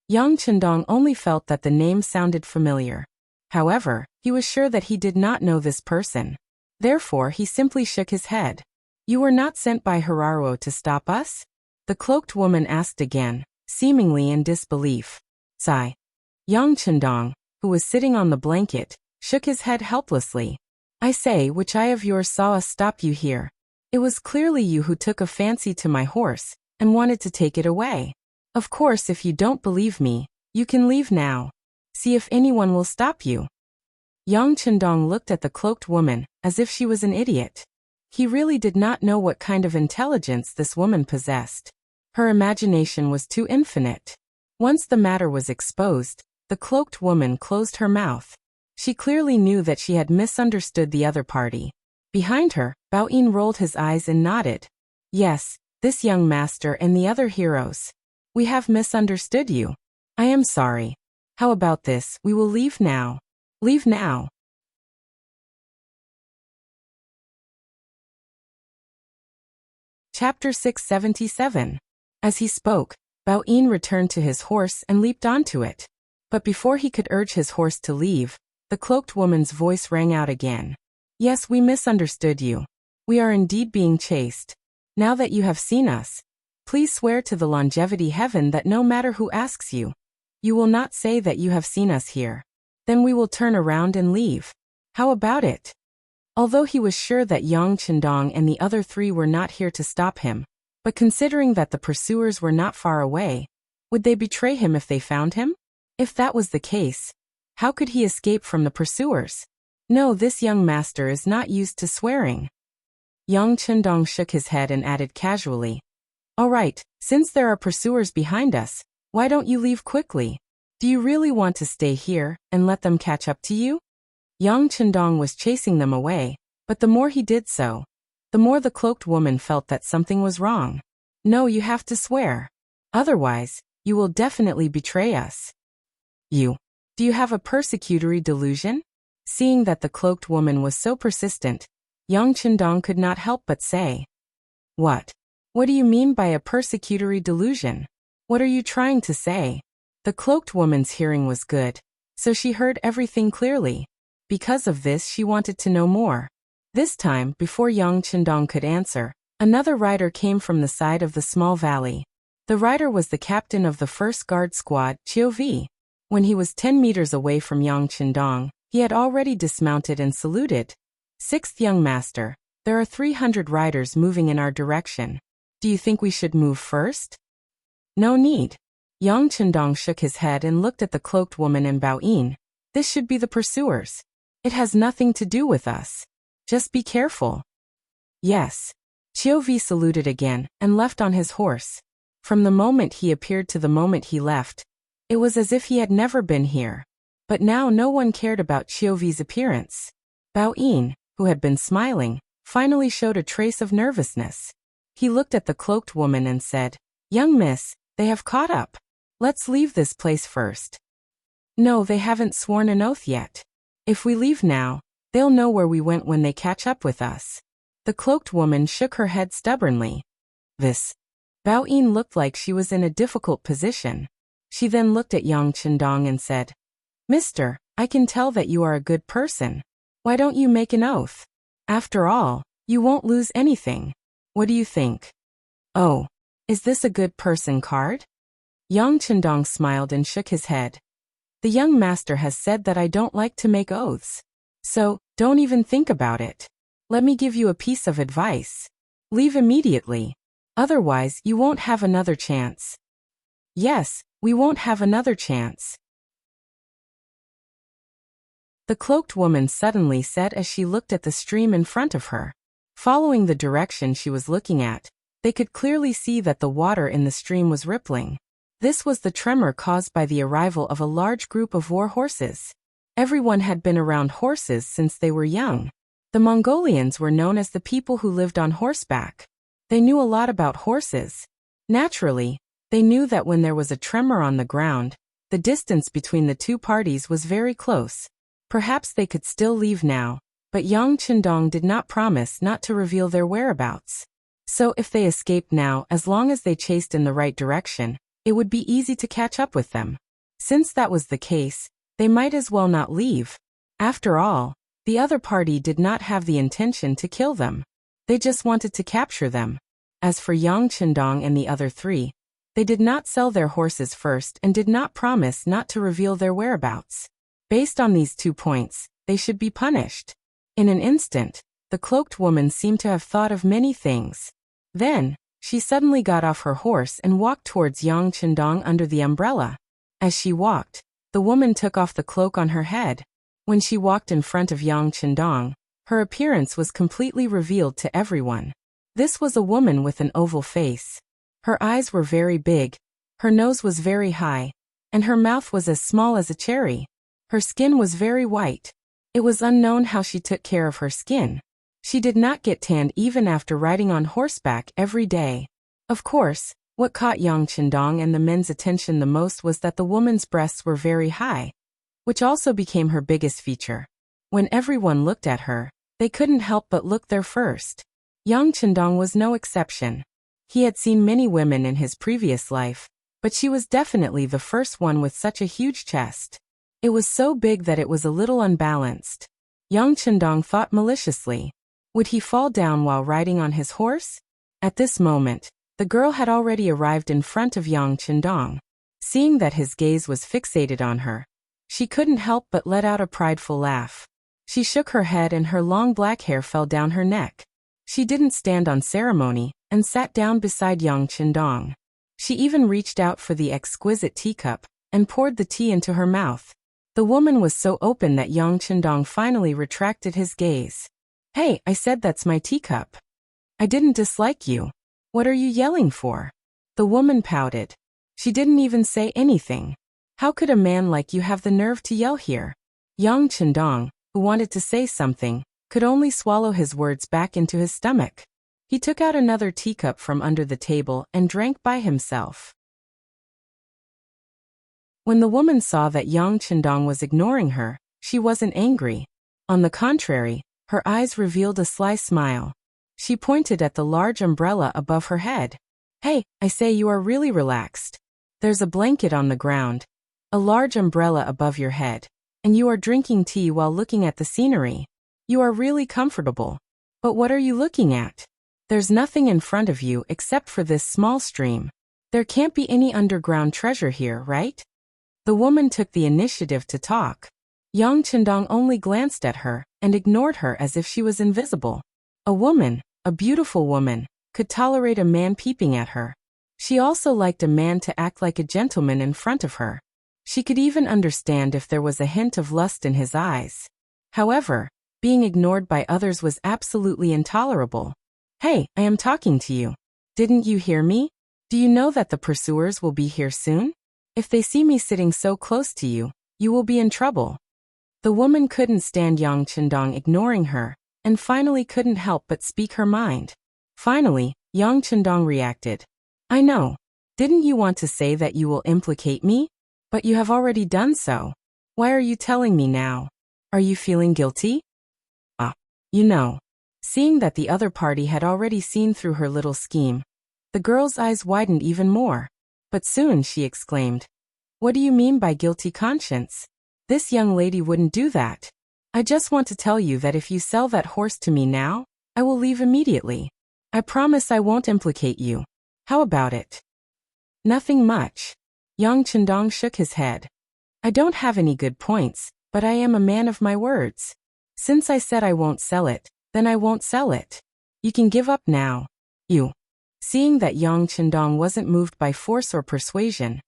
Yang Chendong only felt that the name sounded familiar. However, he was sure that he did not know this person. Therefore, he simply shook his head. "You were not sent by Hiraruo to stop us?" The cloaked woman asked again, seemingly in disbelief. Sigh. Yang Chendong, who was sitting on the blanket, shook his head helplessly. "I say, which eye of yours saw us stop you here? It was clearly you who took a fancy to my horse and wanted to take it away. Of course, if you don't believe me, you can leave now. See if anyone will stop you." Yang Chendong looked at the cloaked woman as if she was an idiot. He really did not know what kind of intelligence this woman possessed. Her imagination was too infinite. Once the matter was exposed, the cloaked woman closed her mouth. She clearly knew that she had misunderstood the other party. Behind her, Bao Yin rolled his eyes and nodded. "Yes, this young master and the other heroes. We have misunderstood you. I am sorry. How about this? We will leave now. Leave now. Chapter 677. As he spoke, Bao-in returned to his horse and leaped onto it. But before he could urge his horse to leave, the cloaked woman's voice rang out again. Yes, we misunderstood you. We are indeed being chased. Now that you have seen us, please swear to the longevity heaven that no matter who asks you, you will not say that you have seen us here. Then we will turn around and leave. How about it? Although he was sure that Yang Chendong and the other three were not here to stop him, but considering that the pursuers were not far away, would they betray him if they found him? If that was the case, how could he escape from the pursuers? No, this young master is not used to swearing. Yang Chendong shook his head and added casually, All right, since there are pursuers behind us, why don't you leave quickly? Do you really want to stay here and let them catch up to you? Yang Chendong was chasing them away, but the more he did so, the more the cloaked woman felt that something was wrong. No, you have to swear. Otherwise, you will definitely betray us. Do you have a persecutory delusion? Seeing that the cloaked woman was so persistent, Yang Chendong could not help but say, What? What do you mean by a persecutory delusion? What are you trying to say? The cloaked woman's hearing was good, so she heard everything clearly. Because of this, she wanted to know more. This time, before Yang Chendong could answer, another rider came from the side of the small valley. The rider was the captain of the first guard squad, Chiu Vi. When he was 10 meters away from Yang Chendong, he had already dismounted and saluted. Sixth young master, there are 300 riders moving in our direction. Do you think we should move first? No need. Yang Chendong shook his head and looked at the cloaked woman and Bao-in. This should be the pursuers. It has nothing to do with us. Just be careful. Yes. Chiu Vi saluted again and left on his horse. From the moment he appeared to the moment he left, it was as if he had never been here. But now no one cared about Chiu Vi's appearance. Bao-in, who had been smiling, finally showed a trace of nervousness. He looked at the cloaked woman and said, Young miss, they have caught up. Let's leave this place first. No, they haven't sworn an oath yet. If we leave now, they'll know where we went when they catch up with us. The cloaked woman shook her head stubbornly. Bao-in looked like she was in a difficult position. She then looked at Yang Chendong and said, Mister, I can tell that you are a good person. Why don't you make an oath? After all, you won't lose anything. What do you think? Oh, is this a good person card? Yang Chendong smiled and shook his head. The young master has said that I don't like to make oaths. So, don't even think about it. Let me give you a piece of advice. Leave immediately. Otherwise, you won't have another chance. Yes, we won't have another chance. The cloaked woman suddenly said as she looked at the stream in front of her. Following the direction she was looking at, they could clearly see that the water in the stream was rippling. This was the tremor caused by the arrival of a large group of war horses. Everyone had been around horses since they were young. The Mongolians were known as the people who lived on horseback. They knew a lot about horses. Naturally, they knew that when there was a tremor on the ground, the distance between the two parties was very close. Perhaps they could still leave now, but Yang Chendong did not promise not to reveal their whereabouts. So if they escaped now, as long as they chased in the right direction, it would be easy to catch up with them. Since that was the case, they might as well not leave. After all, the other party did not have the intention to kill them. They just wanted to capture them. As for Yang Chendong and the other three, they did not sell their horses first and did not promise not to reveal their whereabouts. Based on these 2 points, they should be punished. In an instant, the cloaked woman seemed to have thought of many things. Then, she suddenly got off her horse and walked towards Yang Chendong under the umbrella. As she walked, the woman took off the cloak on her head. When she walked in front of Yang Chendong, her appearance was completely revealed to everyone. This was a woman with an oval face. Her eyes were very big, her nose was very high, and her mouth was as small as a cherry. Her skin was very white. It was unknown how she took care of her skin. She did not get tanned even after riding on horseback every day. Of course, What caught Yang Qindong and the men's attention the most was that the woman's breasts were very high, which also became her biggest feature. When everyone looked at her, they couldn't help but look there first. Yang Qindong was no exception. He had seen many women in his previous life, but she was definitely the first one with such a huge chest. It was so big that it was a little unbalanced. Yang Qindong thought maliciously. Would he fall down while riding on his horse? At this moment, the girl had already arrived in front of Yang Qindong. Seeing that his gaze was fixated on her, she couldn't help but let out a prideful laugh. She shook her head and her long black hair fell down her neck. She didn't stand on ceremony and sat down beside Yang Qindong. She even reached out for the exquisite teacup and poured the tea into her mouth. The woman was so open that Yang Qindong finally retracted his gaze. Hey, I said that's my teacup. I didn't dislike you. What are you yelling for? The woman pouted. She didn't even say anything. How could a man like you have the nerve to yell here? Yang Qindong, who wanted to say something, could only swallow his words back into his stomach. He took out another teacup from under the table and drank by himself. When the woman saw that Yang Qindong was ignoring her, she wasn't angry. On the contrary, her eyes revealed a sly smile. She pointed at the large umbrella above her head. Hey, I say you are really relaxed. There's a blanket on the ground, a large umbrella above your head, and you are drinking tea while looking at the scenery. You are really comfortable. But what are you looking at? There's nothing in front of you except for this small stream. There can't be any underground treasure here, right? The woman took the initiative to talk. Yang Qindong only glanced at her and ignored her as if she was invisible. A woman, a beautiful woman, could tolerate a man peeping at her. She also liked a man to act like a gentleman in front of her. She could even understand if there was a hint of lust in his eyes. However, being ignored by others was absolutely intolerable. Hey, I am talking to you. Didn't you hear me? Do you know that the pursuers will be here soon? If they see me sitting so close to you, you will be in trouble. The woman couldn't stand Yang Qindong ignoring her, and finally couldn't help but speak her mind. Finally, Yang Qindong reacted. I know. Didn't you want to say that you will implicate me? But you have already done so. Why are you telling me now? Are you feeling guilty? You know. Seeing that the other party had already seen through her little scheme, the girl's eyes widened even more. But soon she exclaimed, What do you mean by guilty conscience? This young lady wouldn't do that. I just want to tell you that if you sell that horse to me now, I will leave immediately. I promise I won't implicate you. How about it? Nothing much. Yang Qindong shook his head. I don't have any good points, but I am a man of my words. Since I said I won't sell it, then I won't sell it. You can give up now. You. Seeing that Yang Qindong wasn't moved by force or persuasion,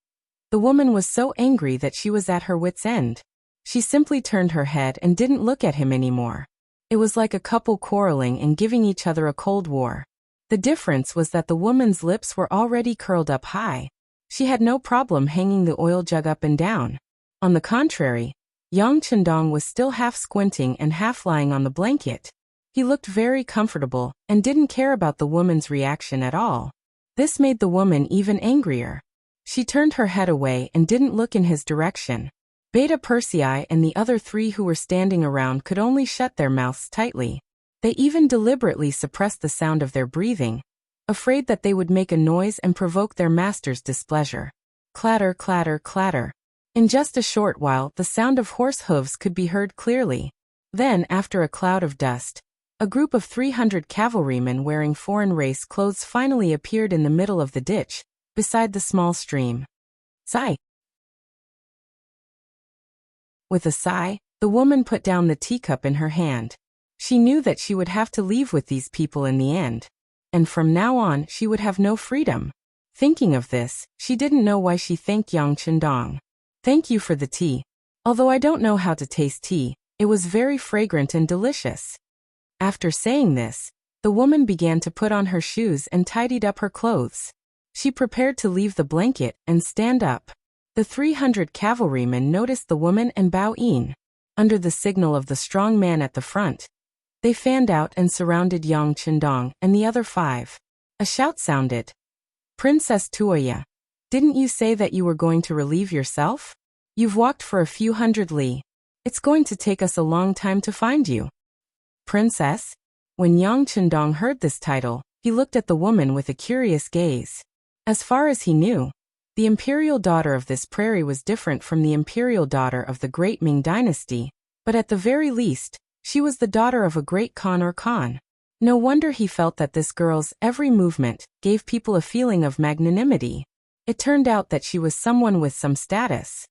the woman was so angry that she was at her wit's end. She simply turned her head and didn't look at him anymore. It was like a couple quarreling and giving each other a cold war. The difference was that the woman's lips were already curled up high. She had no problem hanging the oil jug up and down. On the contrary, Yang Qindong was still half squinting and half lying on the blanket. He looked very comfortable and didn't care about the woman's reaction at all. This made the woman even angrier. She turned her head away and didn't look in his direction. Beta Persei and the other three who were standing around could only shut their mouths tightly. They even deliberately suppressed the sound of their breathing, afraid that they would make a noise and provoke their master's displeasure. Clatter, clatter, clatter. In just a short while, the sound of horse hooves could be heard clearly. Then, after a cloud of dust, a group of 300 cavalrymen wearing foreign race clothes finally appeared in the middle of the ditch, beside the small stream. Sigh. With a sigh, the woman put down the teacup in her hand. She knew that she would have to leave with these people in the end. And from now on, she would have no freedom. Thinking of this, she didn't know why she thanked Yang Qindong. Thank you for the tea. Although I don't know how to taste tea, it was very fragrant and delicious. After saying this, the woman began to put on her shoes and tidied up her clothes. She prepared to leave the blanket and stand up. The 300 cavalrymen noticed the woman and bowed in. Under the signal of the strong man at the front, they fanned out and surrounded Yang Qindong and the other 5. A shout sounded. Princess Tuoya, didn't you say that you were going to relieve yourself? You've walked for a few hundred li. It's going to take us a long time to find you. Princess? When Yang Chendong heard this title, he looked at the woman with a curious gaze. As far as he knew, the imperial daughter of this prairie was different from the imperial daughter of the great Ming dynasty, but at the very least, she was the daughter of a great Khan or Khan. No wonder he felt that this girl's every movement gave people a feeling of magnanimity. It turned out that she was someone with some status.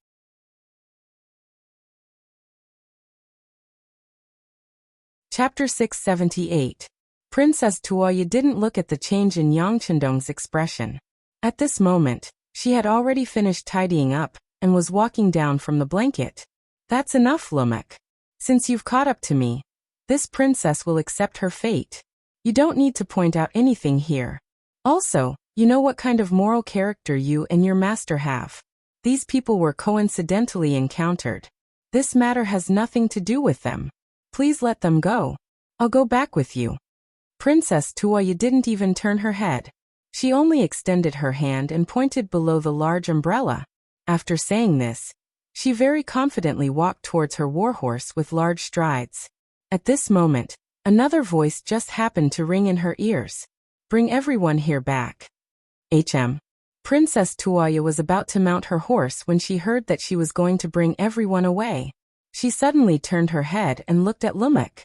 Chapter 678. Princess Tuoya didn't look at the change in Yang Chendong's expression. At this moment, she had already finished tidying up and was walking down from the blanket. That's enough, Lumek. Since you've caught up to me, this princess will accept her fate. You don't need to point out anything here. Also, you know what kind of moral character you and your master have. These people were coincidentally encountered. This matter has nothing to do with them. Please let them go. I'll go back with you. Princess Tuoya didn't even turn her head. She only extended her hand and pointed below the large umbrella. After saying this, she very confidently walked towards her warhorse with large strides. At this moment, another voice just happened to ring in her ears. Bring everyone here back. Princess Tuoya was about to mount her horse when she heard that she was going to bring everyone away. She suddenly turned her head and looked at Lumek.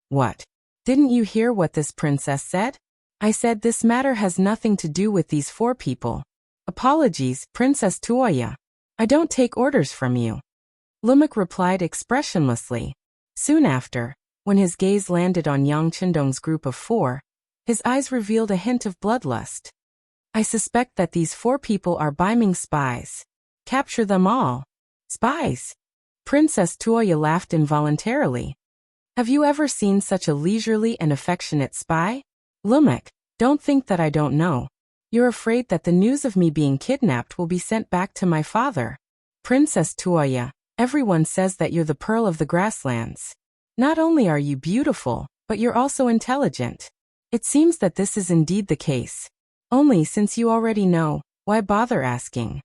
What? Didn't you hear what this princess said? I said this matter has nothing to do with these four people. Apologies, Princess Tuoya. I don't take orders from you. Lumek replied expressionlessly. Soon after, when his gaze landed on Yang Chendong's group of four, his eyes revealed a hint of bloodlust. I suspect that these four people are Baiming spies. Capture them all. Spies? Princess Tuoya laughed involuntarily. Have you ever seen such a leisurely and affectionate spy? Lumek, don't think that I don't know. You're afraid that the news of me being kidnapped will be sent back to my father. Princess Tuoya, everyone says that you're the pearl of the grasslands. Not only are you beautiful, but you're also intelligent. It seems that this is indeed the case. Only since you already know, why bother asking?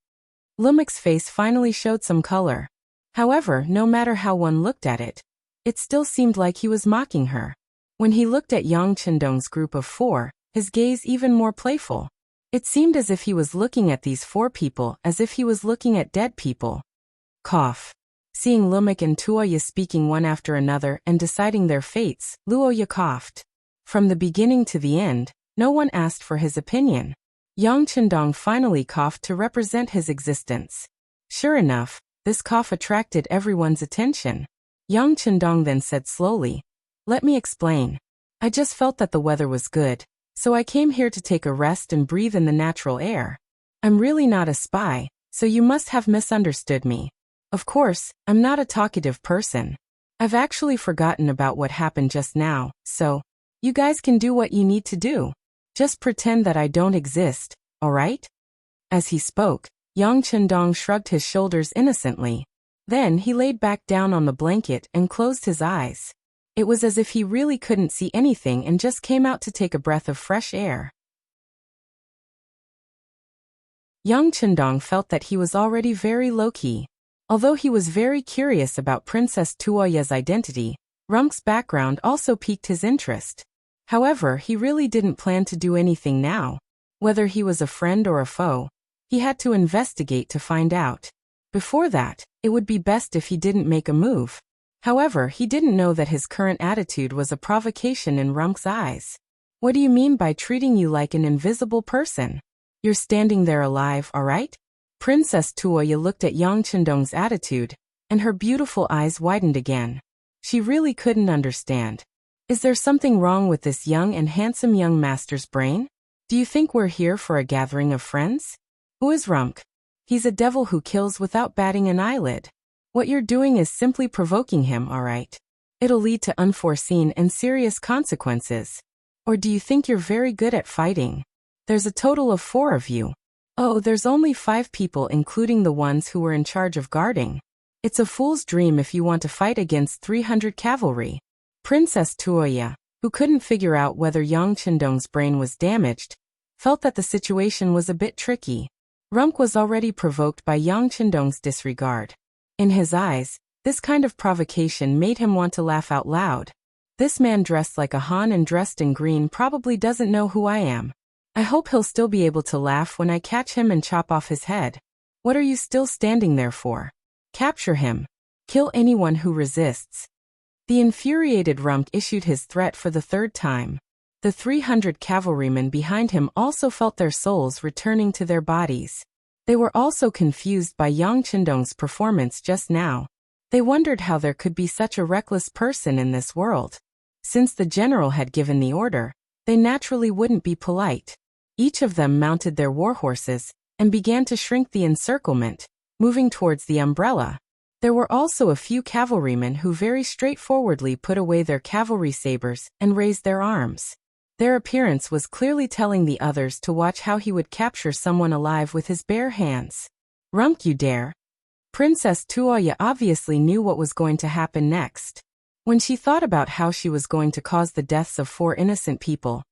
Lumek's face finally showed some color. However, no matter how one looked at it, it still seemed like he was mocking her. When he looked at Yang Chendong's group of four, his gaze even more playful. It seemed as if he was looking at these four people as if he was looking at dead people. Cough. Seeing Lumek and Tuoya speaking one after another and deciding their fates, Luoya coughed. From the beginning to the end, no one asked for his opinion. Yang Chendong finally coughed to represent his existence. Sure enough, this cough attracted everyone's attention. Yang Chendong then said slowly, Let me explain. I just felt that the weather was good, so I came here to take a rest and breathe in the natural air. I'm really not a spy, so you must have misunderstood me. Of course, I'm not a talkative person. I've actually forgotten about what happened just now, so you guys can do what you need to do. Just pretend that I don't exist, alright? As he spoke, Yang Chendong shrugged his shoulders innocently. Then he laid back down on the blanket and closed his eyes. It was as if he really couldn't see anything and just came out to take a breath of fresh air. Yang Chendong felt that he was already very low-key. Although he was very curious about Princess Tuoya's identity, Rumk's background also piqued his interest. However, he really didn't plan to do anything now. Whether he was a friend or a foe, he had to investigate to find out. Before that, it would be best if he didn't make a move. However, he didn't know that his current attitude was a provocation in Rumk's eyes. What do you mean by treating you like an invisible person? You're standing there alive, alright? Princess Tuoya looked at Yang Chendong's attitude, and her beautiful eyes widened again. She really couldn't understand. Is there something wrong with this young and handsome young master's brain? Do you think we're here for a gathering of friends? Who is Rumk? He's a devil who kills without batting an eyelid. What you're doing is simply provoking him, alright? It'll lead to unforeseen and serious consequences. Or do you think you're very good at fighting? There's a total of 4 of you. Oh, there's only 5 people including the ones who were in charge of guarding. It's a fool's dream if you want to fight against 300 cavalry. Princess Tuoya, who couldn't figure out whether Yang Chendong's brain was damaged, felt that the situation was a bit tricky. Rumk was already provoked by Yang Chendong's disregard. In his eyes, this kind of provocation made him want to laugh out loud. This man dressed like a Han and dressed in green probably doesn't know who I am. I hope he'll still be able to laugh when I catch him and chop off his head. What are you still standing there for? Capture him. Kill anyone who resists. The infuriated Rumk issued his threat for the third time. The 300 cavalrymen behind him also felt their souls returning to their bodies. They were also confused by Yang Chendong's performance just now. They wondered how there could be such a reckless person in this world. Since the general had given the order, they naturally wouldn't be polite. Each of them mounted their war horses and began to shrink the encirclement, moving towards the umbrella. There were also a few cavalrymen who very straightforwardly put away their cavalry sabers and raised their arms. Their appearance was clearly telling the others to watch how he would capture someone alive with his bare hands. Rumk, you dare! Princess Tuoya obviously knew what was going to happen next. When she thought about how she was going to cause the deaths of 4 innocent people,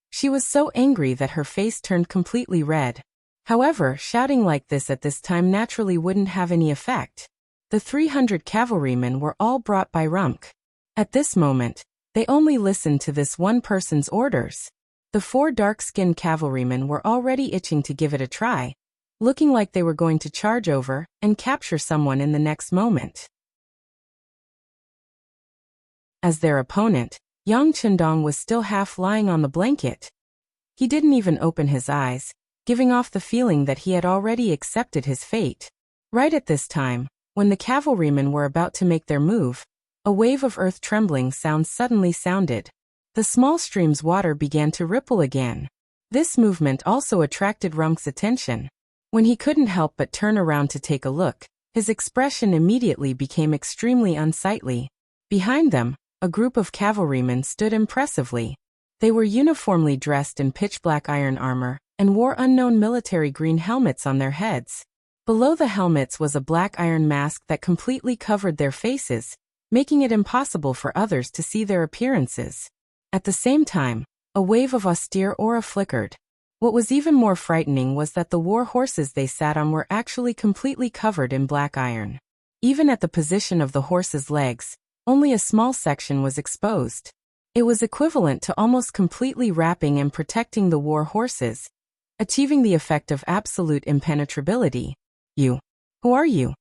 she was so angry that her face turned completely red. However, shouting like this at this time naturally wouldn't have any effect. The 300 cavalrymen were all brought by Rumk. At this moment, they only listened to this one person's orders. The 4 dark-skinned cavalrymen were already itching to give it a try, looking like they were going to charge over and capture someone in the next moment. As their opponent, Yang Chendong was still half lying on the blanket. He didn't even open his eyes, giving off the feeling that he had already accepted his fate. Right at this time, when the cavalrymen were about to make their move, a wave of earth-trembling sounds suddenly sounded. The small stream's water began to ripple again. This movement also attracted Rumk's attention. When he couldn't help but turn around to take a look, his expression immediately became extremely unsightly. Behind them, a group of cavalrymen stood impressively. They were uniformly dressed in pitch-black iron armor and wore unknown military green helmets on their heads. Below the helmets was a black iron mask that completely covered their faces, making it impossible for others to see their appearances. At the same time, a wave of austere aura flickered. What was even more frightening was that the war horses they sat on were actually completely covered in black iron. Even at the position of the horses' legs, only a small section was exposed. It was equivalent to almost completely wrapping and protecting the war horses, achieving the effect of absolute impenetrability. You. Who are you?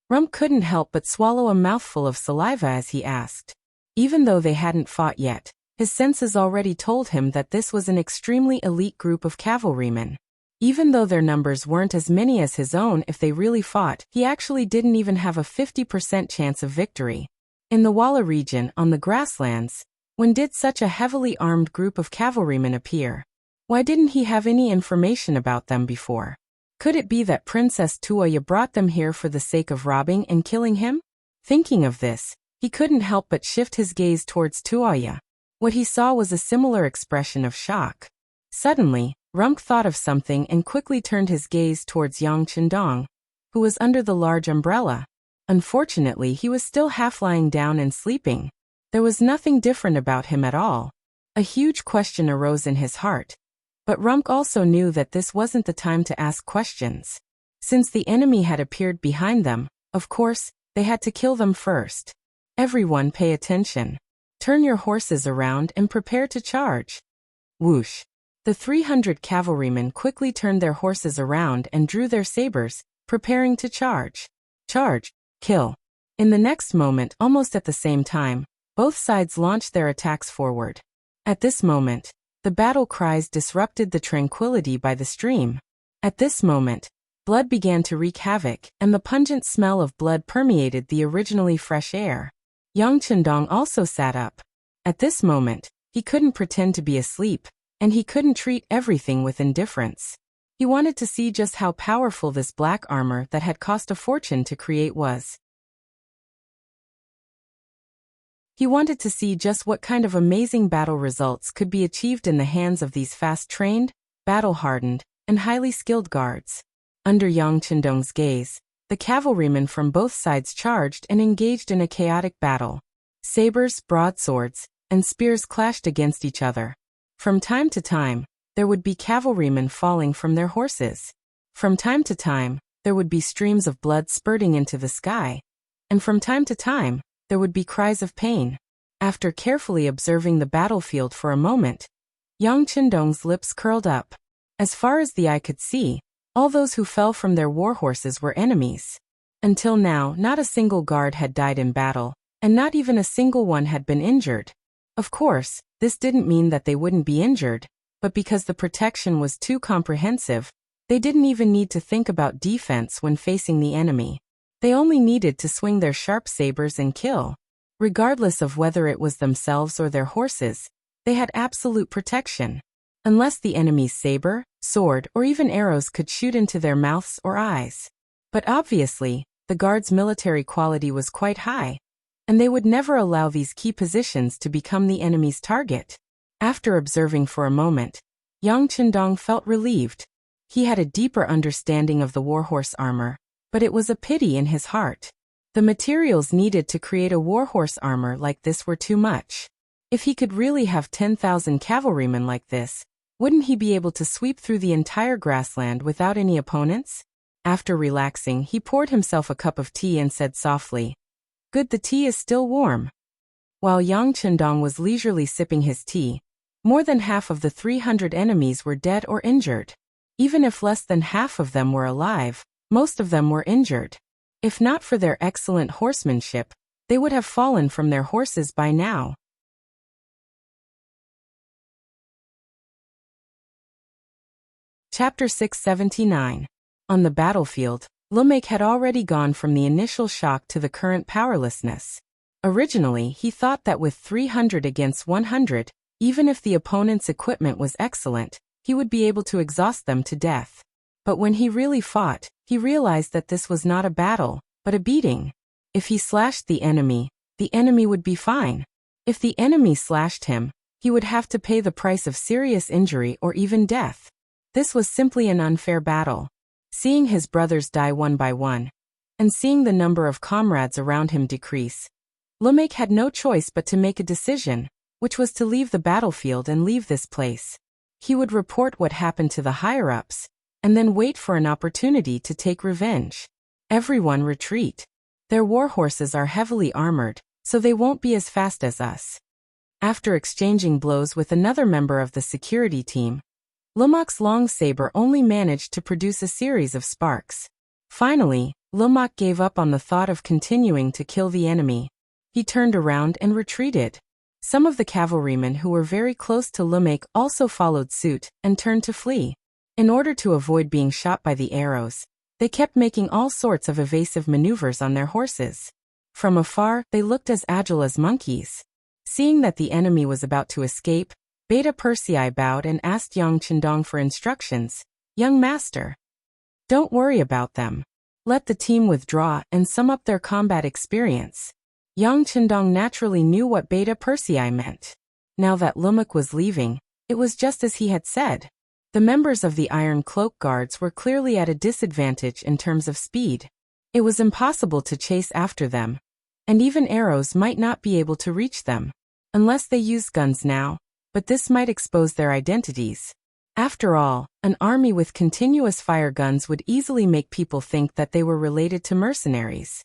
Rumk couldn't help but swallow a mouthful of saliva as he asked. Even though they hadn't fought yet, his senses already told him that this was an extremely elite group of cavalrymen. Even though their numbers weren't as many as his own, if they really fought, he actually didn't even have a 50% chance of victory. In the Walla region, on the grasslands, when did such a heavily armed group of cavalrymen appear? Why didn't he have any information about them before? Could it be that Princess Tuoya brought them here for the sake of robbing and killing him? Thinking of this, he couldn't help but shift his gaze towards Tuoya. What he saw was a similar expression of shock. Suddenly, Rumk thought of something and quickly turned his gaze towards Yang Chendong, who was under the large umbrella. Unfortunately, he was still half lying down and sleeping. There was nothing different about him at all. A huge question arose in his heart. But Rumk also knew that this wasn't the time to ask questions. Since the enemy had appeared behind them, of course, they had to kill them first. Everyone pay attention. Turn your horses around and prepare to charge. Whoosh. The 300 cavalrymen quickly turned their horses around and drew their sabers, preparing to charge. Charge. Kill. In the next moment, almost at the same time, both sides launched their attacks forward. At this moment, the battle cries disrupted the tranquility by the stream. At this moment, blood began to wreak havoc, and the pungent smell of blood permeated the originally fresh air. Yang Chendong also sat up. At this moment, he couldn't pretend to be asleep, and he couldn't treat everything with indifference. He wanted to see just how powerful this black armor that had cost a fortune to create was. He wanted to see just what kind of amazing battle results could be achieved in the hands of these fast-trained, battle-hardened, and highly skilled guards. Under Yang Chendong's gaze, the cavalrymen from both sides charged and engaged in a chaotic battle. Sabers, broadswords, and spears clashed against each other. From time to time, there would be cavalrymen falling from their horses. From time to time, there would be streams of blood spurting into the sky. And from time to time, there would be cries of pain. After carefully observing the battlefield for a moment, Yang Qindong's lips curled up. As far as the eye could see, all those who fell from their war horses were enemies. Until now, not a single guard had died in battle, and not even a single one had been injured. Of course, this didn't mean that they wouldn't be injured, but because the protection was too comprehensive, they didn't even need to think about defense when facing the enemy. They only needed to swing their sharp sabers and kill. Regardless of whether it was themselves or their horses, they had absolute protection. Unless the enemy's saber, sword, or even arrows could shoot into their mouths or eyes. But obviously, the guards' military quality was quite high, and they would never allow these key positions to become the enemy's target. After observing for a moment, Yang Qindong felt relieved. He had a deeper understanding of the warhorse armor, but it was a pity in his heart. The materials needed to create a warhorse armor like this were too much. If he could really have 10,000 cavalrymen like this, wouldn't he be able to sweep through the entire grassland without any opponents? After relaxing, he poured himself a cup of tea and said softly, "Good, the tea is still warm." While Yang Qindong was leisurely sipping his tea, more than half of the 300 enemies were dead or injured. Even if less than half of them were alive, most of them were injured. If not for their excellent horsemanship, they would have fallen from their horses by now. Chapter 679. On the battlefield, Lumek had already gone from the initial shock to the current powerlessness. Originally, he thought that with 300 against 100, even if the opponent's equipment was excellent, he would be able to exhaust them to death. But when he really fought, he realized that this was not a battle, but a beating. If he slashed the enemy would be fine. If the enemy slashed him, he would have to pay the price of serious injury or even death. This was simply an unfair battle. Seeing his brothers die one by one, and seeing the number of comrades around him decrease, Lumek had no choice but to make a decision, which was to leave the battlefield and leave this place. He would report what happened to the higher-ups, and then wait for an opportunity to take revenge. Everyone retreat. Their war horses are heavily armored, so they won't be as fast as us. After exchanging blows with another member of the security team, Lumek's long saber only managed to produce a series of sparks. Finally, Lumek gave up on the thought of continuing to kill the enemy. He turned around and retreated. Some of the cavalrymen who were very close to Lumek also followed suit and turned to flee. In order to avoid being shot by the arrows, they kept making all sorts of evasive maneuvers on their horses. From afar, they looked as agile as monkeys. Seeing that the enemy was about to escape, Beta Persei bowed and asked Yang Qindong for instructions. "Young master, don't worry about them. Let the team withdraw and sum up their combat experience." Yang Qindong naturally knew what Beta Persei meant. Now that Lumek was leaving, it was just as he had said. The members of the Iron Cloak Guards were clearly at a disadvantage in terms of speed. It was impossible to chase after them, and even arrows might not be able to reach them, unless they used guns now, but this might expose their identities. After all, an army with continuous fire guns would easily make people think that they were related to mercenaries.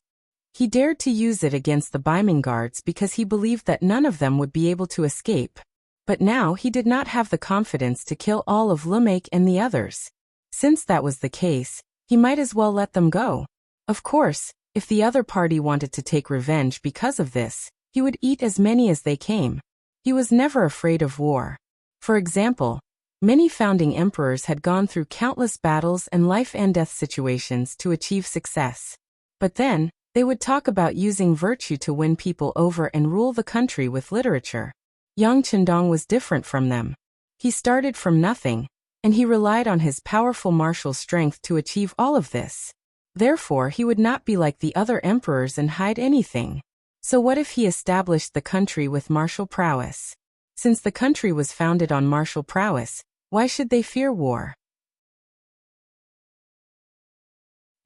He dared to use it against the Baimen guards because he believed that none of them would be able to escape. But now he did not have the confidence to kill all of Lumek and the others. Since that was the case, he might as well let them go. Of course, if the other party wanted to take revenge because of this, he would eat as many as they came. He was never afraid of war. For example, many founding emperors had gone through countless battles and life-and-death situations to achieve success. But then, they would talk about using virtue to win people over and rule the country with literature. Yang Qindong was different from them. He started from nothing, and he relied on his powerful martial strength to achieve all of this. Therefore, he would not be like the other emperors and hide anything. So what if he established the country with martial prowess? Since the country was founded on martial prowess, why should they fear war?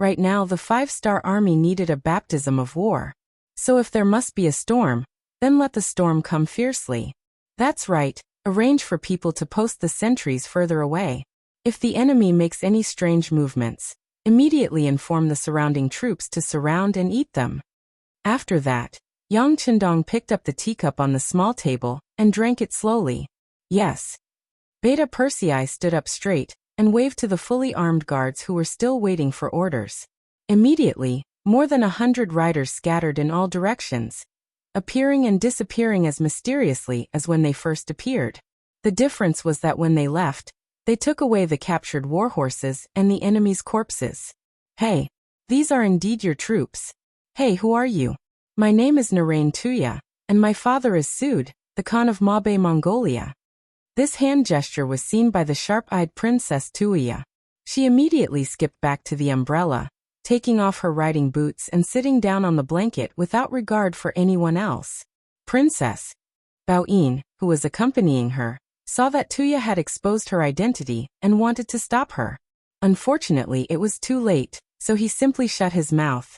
Right now, the 5-star army needed a baptism of war. So if there must be a storm, then let the storm come fiercely. That's right, Arrange for people to post the sentries further away. If the enemy makes any strange movements, immediately inform the surrounding troops to surround and eat them. After that, Yang Chendong picked up the teacup on the small table and drank it slowly. Yes. Beta Persei stood up straight and waved to the fully armed guards who were still waiting for orders. Immediately, more than 100 riders scattered in all directions, appearing and disappearing as mysteriously as when they first appeared. The difference was that when they left, they took away the captured war horses and the enemy's corpses. Hey, these are indeed your troops. Hey, who are you? My name is Narain Tuya, and my father is Sud, the Khan of Mabe, Mongolia. This hand gesture was seen by the sharp-eyed Princess Tuya. She immediately skipped back to the umbrella, taking off her riding boots and sitting down on the blanket without regard for anyone else. Princess Bao-in, who was accompanying her, saw that Tuya had exposed her identity and wanted to stop her. Unfortunately, it was too late, so he simply shut his mouth.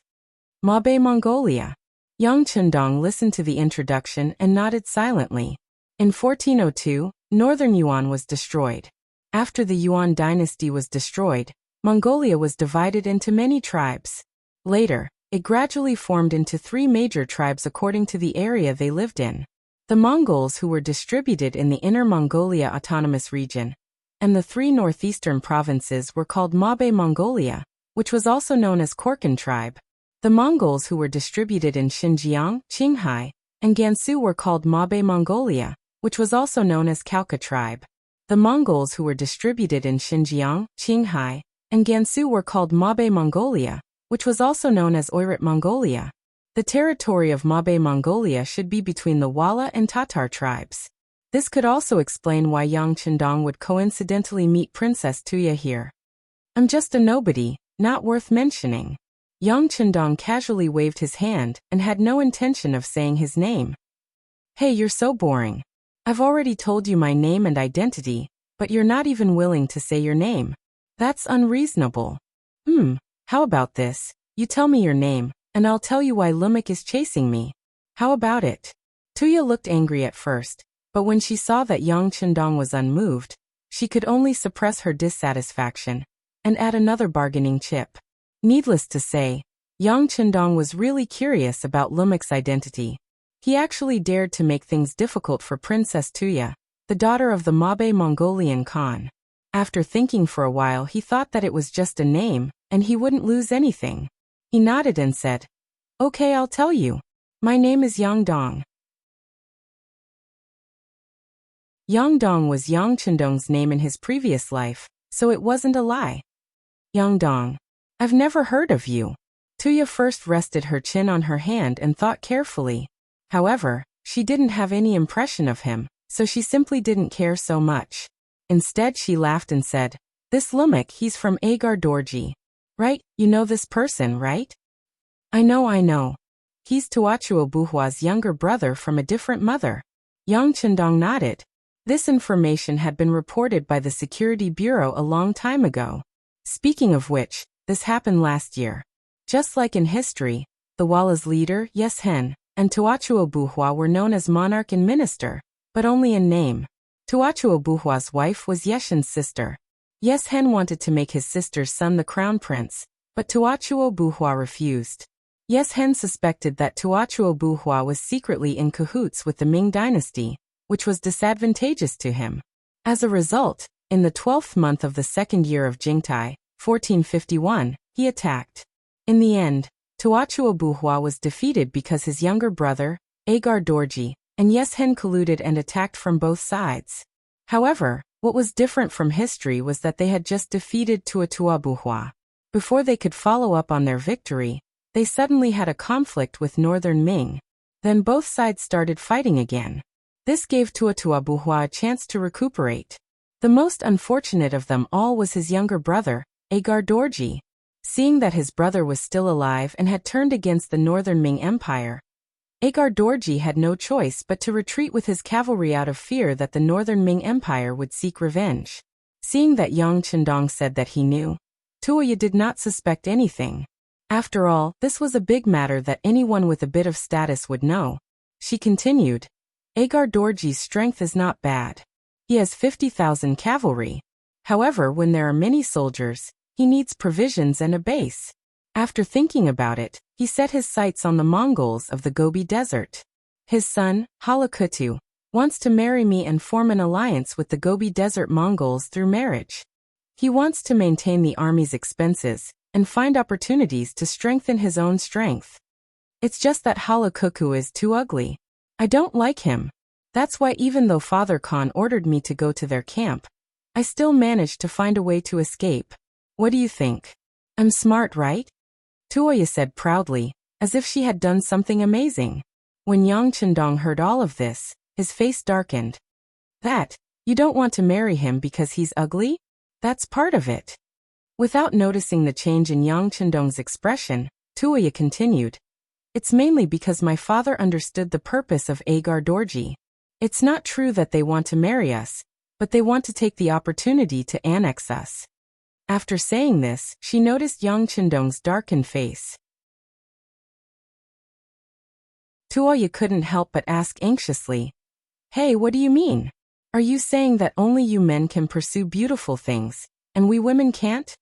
Mabe, Mongolia. Yang Chendong listened to the introduction and nodded silently. In 1402, Northern Yuan was destroyed. After the Yuan dynasty was destroyed, Mongolia was divided into many tribes. Later, it gradually formed into 3 major tribes according to the area they lived in. The Mongols, who were distributed in the Inner Mongolia Autonomous Region, and the 3 northeastern provinces were called Mabe Mongolia, which was also known as Korkan tribe. The Mongols who were distributed in Xinjiang, Qinghai, and Gansu were called Mabe Mongolia, which was also known as Khalkha tribe. The Mongols who were distributed in Xinjiang, Qinghai, and Gansu were called Mabe Mongolia, which was also known as Oirat Mongolia. The territory of Mabe Mongolia should be between the Wala and Tatar tribes. This could also explain why Yang Chendong would coincidentally meet Princess Tuya here. I'm just a nobody, not worth mentioning. Yang Chendong casually waved his hand and had no intention of saying his name. Hey, you're so boring. I've already told you my name and identity, but you're not even willing to say your name. That's unreasonable. How about this? You tell me your name, and I'll tell you why Lumik is chasing me. How about it? Tuya looked angry at first, but when she saw that Yang Chendong was unmoved, she could only suppress her dissatisfaction and add another bargaining chip. Needless to say, Yang Chendong was really curious about Lumik's identity. He actually dared to make things difficult for Princess Tuya, the daughter of the Mabe Mongolian Khan. After thinking for a while, he thought that it was just a name, and he wouldn't lose anything. He nodded and said, "Okay, I'll tell you. My name is Yang Dong." Yang Dong was Yang Chendong's name in his previous life, so it wasn't a lie. Yang Dong. I've never heard of you. Tuya first rested her chin on her hand and thought carefully. However, she didn't have any impression of him, so she simply didn't care so much. Instead, she laughed and said, "This Lumik, he's from Agar Dorji. Right? You know this person, right?" I know. He's Tuachuo Buhua's younger brother from a different mother." Yang Chendong nodded. This information had been reported by the Security Bureau a long time ago. Speaking of which, this happened last year. Just like in history, the Wala's leader, Yeshen, and Tuachuo Buhua were known as monarch and minister, but only in name. Tuachuo Buhua's wife was Yeshen's sister. Yeshen wanted to make his sister's son the crown prince, but Tuachuo Buhua refused. Yeshen suspected that Tuachuo Buhua was secretly in cahoots with the Ming dynasty, which was disadvantageous to him. As a result, in the 12th month of the second year of Jingtai, 1451, he attacked. In the end, Tuachuo Buhua was defeated because his younger brother, Agar Dorji, and Yeshen colluded and attacked from both sides. However, what was different from history was that they had just defeated Tuatua Buhua. Before they could follow up on their victory, they suddenly had a conflict with Northern Ming. Then both sides started fighting again. This gave Tuatua Buhua a chance to recuperate. The most unfortunate of them all was his younger brother, Agar Dorji. Seeing that his brother was still alive and had turned against the Northern Ming Empire, Agar Dorji had no choice but to retreat with his cavalry out of fear that the Northern Ming Empire would seek revenge. Seeing that Yang Chendong said that he knew, Tuya did not suspect anything. After all, this was a big matter that anyone with a bit of status would know. She continued, "Agar Dorji's strength is not bad. He has 50,000 cavalry. However, when there are many soldiers, he needs provisions and a base. After thinking about it, he set his sights on the Mongols of the Gobi Desert. His son, Halakutu, wants to marry me and form an alliance with the Gobi Desert Mongols through marriage. He wants to maintain the army's expenses and find opportunities to strengthen his own strength. It's just that Halakutu is too ugly. I don't like him. That's why even though Father Khan ordered me to go to their camp, I still managed to find a way to escape. What do you think? I'm smart, right? Tuoya said proudly, as if she had done something amazing. When Yang Chendong heard all of this, his face darkened. That, you don't want to marry him because he's ugly? That's part of it. Without noticing the change in Yang Chendong's expression, Tuoya continued. It's mainly because my father understood the purpose of Agar Dorji. It's not true that they want to marry us, but they want to take the opportunity to annex us. After saying this, she noticed Yang Chendong's darkened face. Tuoya couldn't help but ask anxiously, Hey, what do you mean? Are you saying that only you men can pursue beautiful things, and we women can't?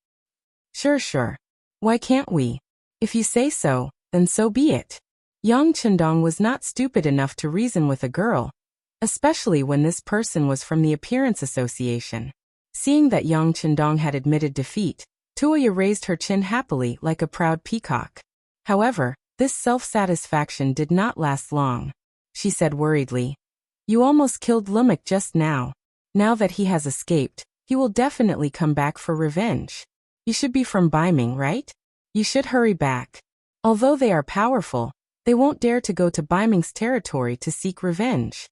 Sure. Why can't we? If you say so, then so be it. Yang Chendong was not stupid enough to reason with a girl, especially when this person was from the Appearance Association. Seeing that Yang Chendong had admitted defeat, Tuoya raised her chin happily like a proud peacock. However, this self-satisfaction did not last long. She said worriedly, You almost killed Lumak just now. Now that he has escaped, he will definitely come back for revenge. You should be from Baiming, right? You should hurry back. Although they are powerful, they won't dare to go to Baiming's territory to seek revenge.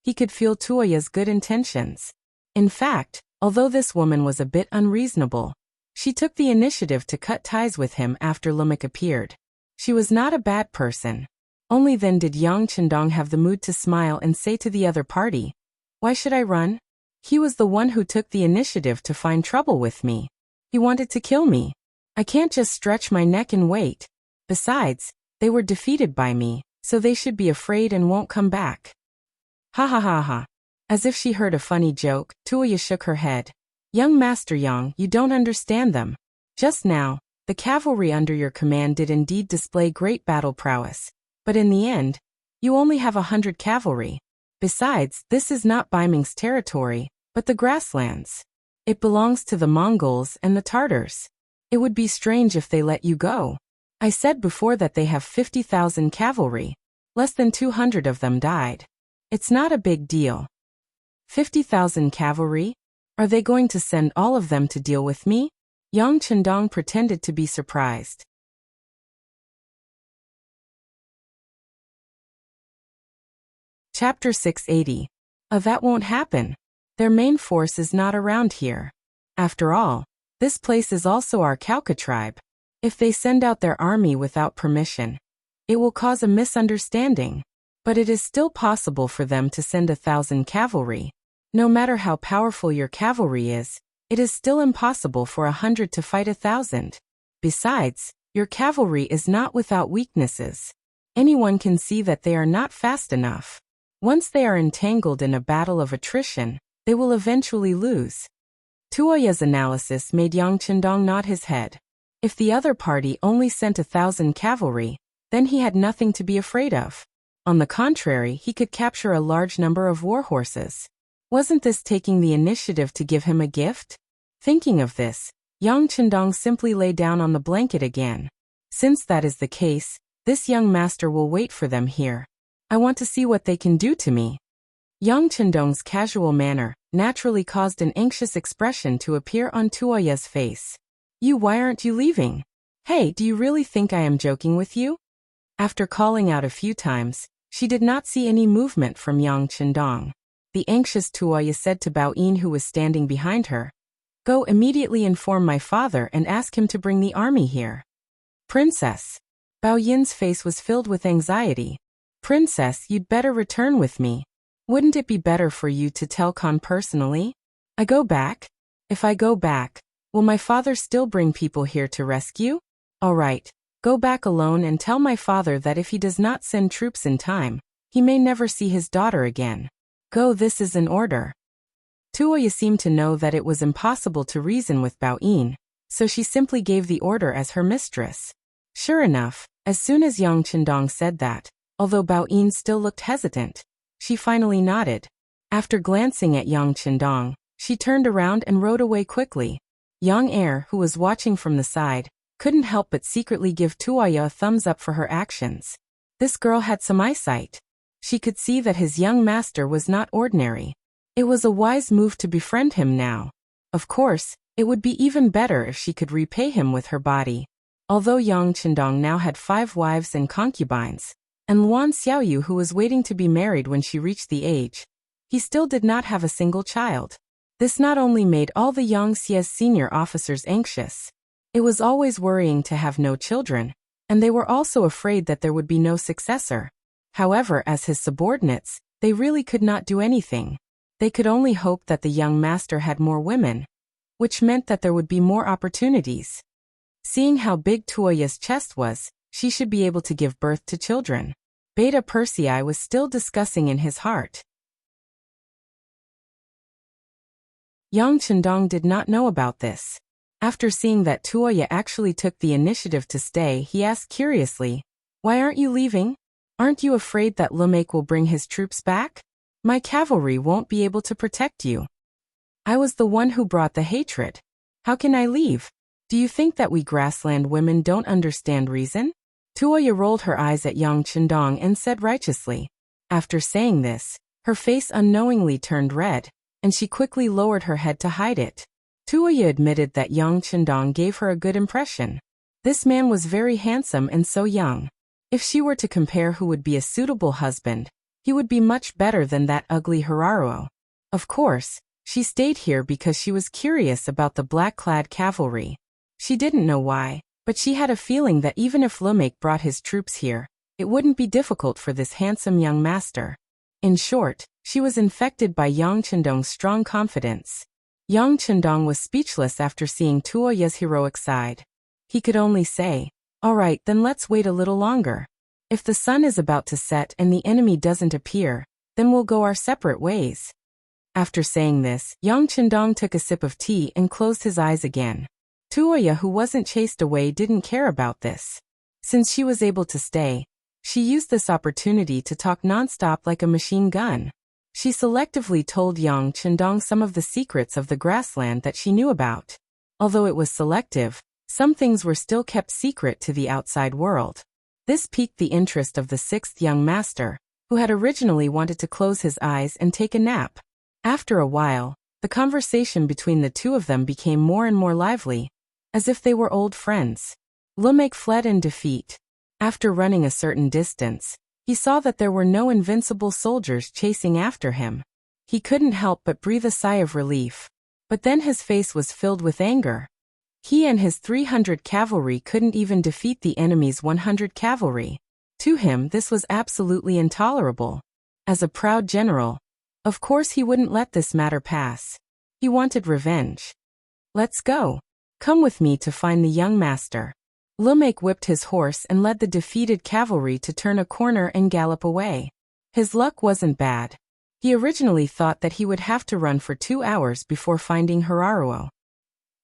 He could feel Tuoya's good intentions. In fact, although this woman was a bit unreasonable, she took the initiative to cut ties with him after Lumak appeared. She was not a bad person. Only then did Yang Chendong have the mood to smile and say to the other party, Why should I run? He was the one who took the initiative to find trouble with me. He wanted to kill me. I can't just stretch my neck and wait. Besides, they were defeated by me, so they should be afraid and won't come back. Ha ha ha ha. As if she heard a funny joke, Tuoya shook her head. Young Master Yang, you don't understand them. Just now, the cavalry under your command did indeed display great battle prowess. But in the end, you only have 100 cavalry. Besides, this is not Baiming's territory, but the grasslands. It belongs to the Mongols and the Tartars. It would be strange if they let you go. I said before that they have 50,000 cavalry. Less than 200 of them died. It's not a big deal. 50,000 cavalry? Are they going to send all of them to deal with me? Yang Chendong pretended to be surprised. Chapter 680. That won't happen. Their main force is not around here. After all, this place is also our Khalkha tribe. If they send out their army without permission, it will cause a misunderstanding. But it is still possible for them to send 1,000 cavalry. No matter how powerful your cavalry is, it is still impossible for 100 to fight 1,000. Besides, your cavalry is not without weaknesses. Anyone can see that they are not fast enough. Once they are entangled in a battle of attrition, they will eventually lose. Tuoya's analysis made Yang Chendong nod his head. If the other party only sent 1,000 cavalry, then he had nothing to be afraid of. On the contrary, he could capture a large number of war horses. Wasn't this taking the initiative to give him a gift? Thinking of this, Yang Chendong simply lay down on the blanket again. Since that is the case, this young master will wait for them here. I want to see what they can do to me. Yang Chendong's casual manner naturally caused an anxious expression to appear on Tuoya's face. Why aren't you leaving? Hey, do you really think I am joking with you? After calling out a few times, she did not see any movement from Yang Chendong. The anxious Tuoya said to Bao Yin, who was standing behind her, Go immediately inform my father and ask him to bring the army here. Princess. Bao Yin's face was filled with anxiety. Princess, you'd better return with me. Wouldn't it be better for you to tell Khan personally? I go back? If I go back, will my father still bring people here to rescue? All right, go back alone and tell my father that if he does not send troops in time, he may never see his daughter again. Go, this is an order. Tuoya seemed to know that it was impossible to reason with Baoyin, so she simply gave the order as her mistress. Sure enough, as soon as Yang Qindong said that, although Baoyin still looked hesitant, she finally nodded. After glancing at Yang Qindong, she turned around and rode away quickly. Yang Er, who was watching from the side, couldn't help but secretly give Tuoya a thumbs up for her actions. This girl had some eyesight. She could see that his young master was not ordinary. It was a wise move to befriend him now. Of course, it would be even better if she could repay him with her body. Although Yang Qindong now had 5 wives and concubines, and Luan Xiaoyu who was waiting to be married when she reached the age, he still did not have a single child. This not only made all the Yangtze's senior officers anxious, it was always worrying to have no children, and they were also afraid that there would be no successor. However, as his subordinates, they really could not do anything. They could only hope that the young master had more women, which meant that there would be more opportunities. Seeing how big Tuoya's chest was, she should be able to give birth to children. Beta Persei was still discussing in his heart. Yang Qindong did not know about this. After seeing that Tuoya actually took the initiative to stay, he asked curiously, "Why aren't you leaving? Aren't you afraid that Lumek will bring his troops back? My cavalry won't be able to protect you. I was the one who brought the hatred. How can I leave? Do you think that we grassland women don't understand reason?" Tuoya rolled her eyes at Yang Qindong and said righteously. After saying this, her face unknowingly turned red, and she quickly lowered her head to hide it. Tuoya admitted that Yang Qindong gave her a good impression. This man was very handsome and so young. If she were to compare who would be a suitable husband, he would be much better than that ugly Hiraruo. Of course, she stayed here because she was curious about the black-clad cavalry. She didn't know why, but she had a feeling that even if Lumek brought his troops here, it wouldn't be difficult for this handsome young master. In short, she was infected by Yang Qindong's strong confidence. Yang Qindong was speechless after seeing Tuoya's heroic side. He could only say, "All right, then let's wait a little longer. If the sun is about to set and the enemy doesn't appear, then we'll go our separate ways." After saying this, Yang Qindong took a sip of tea and closed his eyes again. Tuoya, who wasn't chased away, didn't care about this. Since she was able to stay, she used this opportunity to talk nonstop like a machine gun. She selectively told Yang Qindong some of the secrets of the grassland that she knew about. Although it was selective, some things were still kept secret to the outside world. This piqued the interest of the 6th young master, who had originally wanted to close his eyes and take a nap. After a while, the conversation between the two of them became more and more lively, as if they were old friends. Lumek fled in defeat. After running a certain distance, he saw that there were no invincible soldiers chasing after him. He couldn't help but breathe a sigh of relief. But then his face was filled with anger. He and his 300 cavalry couldn't even defeat the enemy's 100 cavalry. To him, this was absolutely intolerable. As a proud general, of course he wouldn't let this matter pass. He wanted revenge. "Let's go. Come with me to find the young master." Lumek whipped his horse and led the defeated cavalry to turn a corner and gallop away. His luck wasn't bad. He originally thought that he would have to run for 2 hours before finding Hiraruo.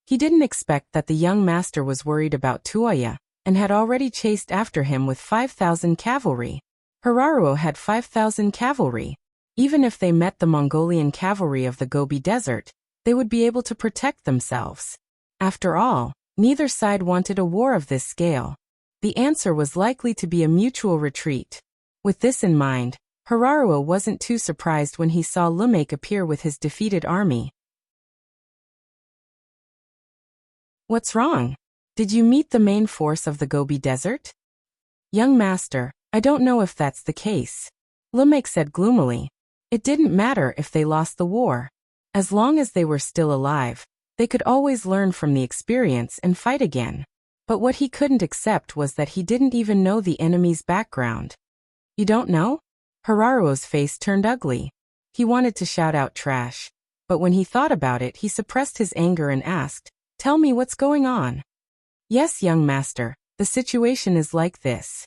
He didn't expect that the young master was worried about Tuoya, and had already chased after him with 5,000 cavalry. Hiraruo had 5,000 cavalry. Even if they met the Mongolian cavalry of the Gobi Desert, they would be able to protect themselves. After all, neither side wanted a war of this scale. The answer was likely to be a mutual retreat. With this in mind, Hiraruo wasn't too surprised when he saw Lumek appear with his defeated army. "What's wrong? Did you meet the main force of the Gobi Desert?" "Young master, I don't know if that's the case," Lumek said gloomily. It didn't matter if they lost the war. As long as they were still alive, they could always learn from the experience and fight again. But what he couldn't accept was that he didn't even know the enemy's background. "You don't know?" Hiraruo's face turned ugly. He wanted to shout out trash, but when he thought about it, he suppressed his anger and asked, "Tell me what's going on." "Yes, young master, the situation is like this."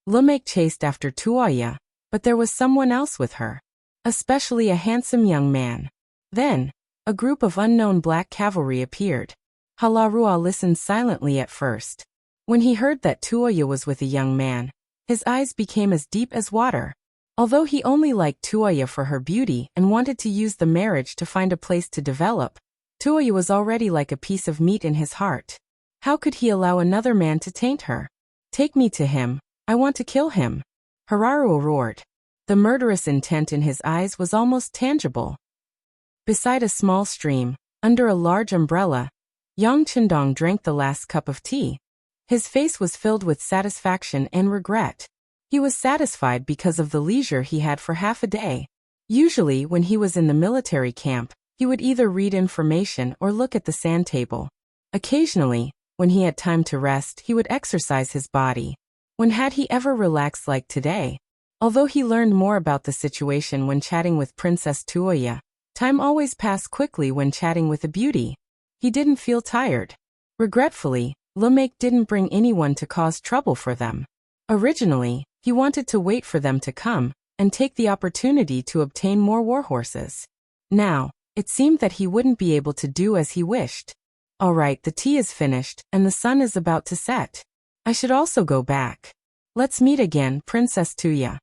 Lumek chased after Tuoya, but there was someone else with her. Especially a handsome young man. Then, a group of unknown black cavalry appeared. Halarua listened silently at first. When he heard that Tuoya was with a young man, his eyes became as deep as water. Although he only liked Tuoya for her beauty and wanted to use the marriage to find a place to develop, Tuoya was already like a piece of meat in his heart. How could he allow another man to taint her? Take me to him. I want to kill him. Hararu roared. The murderous intent in his eyes was almost tangible. Beside a small stream, under a large umbrella, Yang Chendong drank the last cup of tea. His face was filled with satisfaction and regret. He was satisfied because of the leisure he had for half a day. Usually, when he was in the military camp, he would either read information or look at the sand table. Occasionally, when he had time to rest, he would exercise his body. When had he ever relaxed like today? Although he learned more about the situation when chatting with Princess Tuoya, time always passed quickly when chatting with a beauty. He didn't feel tired. Regretfully, Lumek didn't bring anyone to cause trouble for them. Originally, he wanted to wait for them to come and take the opportunity to obtain more warhorses. Now, it seemed that he wouldn't be able to do as he wished. All right, the tea is finished and the sun is about to set. I should also go back. Let's meet again, Princess Tuya.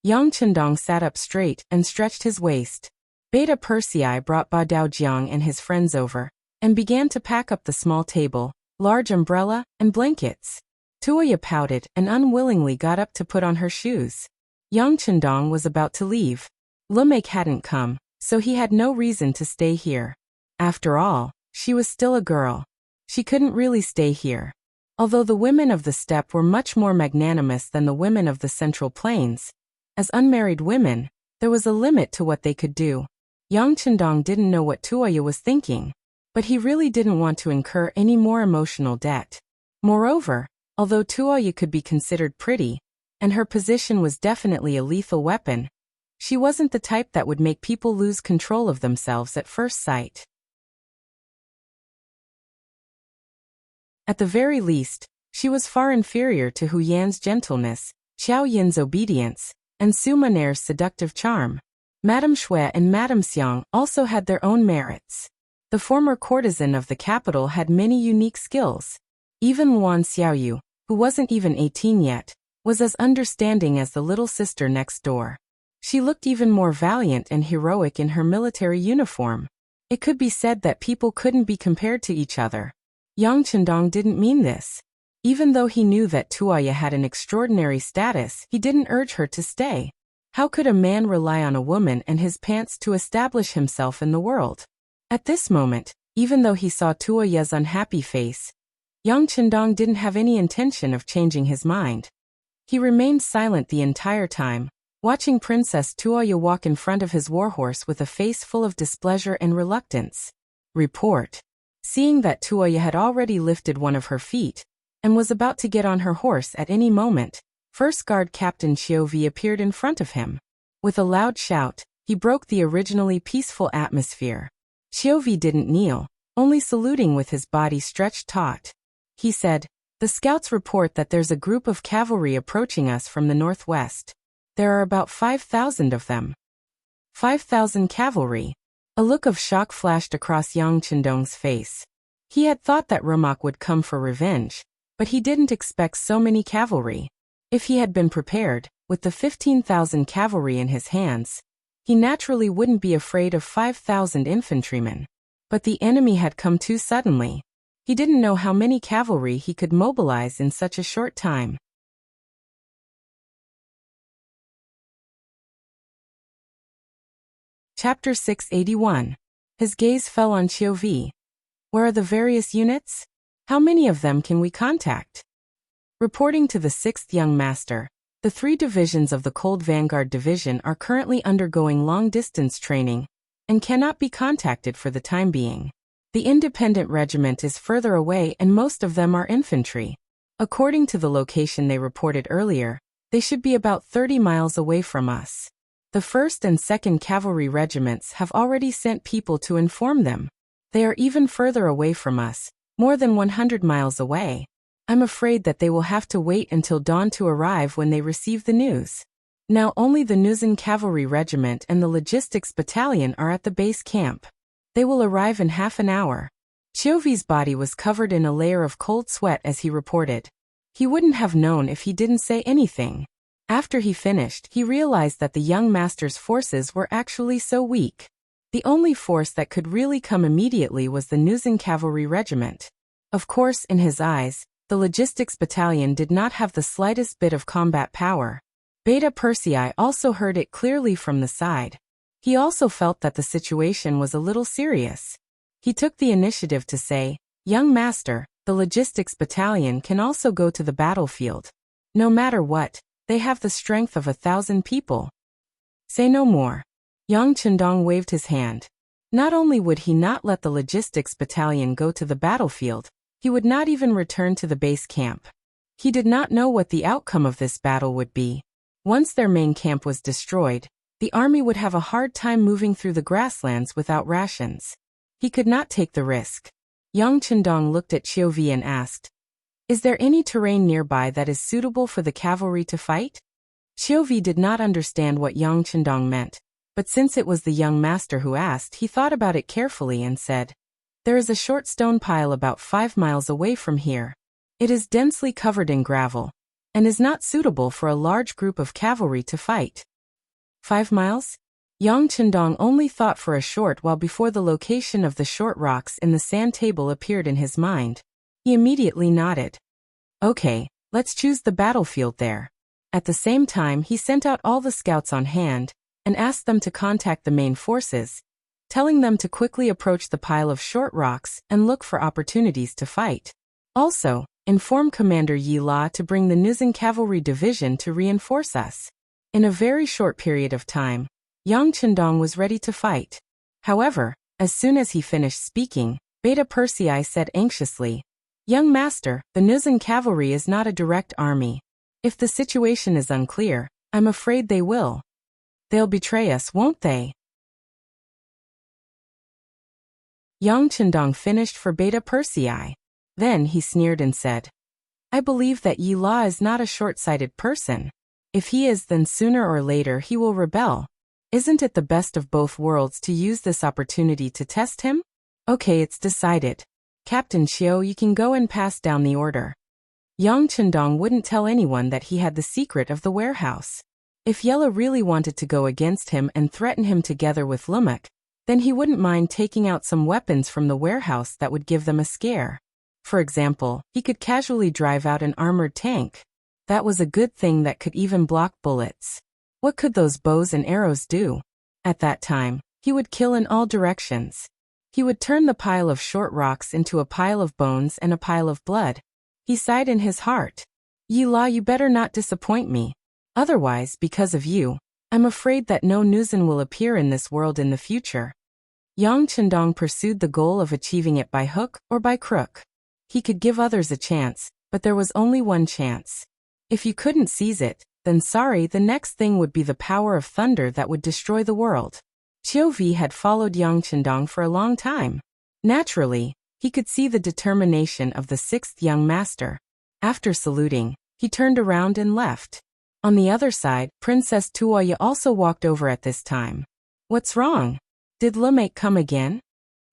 Yang Chendong sat up straight and stretched his waist. Beta Persei brought Ba Daojiang and his friends over and began to pack up the small table, large umbrella, and blankets. Tuoya pouted and unwillingly got up to put on her shoes. Yang Chendong was about to leave. Lumek hadn't come, so he had no reason to stay here. After all, she was still a girl. She couldn't really stay here. Although the women of the steppe were much more magnanimous than the women of the Central Plains, as unmarried women, there was a limit to what they could do. Yang Chendong didn't know what Tuoya was thinking, but he really didn't want to incur any more emotional debt. Moreover, although Tuoya could be considered pretty, and her position was definitely a lethal weapon, she wasn't the type that would make people lose control of themselves at first sight. At the very least, she was far inferior to Hu Yan's gentleness, Xiao Yin's obedience, and Su Maner's seductive charm. Madame Shui and Madame Xiang also had their own merits. The former courtesan of the capital had many unique skills. Even Luan Xiaoyu, who wasn't even 18 yet, was as understanding as the little sister next door. She looked even more valiant and heroic in her military uniform. It could be said that people couldn't be compared to each other. Yang Chendong didn't mean this. Even though he knew that Tuoya had an extraordinary status, he didn't urge her to stay. How could a man rely on a woman and his pants to establish himself in the world? At this moment, even though he saw Tuoya's unhappy face, Yang Chendong didn't have any intention of changing his mind. He remained silent the entire time, watching Princess Tuoya walk in front of his warhorse with a face full of displeasure and reluctance. Report. Seeing that Tuoya had already lifted one of her feet and was about to get on her horse at any moment, First Guard Captain Chiovi appeared in front of him. With a loud shout, he broke the originally peaceful atmosphere. Chiovi didn't kneel, only saluting with his body stretched taut. He said, "The scouts report that there's a group of cavalry approaching us from the northwest. There are about 5,000 of them." 5,000 cavalry. A look of shock flashed across Yang Chendong's face. He had thought that Ramak would come for revenge, but he didn't expect so many cavalry. If he had been prepared, with the 15,000 cavalry in his hands, he naturally wouldn't be afraid of 5,000 infantrymen. But the enemy had come too suddenly. He didn't know how many cavalry he could mobilize in such a short time. Chapter 681. His gaze fell on Chiovi. Where are the various units? How many of them can we contact? Reporting to the 6th Young Master, the 3 divisions of the Cold Vanguard Division are currently undergoing long-distance training and cannot be contacted for the time being. The Independent Regiment is further away and most of them are infantry. According to the location they reported earlier, they should be about 30 miles away from us. The 1st and 2nd Cavalry Regiments have already sent people to inform them. They are even further away from us, more than 100 miles away. I'm afraid that they will have to wait until dawn to arrive when they receive the news. Now only the Nuzan Cavalry Regiment and the Logistics Battalion are at the base camp. They will arrive in half an hour. Chiovi's body was covered in a layer of cold sweat as he reported. He wouldn't have known if he didn't say anything. After he finished, he realized that the young master's forces were actually so weak. The only force that could really come immediately was the Nuzan Cavalry Regiment. Of course, in his eyes, the Logistics Battalion did not have the slightest bit of combat power. Beta Persei also heard it clearly from the side. He also felt that the situation was a little serious. He took the initiative to say, "Young master, the Logistics Battalion can also go to the battlefield. No matter what, they have the strength of 1,000 people. Say no more." Yang Chendong waved his hand. Not only would he not let the Logistics Battalion go to the battlefield, he would not even return to the base camp. He did not know what the outcome of this battle would be. Once their main camp was destroyed, the army would have a hard time moving through the grasslands without rations. He could not take the risk. Yang Chendong looked at Chiovi and asked, "Is there any terrain nearby that is suitable for the cavalry to fight?" Chiovi did not understand what Yang Chendong meant, but since it was the young master who asked, he thought about it carefully and said, "There is a short stone pile about 5 miles away from here. It is densely covered in gravel, and is not suitable for a large group of cavalry to fight." 5 miles? Yang Chendong only thought for a short while before the location of the short rocks in the sand table appeared in his mind. He immediately nodded. "Okay, let's choose the battlefield there." At the same time, he sent out all the scouts on hand, and asked them to contact the main forces, telling them to quickly approach the pile of short rocks and look for opportunities to fight. Also, inform Commander Yi La to bring the Nuzan Cavalry Division to reinforce us. In a very short period of time, Yang Chendong was ready to fight. However, as soon as he finished speaking, Beta Persei said anxiously, "Young master, the Nuzan Cavalry is not a direct army. If the situation is unclear, I'm afraid they will. They'll betray us, won't they?" Yang Chendong finished for Beta Persei. Then he sneered and said, "I believe that Yi La is not a short-sighted person. If he is, then sooner or later he will rebel. Isn't it the best of both worlds to use this opportunity to test him? Okay, it's decided. Captain Xiao, you can go and pass down the order." Yang Chendong wouldn't tell anyone that he had the secret of the warehouse. If Yella really wanted to go against him and threaten him together with Lumak, then he wouldn't mind taking out some weapons from the warehouse that would give them a scare. For example, he could casually drive out an armored tank. That was a good thing that could even block bullets. What could those bows and arrows do? At that time, he would kill in all directions. He would turn the pile of short rocks into a pile of bones and a pile of blood. He sighed in his heart. "Yi La, you better not disappoint me. Otherwise, because of you, I'm afraid that no Nuzan will appear in this world in the future." Yang Chendong pursued the goal of achieving it by hook or by crook. He could give others a chance, but there was only one chance. If you couldn't seize it, then sorry, the next thing would be the power of thunder that would destroy the world. Chiovi had followed Yang Chendong for a long time. Naturally, he could see the determination of the sixth young master. After saluting, he turned around and left. On the other side, Princess Tuoya also walked over at this time. "What's wrong? Did Lumak come again?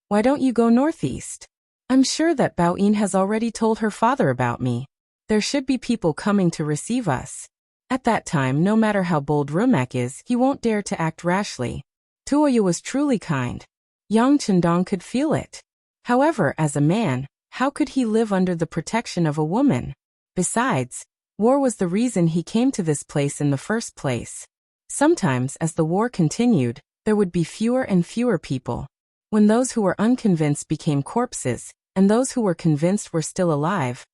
Why don't you go northeast? I'm sure that Baoyin has already told her father about me. There should be people coming to receive us." At that time, no matter how bold Lumak is, he won't dare to act rashly. Tuoya was truly kind. Yang Chendong could feel it. However, as a man, how could he live under the protection of a woman? Besides, war was the reason he came to this place in the first place. Sometimes, as the war continued, there would be fewer and fewer people. When those who were unconvinced became corpses, and those who were convinced were still alive,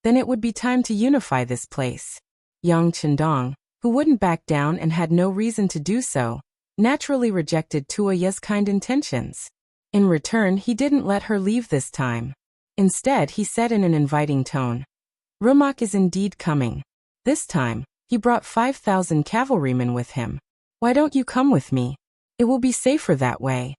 then it would be time to unify this place. Yang Chendong, who wouldn't back down and had no reason to do so, naturally rejected Tuoya's kind intentions. In return, he didn't let her leave this time. Instead, he said in an inviting tone, "Rumak is indeed coming. This time, he brought 5,000 cavalrymen with him. Why don't you come with me? It will be safer that way."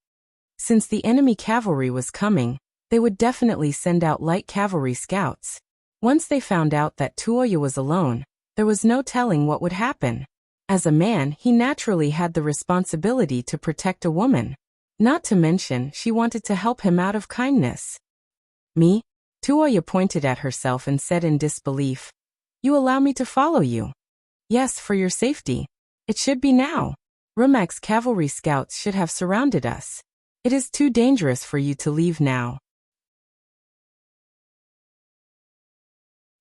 Since the enemy cavalry was coming, they would definitely send out light cavalry scouts. Once they found out that Tuoya was alone, there was no telling what would happen. As a man, he naturally had the responsibility to protect a woman. Not to mention, she wanted to help him out of kindness. Me? Tuoya pointed at herself and said in disbelief. You allow me to follow you? Yes, for your safety. It should be now. Rumak's cavalry scouts should have surrounded us. It is too dangerous for you to leave now.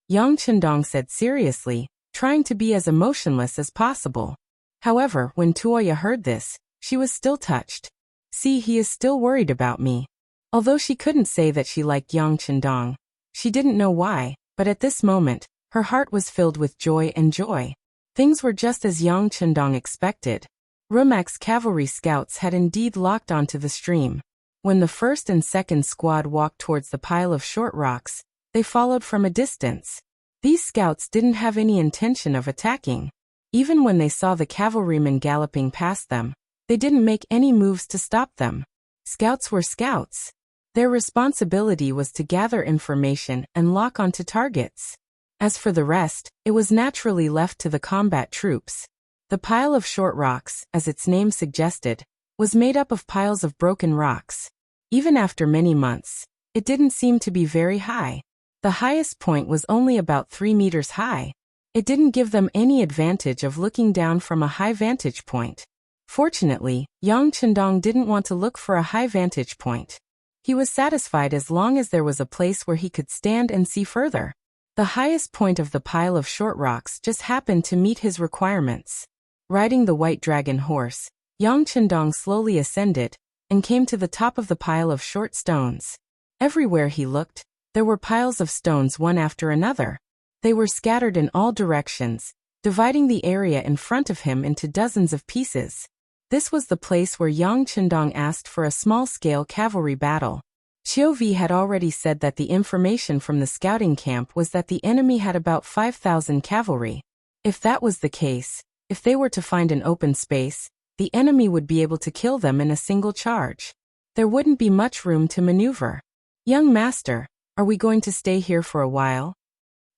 Yang Chendong said seriously, trying to be as emotionless as possible. However, when Tuoya heard this, she was still touched. See, he is still worried about me. Although she couldn't say that she liked Yang Chendong, she didn't know why, but at this moment, her heart was filled with joy and joy. Things were just as Yang Chendong expected. Rumak's cavalry scouts had indeed locked onto the stream. When the first and second squad walked towards the pile of short rocks, they followed from a distance. These scouts didn't have any intention of attacking. Even when they saw the cavalrymen galloping past them, they didn't make any moves to stop them. Scouts were scouts. Their responsibility was to gather information and lock onto targets. As for the rest, it was naturally left to the combat troops. The pile of short rocks, as its name suggested, was made up of piles of broken rocks. Even after many months, it didn't seem to be very high. The highest point was only about 3 meters high. It didn't give them any advantage of looking down from a high vantage point. Fortunately, Yang Chendong didn't want to look for a high vantage point. He was satisfied as long as there was a place where he could stand and see further. The highest point of the pile of short rocks just happened to meet his requirements. Riding the white dragon horse, Yang Chendong slowly ascended and came to the top of the pile of short stones. Everywhere he looked, there were piles of stones one after another. They were scattered in all directions, dividing the area in front of him into dozens of pieces. This was the place where Yang Chendong asked for a small-scale cavalry battle. Chiovi had already said that the information from the scouting camp was that the enemy had about 5,000 cavalry. If that was the case, if they were to find an open space, the enemy would be able to kill them in a single charge. There wouldn't be much room to maneuver. Young master, are we going to stay here for a while?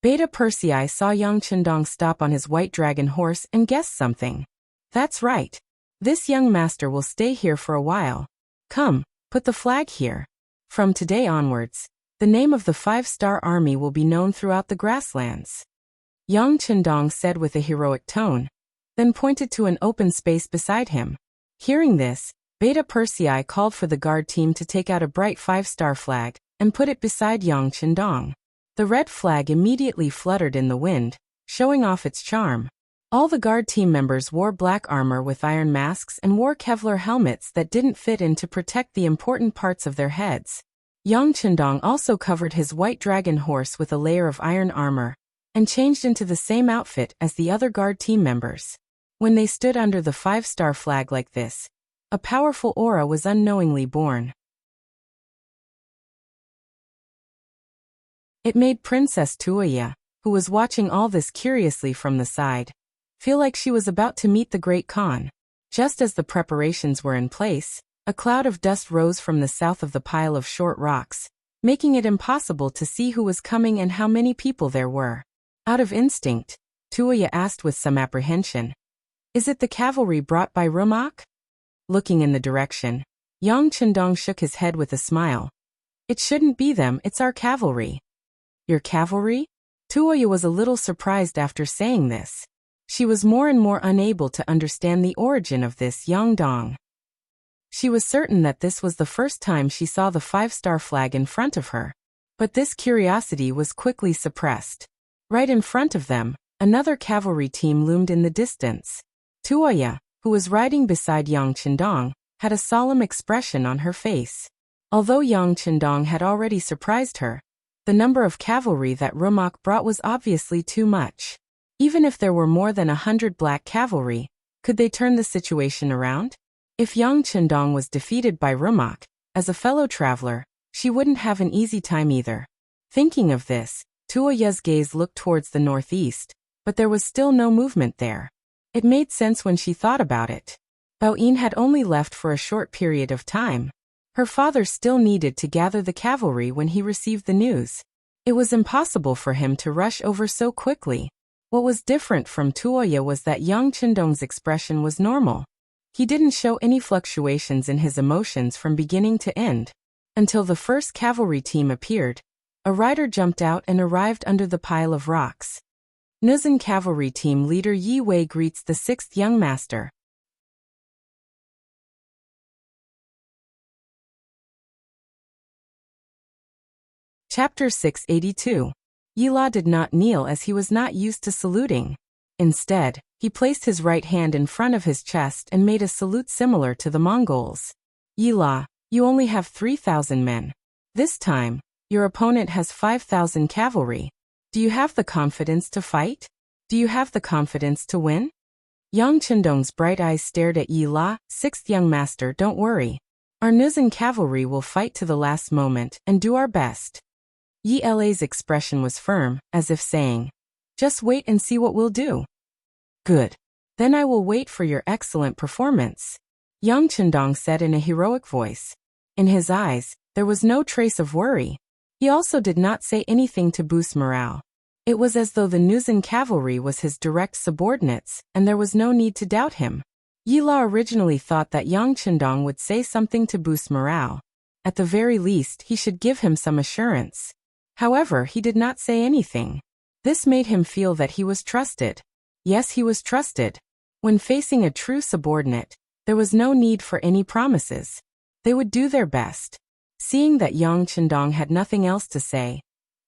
Beta Persei saw Yang Chendong stop on his white dragon horse and guessed something. That's right. This young master will stay here for a while. Come, put the flag here. From today onwards, the name of the 5-star army will be known throughout the grasslands. Yang Chendong said with a heroic tone, then pointed to an open space beside him. Hearing this, Beta Persei called for the guard team to take out a bright 5-star flag and put it beside Yang Chendong. The red flag immediately fluttered in the wind, showing off its charm. All the guard team members wore black armor with iron masks and wore Kevlar helmets that didn't fit in to protect the important parts of their heads. Yang Chendong also covered his white dragon horse with a layer of iron armor and changed into the same outfit as the other guard team members. When they stood under the 5-star flag like this, a powerful aura was unknowingly born. It made Princess Tuoya, who was watching all this curiously from the side, feel like she was about to meet the Great Khan. Just as the preparations were in place, a cloud of dust rose from the south of the pile of short rocks, making it impossible to see who was coming and how many people there were. Out of instinct, Tuoya asked with some apprehension, "Is it the cavalry brought by Rumak?" Looking in the direction, Yang Chendong shook his head with a smile. "It shouldn't be them, it's our cavalry." "Your cavalry?" Tuoya was a little surprised after saying this. She was more and more unable to understand the origin of this Yangdong. She was certain that this was the first time she saw the 5-star flag in front of her. But this curiosity was quickly suppressed. Right in front of them, another cavalry team loomed in the distance. Tuoya, who was riding beside Yang Chendong, had a solemn expression on her face. Although Yang Chendong had already surprised her, the number of cavalry that Rumak brought was obviously too much. Even if there were more than 100 black cavalry, could they turn the situation around? If Yang Chendong was defeated by Rumak, as a fellow traveler, she wouldn't have an easy time either. Thinking of this, Tuoya's gaze looked towards the northeast, but there was still no movement there. It made sense when she thought about it. Baoyin had only left for a short period of time. Her father still needed to gather the cavalry when he received the news. It was impossible for him to rush over so quickly. What was different from Tuoya was that young Chindong's expression was normal. He didn't show any fluctuations in his emotions from beginning to end. Until the first cavalry team appeared, a rider jumped out and arrived under the pile of rocks. Nuzan cavalry team leader Yi Wei greets the sixth young master. Chapter 682. Yila did not kneel as he was not used to saluting. Instead, he placed his right hand in front of his chest and made a salute similar to the Mongols. Yila, you only have 3,000 men. This time, your opponent has 5,000 cavalry. Do you have the confidence to fight? Do you have the confidence to win? Yang Chindong's bright eyes stared at Yila. Sixth young master, don't worry. Our Nuzan cavalry will fight to the last moment and do our best. Yi La's expression was firm, as if saying, just wait and see what we'll do. Good. Then I will wait for your excellent performance. Yang Chindong said in a heroic voice. In his eyes, there was no trace of worry. He also did not say anything to boost morale. It was as though the Nuzan cavalry was his direct subordinates, and there was no need to doubt him. Yila originally thought that Yang Chindong would say something to boost morale. At the very least, he should give him some assurance. However, he did not say anything. This made him feel that he was trusted. Yes, he was trusted. When facing a true subordinate, there was no need for any promises. They would do their best. Seeing that Yang Chindong had nothing else to say,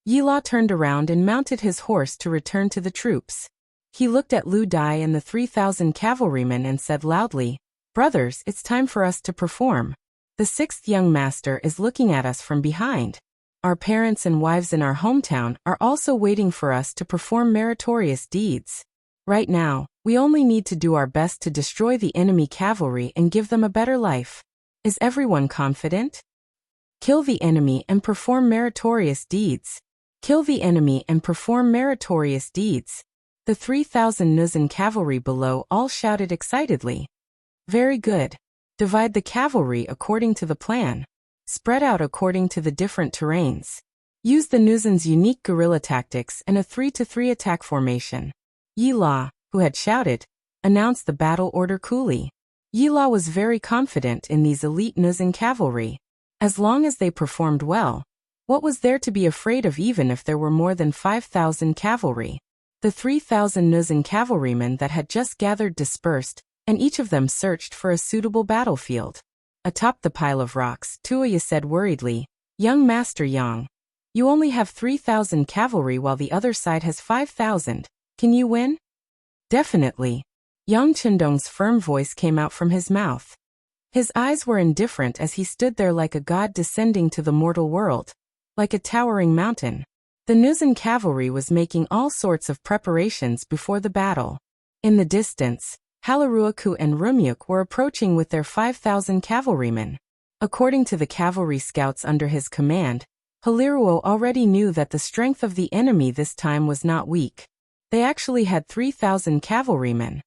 Yila turned around and mounted his horse to return to the troops. He looked at Lu Dai and the 3,000 cavalrymen and said loudly, brothers, it's time for us to perform. The sixth young master is looking at us from behind. Our parents and wives in our hometown are also waiting for us to perform meritorious deeds. Right now, we only need to do our best to destroy the enemy cavalry and give them a better life. Is everyone confident? Kill the enemy and perform meritorious deeds. Kill the enemy and perform meritorious deeds. The 3,000 Nuzan cavalry below all shouted excitedly. Very good. Divide the cavalry according to the plan. Spread out according to the different terrains. Use the Nuzan's unique guerrilla tactics and a 3-to-3 attack formation. Yila, who had shouted, announced the battle order coolly. Yila was very confident in these elite Nuzan cavalry. As long as they performed well, what was there to be afraid of even if there were more than 5,000 cavalry? The 3,000 Nuzan cavalrymen that had just gathered dispersed, and each of them searched for a suitable battlefield. Atop the pile of rocks, Tuoya said worriedly, Young Master Yang, you only have 3,000 cavalry while the other side has 5,000. Can you win? Definitely. Yang Chindong's firm voice came out from his mouth. His eyes were indifferent as he stood there like a god descending to the mortal world, like a towering mountain. The Nuzan cavalry was making all sorts of preparations before the battle. In the distance, Halaruaku and Rumyuk were approaching with their 5,000 cavalrymen. According to the cavalry scouts under his command, Haliruo already knew that the strength of the enemy this time was not weak. They actually had 3,000 cavalrymen.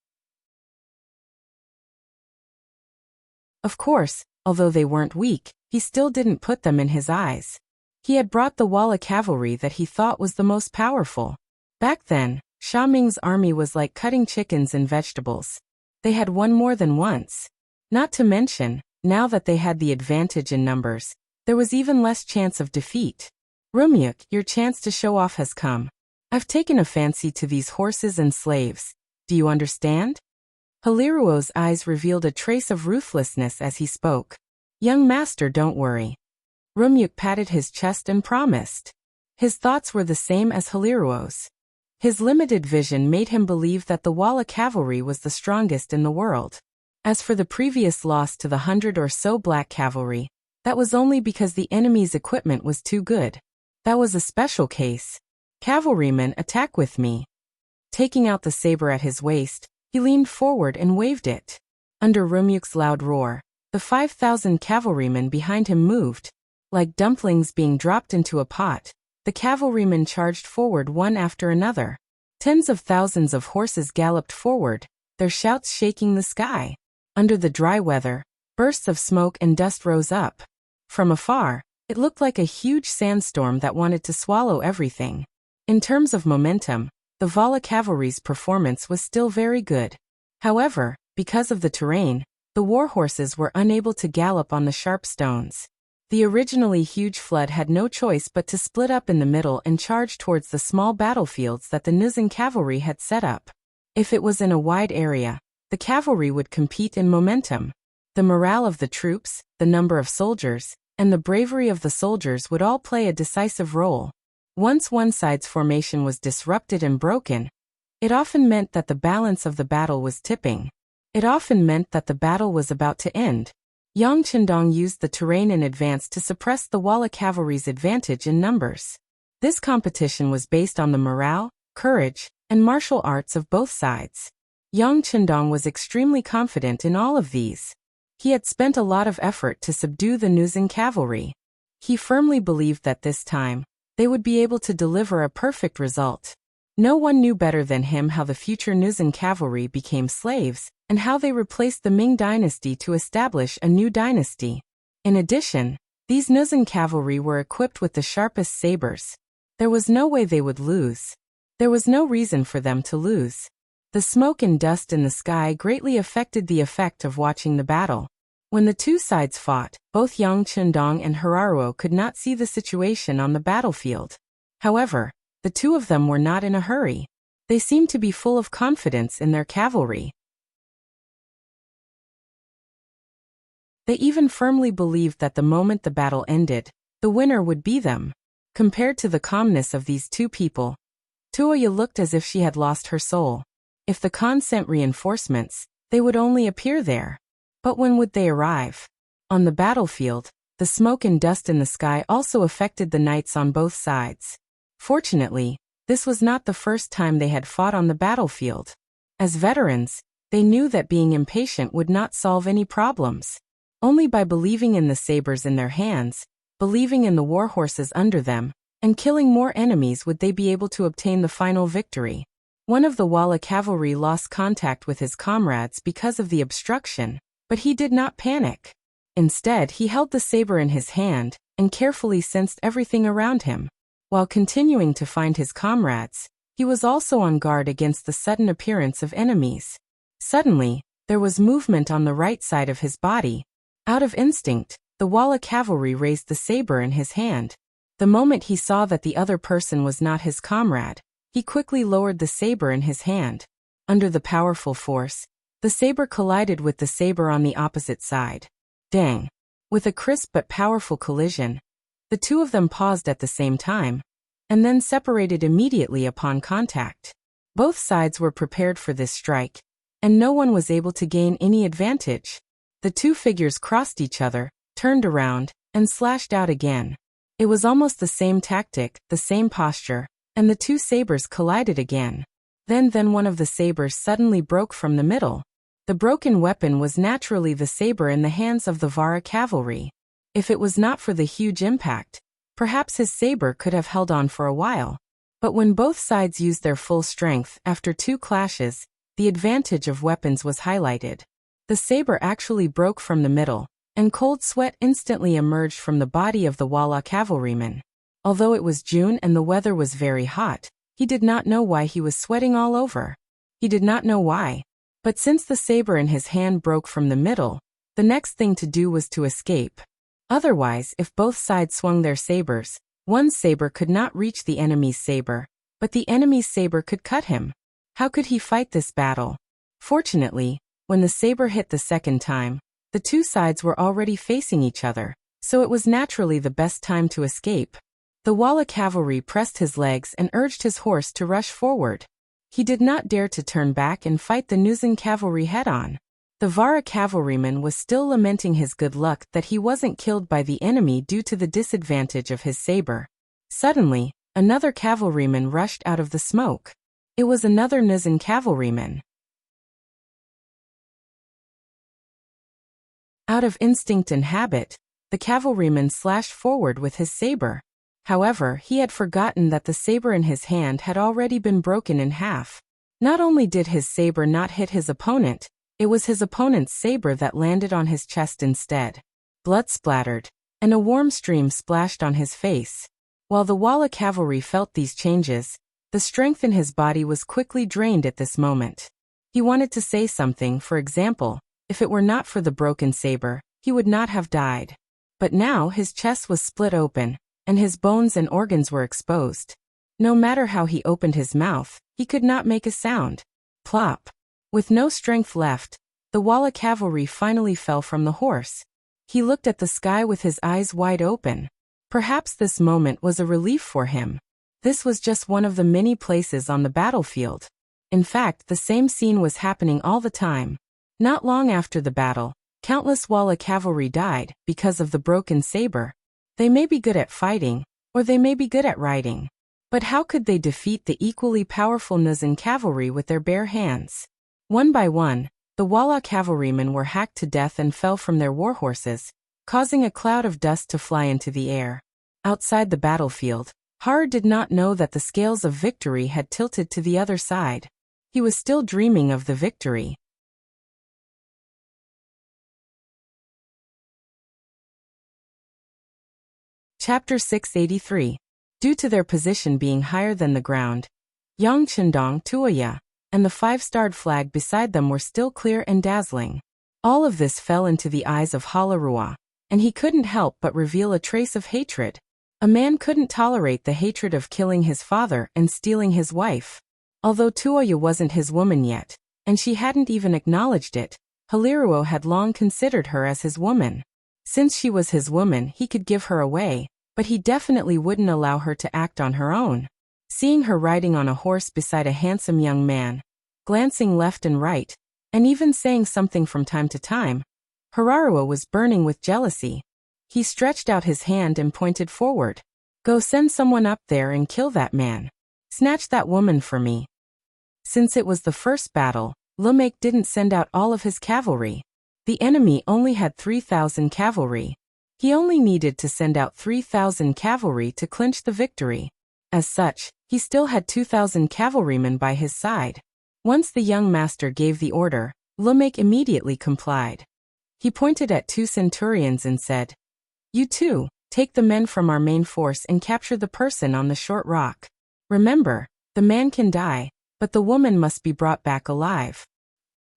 Of course, although they weren't weak, he still didn't put them in his eyes. He had brought the Walla cavalry that he thought was the most powerful. Back then, Sha Ming's army was like cutting chickens and vegetables. They had won more than once. Not to mention, now that they had the advantage in numbers, there was even less chance of defeat. Rumyuk, your chance to show off has come. I've taken a fancy to these horses and slaves. Do you understand? Haliruo's eyes revealed a trace of ruthlessness as he spoke. Young master, don't worry. Rumyuk patted his chest and promised. His thoughts were the same as Haliruo's. His limited vision made him believe that the Walla cavalry was the strongest in the world. As for the previous loss to the 100 or so black cavalry, that was only because the enemy's equipment was too good. That was a special case. Cavalrymen, attack with me. Taking out the saber at his waist, he leaned forward and waved it. Under Rumyuk's loud roar, the 5,000 cavalrymen behind him moved. Like dumplings being dropped into a pot, the cavalrymen charged forward one after another. Tens of thousands of horses galloped forward, their shouts shaking the sky. Under the dry weather, bursts of smoke and dust rose up. From afar, it looked like a huge sandstorm that wanted to swallow everything. In terms of momentum, the Vala cavalry's performance was still very good. However, because of the terrain, the war horses were unable to gallop on the sharp stones. The originally huge flood had no choice but to split up in the middle and charge towards the small battlefields that the Nuzan cavalry had set up. If it was in a wide area, the cavalry would compete in momentum. The morale of the troops, the number of soldiers, and the bravery of the soldiers would all play a decisive role. Once one side's formation was disrupted and broken, it often meant that the balance of the battle was tipping. It often meant that the battle was about to end. Yang Chendong used the terrain in advance to suppress the Wala cavalry's advantage in numbers. This competition was based on the morale, courage, and martial arts of both sides. Yang Chendong was extremely confident in all of these. He had spent a lot of effort to subdue the Nuzan cavalry. He firmly believed that this time, they would be able to deliver a perfect result. No one knew better than him how the future Nuzan cavalry became slaves, and how they replaced the Ming dynasty to establish a new dynasty. In addition, these Nuzan cavalry were equipped with the sharpest sabers. There was no way they would lose. There was no reason for them to lose. The smoke and dust in the sky greatly affected the effect of watching the battle. When the two sides fought, both Yang Chendong and Hararuo could not see the situation on the battlefield. However, the two of them were not in a hurry. They seemed to be full of confidence in their cavalry. They even firmly believed that the moment the battle ended, the winner would be them. Compared to the calmness of these two people, Tuoya looked as if she had lost her soul. If the Khan sent reinforcements, they would only appear there. But when would they arrive? On the battlefield, the smoke and dust in the sky also affected the knights on both sides. Fortunately, this was not the first time they had fought on the battlefield. As veterans, they knew that being impatient would not solve any problems. Only by believing in the sabers in their hands, believing in the war horses under them, and killing more enemies would they be able to obtain the final victory. One of the Wala cavalry lost contact with his comrades because of the obstruction, but he did not panic. Instead, he held the saber in his hand and carefully sensed everything around him. While continuing to find his comrades, he was also on guard against the sudden appearance of enemies. Suddenly, there was movement on the right side of his body. Out of instinct, the Wala cavalry raised the saber in his hand. The moment he saw that the other person was not his comrade, he quickly lowered the saber in his hand. Under the powerful force, the saber collided with the saber on the opposite side. Dang! With a crisp but powerful collision, the two of them paused at the same time, and then separated immediately upon contact. Both sides were prepared for this strike, and no one was able to gain any advantage. The two figures crossed each other, turned around, and slashed out again. It was almost the same tactic, the same posture, and the two sabers collided again. Then one of the sabers suddenly broke from the middle. The broken weapon was naturally the saber in the hands of the Vara cavalry. If it was not for the huge impact, perhaps his saber could have held on for a while. But when both sides used their full strength after two clashes, the advantage of weapons was highlighted. The saber actually broke from the middle, and cold sweat instantly emerged from the body of the Wala cavalryman. Although it was June and the weather was very hot, he did not know why he was sweating all over. He did not know why. But since the saber in his hand broke from the middle, the next thing to do was to escape. Otherwise, if both sides swung their sabers, one saber could not reach the enemy's saber, but the enemy's saber could cut him. How could he fight this battle? Fortunately, when the saber hit the second time, the two sides were already facing each other, so it was naturally the best time to escape. The Wala cavalry pressed his legs and urged his horse to rush forward. He did not dare to turn back and fight the Nuzan cavalry head-on. The Vara cavalryman was still lamenting his good luck that he wasn't killed by the enemy due to the disadvantage of his saber. Suddenly, another cavalryman rushed out of the smoke. It was another Nuzan cavalryman. Out of instinct and habit, the cavalryman slashed forward with his saber. However, he had forgotten that the saber in his hand had already been broken in half. Not only did his saber not hit his opponent, it was his opponent's saber that landed on his chest instead. Blood splattered, and a warm stream splashed on his face. While the Wala cavalry felt these changes, The strength in his body was quickly drained at this moment. He wanted to say something, for example, if it were not for the broken saber, he would not have died. But now his chest was split open, and his bones and organs were exposed. No matter how he opened his mouth, he could not make a sound. Plop. With no strength left, the Walla cavalry finally fell from the horse. He looked at the sky with his eyes wide open. Perhaps this moment was a relief for him. This was just one of the many places on the battlefield. In fact, the same scene was happening all the time. Not long after the battle, countless Walla cavalry died because of the broken saber. They may be good at fighting, or they may be good at riding. But how could they defeat the equally powerful Nuzan cavalry with their bare hands? One by one, the Walla cavalrymen were hacked to death and fell from their warhorses, causing a cloud of dust to fly into the air. Outside the battlefield, Har did not know that the scales of victory had tilted to the other side. He was still dreaming of the victory. Chapter 683. Due to their position being higher than the ground, Yang Chendong Tuoya and the 5-starred flag beside them were still clear and dazzling. All of this fell into the eyes of Halarua, and he couldn't help but reveal a trace of hatred. A man couldn't tolerate the hatred of killing his father and stealing his wife. Although Tuoya wasn't his woman yet, and she hadn't even acknowledged it, Haliruo had long considered her as his woman. Since she was his woman, he could give her away, but he definitely wouldn't allow her to act on her own. Seeing her riding on a horse beside a handsome young man, glancing left and right, and even saying something from time to time, Hararuo was burning with jealousy. He stretched out his hand and pointed forward. "Go send someone up there and kill that man. Snatch that woman for me." Since it was the first battle, Lumek didn't send out all of his cavalry. The enemy only had 3,000 cavalry. He only needed to send out 3,000 cavalry to clinch the victory. As such, he still had 2,000 cavalrymen by his side. Once the young master gave the order, Lumek immediately complied. He pointed at 2 centurions and said, "You two, take the men from our main force and capture the person on the short rock. Remember, the man can die, but the woman must be brought back alive."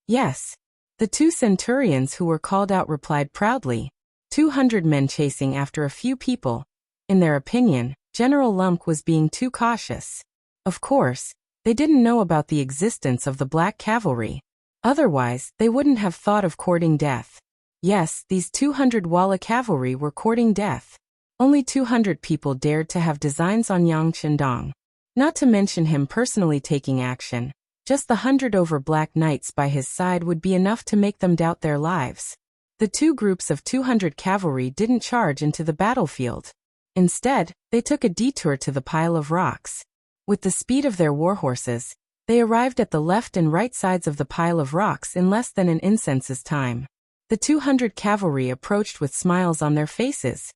"Yes." The 2 centurions who were called out replied proudly. 200 men chasing after a few people. In their opinion, General Lump was being too cautious. Of course, they didn't know about the existence of the Black Cavalry. Otherwise, they wouldn't have thought of courting death. Yes, these 200 Walla cavalry were courting death. Only 200 people dared to have designs on Yang Chendong. Not to mention him personally taking action. Just the 100 over Black Knights by his side would be enough to make them doubt their lives. The 2 groups of 200 cavalry didn't charge into the battlefield. Instead, they took a detour to the pile of rocks. With the speed of their warhorses, they arrived at the left and right sides of the pile of rocks in less than an incense's time. The 200 cavalry approached with smiles on their faces.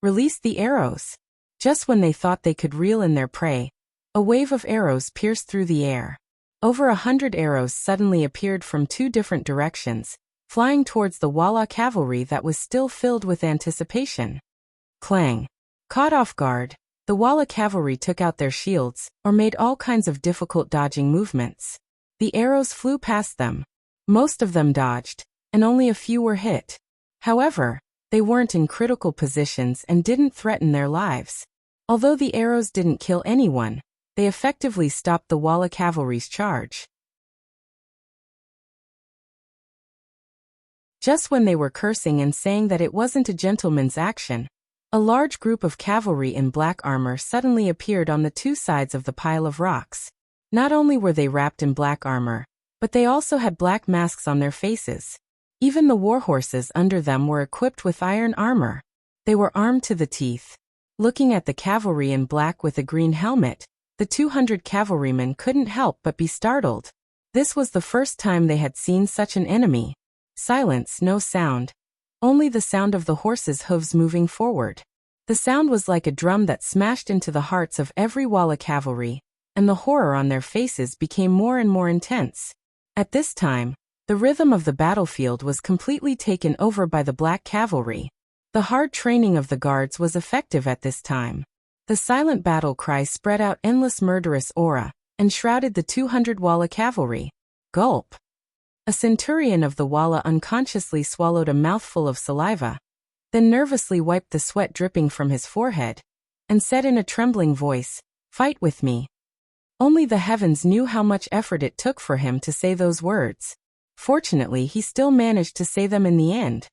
Released the arrows. Just when they thought they could reel in their prey, a wave of arrows pierced through the air. Over 100 arrows suddenly appeared from 2 different directions, flying towards the Walla cavalry that was still filled with anticipation. Clang. Caught off guard, the Walla cavalry took out their shields, or made all kinds of difficult dodging movements. The arrows flew past them. Most of them dodged, and only a few were hit. However, they weren't in critical positions and didn't threaten their lives. Although the arrows didn't kill anyone, they effectively stopped the Walla cavalry's charge. Just when they were cursing and saying that it wasn't a gentleman's action, a large group of cavalry in black armor suddenly appeared on the 2 sides of the pile of rocks. Not only were they wrapped in black armor, but they also had black masks on their faces. Even the warhorses under them were equipped with iron armor. They were armed to the teeth. Looking at the cavalry in black with a green helmet, the 200 cavalrymen couldn't help but be startled. This was the first time they had seen such an enemy. Silence, no sound. Only the sound of the horses' hooves moving forward. The sound was like a drum that smashed into the hearts of every Walla cavalry, and the horror on their faces became more and more intense. At this time, the rhythm of the battlefield was completely taken over by the Black Cavalry. The hard training of the guards was effective at this time. The silent battle cry spread out endless murderous aura and shrouded the 200 Walla cavalry. Gulp. A centurion of the Walla unconsciously swallowed a mouthful of saliva, then nervously wiped the sweat dripping from his forehead, and said in a trembling voice, "Fight with me." Only the heavens knew how much effort it took for him to say those words. Fortunately, he still managed to say them in the end.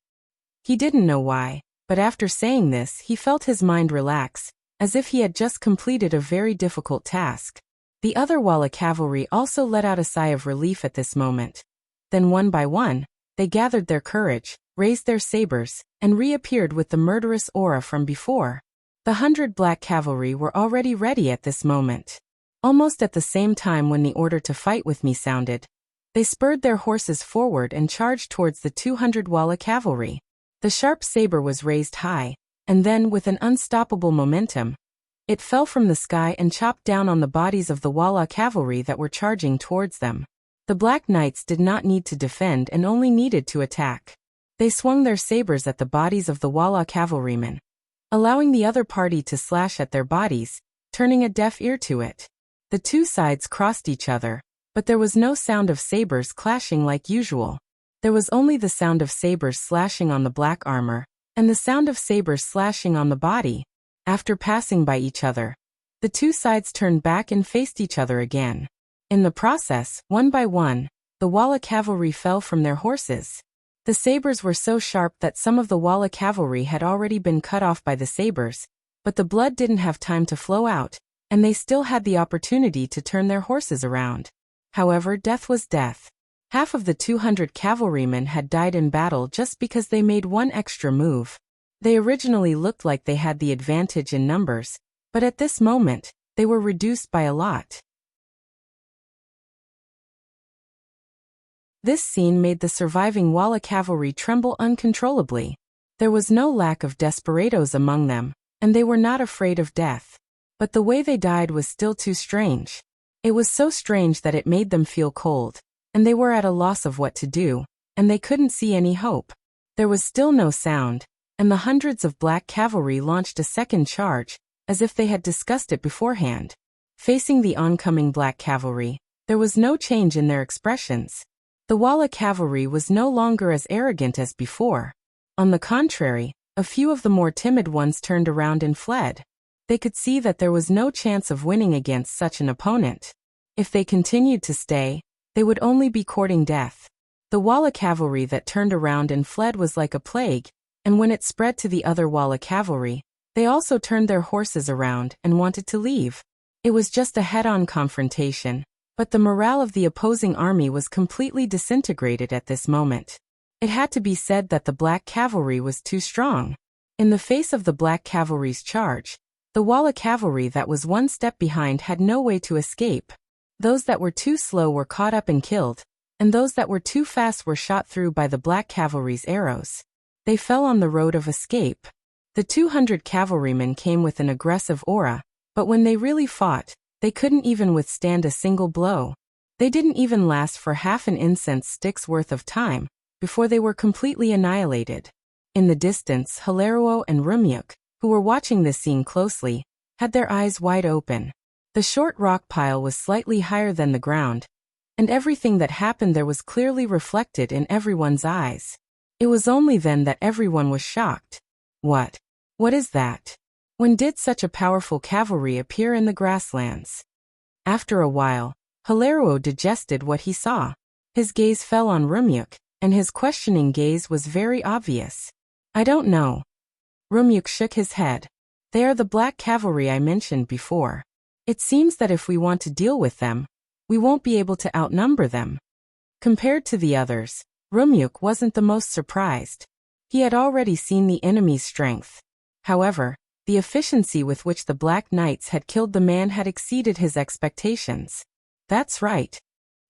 He didn't know why, but after saying this, he felt his mind relax, as if he had just completed a very difficult task. The other Walla cavalry also let out a sigh of relief at this moment. Then one by one, they gathered their courage, raised their sabers, and reappeared with the murderous aura from before. The 100 Black cavalry were already ready at this moment. Almost at the same time when the order to fight with me sounded, they spurred their horses forward and charged towards the 200 Walla cavalry. The sharp saber was raised high, and then, with an unstoppable momentum, it fell from the sky and chopped down on the bodies of the Walla cavalry that were charging towards them. The Black Knights did not need to defend and only needed to attack. They swung their sabers at the bodies of the Walla cavalrymen, allowing the other party to slash at their bodies, turning a deaf ear to it. The two sides crossed each other, but there was no sound of sabers clashing like usual. There was only the sound of sabers slashing on the black armor, and the sound of sabers slashing on the body. After passing by each other, the two sides turned back and faced each other again. In the process, one by one, the Walla cavalry fell from their horses. The sabers were so sharp that some of the Walla cavalry had already been cut off by the sabers, but the blood didn't have time to flow out, and they still had the opportunity to turn their horses around. However, death was death. Half of the 200 cavalrymen had died in battle just because they made one extra move. They originally looked like they had the advantage in numbers, but at this moment, they were reduced by a lot. This scene made the surviving Walla cavalry tremble uncontrollably. There was no lack of desperados among them, and they were not afraid of death. But the way they died was still too strange. It was so strange that it made them feel cold, and they were at a loss of what to do, and they couldn't see any hope. There was still no sound, and the hundreds of Black cavalry launched a second charge, as if they had discussed it beforehand. Facing the oncoming Black cavalry, there was no change in their expressions. The Walla cavalry was no longer as arrogant as before. On the contrary, a few of the more timid ones turned around and fled. They could see that there was no chance of winning against such an opponent. If they continued to stay, they would only be courting death. The Walla cavalry that turned around and fled was like a plague, and when it spread to the other Walla cavalry, they also turned their horses around and wanted to leave. It was just a head-on confrontation, but the morale of the opposing army was completely disintegrated at this moment. It had to be said that the Black cavalry was too strong. In the face of the Black cavalry's charge, the Walla cavalry that was one step behind had no way to escape. Those that were too slow were caught up and killed, and those that were too fast were shot through by the Black cavalry's arrows. They fell on the road of escape. The 200 cavalrymen came with an aggressive aura, but when they really fought, they couldn't even withstand a single blow. They didn't even last for half an incense stick's worth of time, before they were completely annihilated. In the distance, Hilario and Rumyuk, who were watching this scene closely, had their eyes wide open. The short rock pile was slightly higher than the ground, and everything that happened there was clearly reflected in everyone's eyes. It was only then that everyone was shocked. What? What is that? When did such a powerful cavalry appear in the grasslands? After a while, Hilario digested what he saw. His gaze fell on Rumyuk, and his questioning gaze was very obvious. I don't know. Rumyuk shook his head. They are the Black cavalry I mentioned before. It seems that if we want to deal with them, we won't be able to outnumber them. Compared to the others, Rumyuk wasn't the most surprised. He had already seen the enemy's strength. However, the efficiency with which the Black Knights had killed the man had exceeded his expectations. That's right.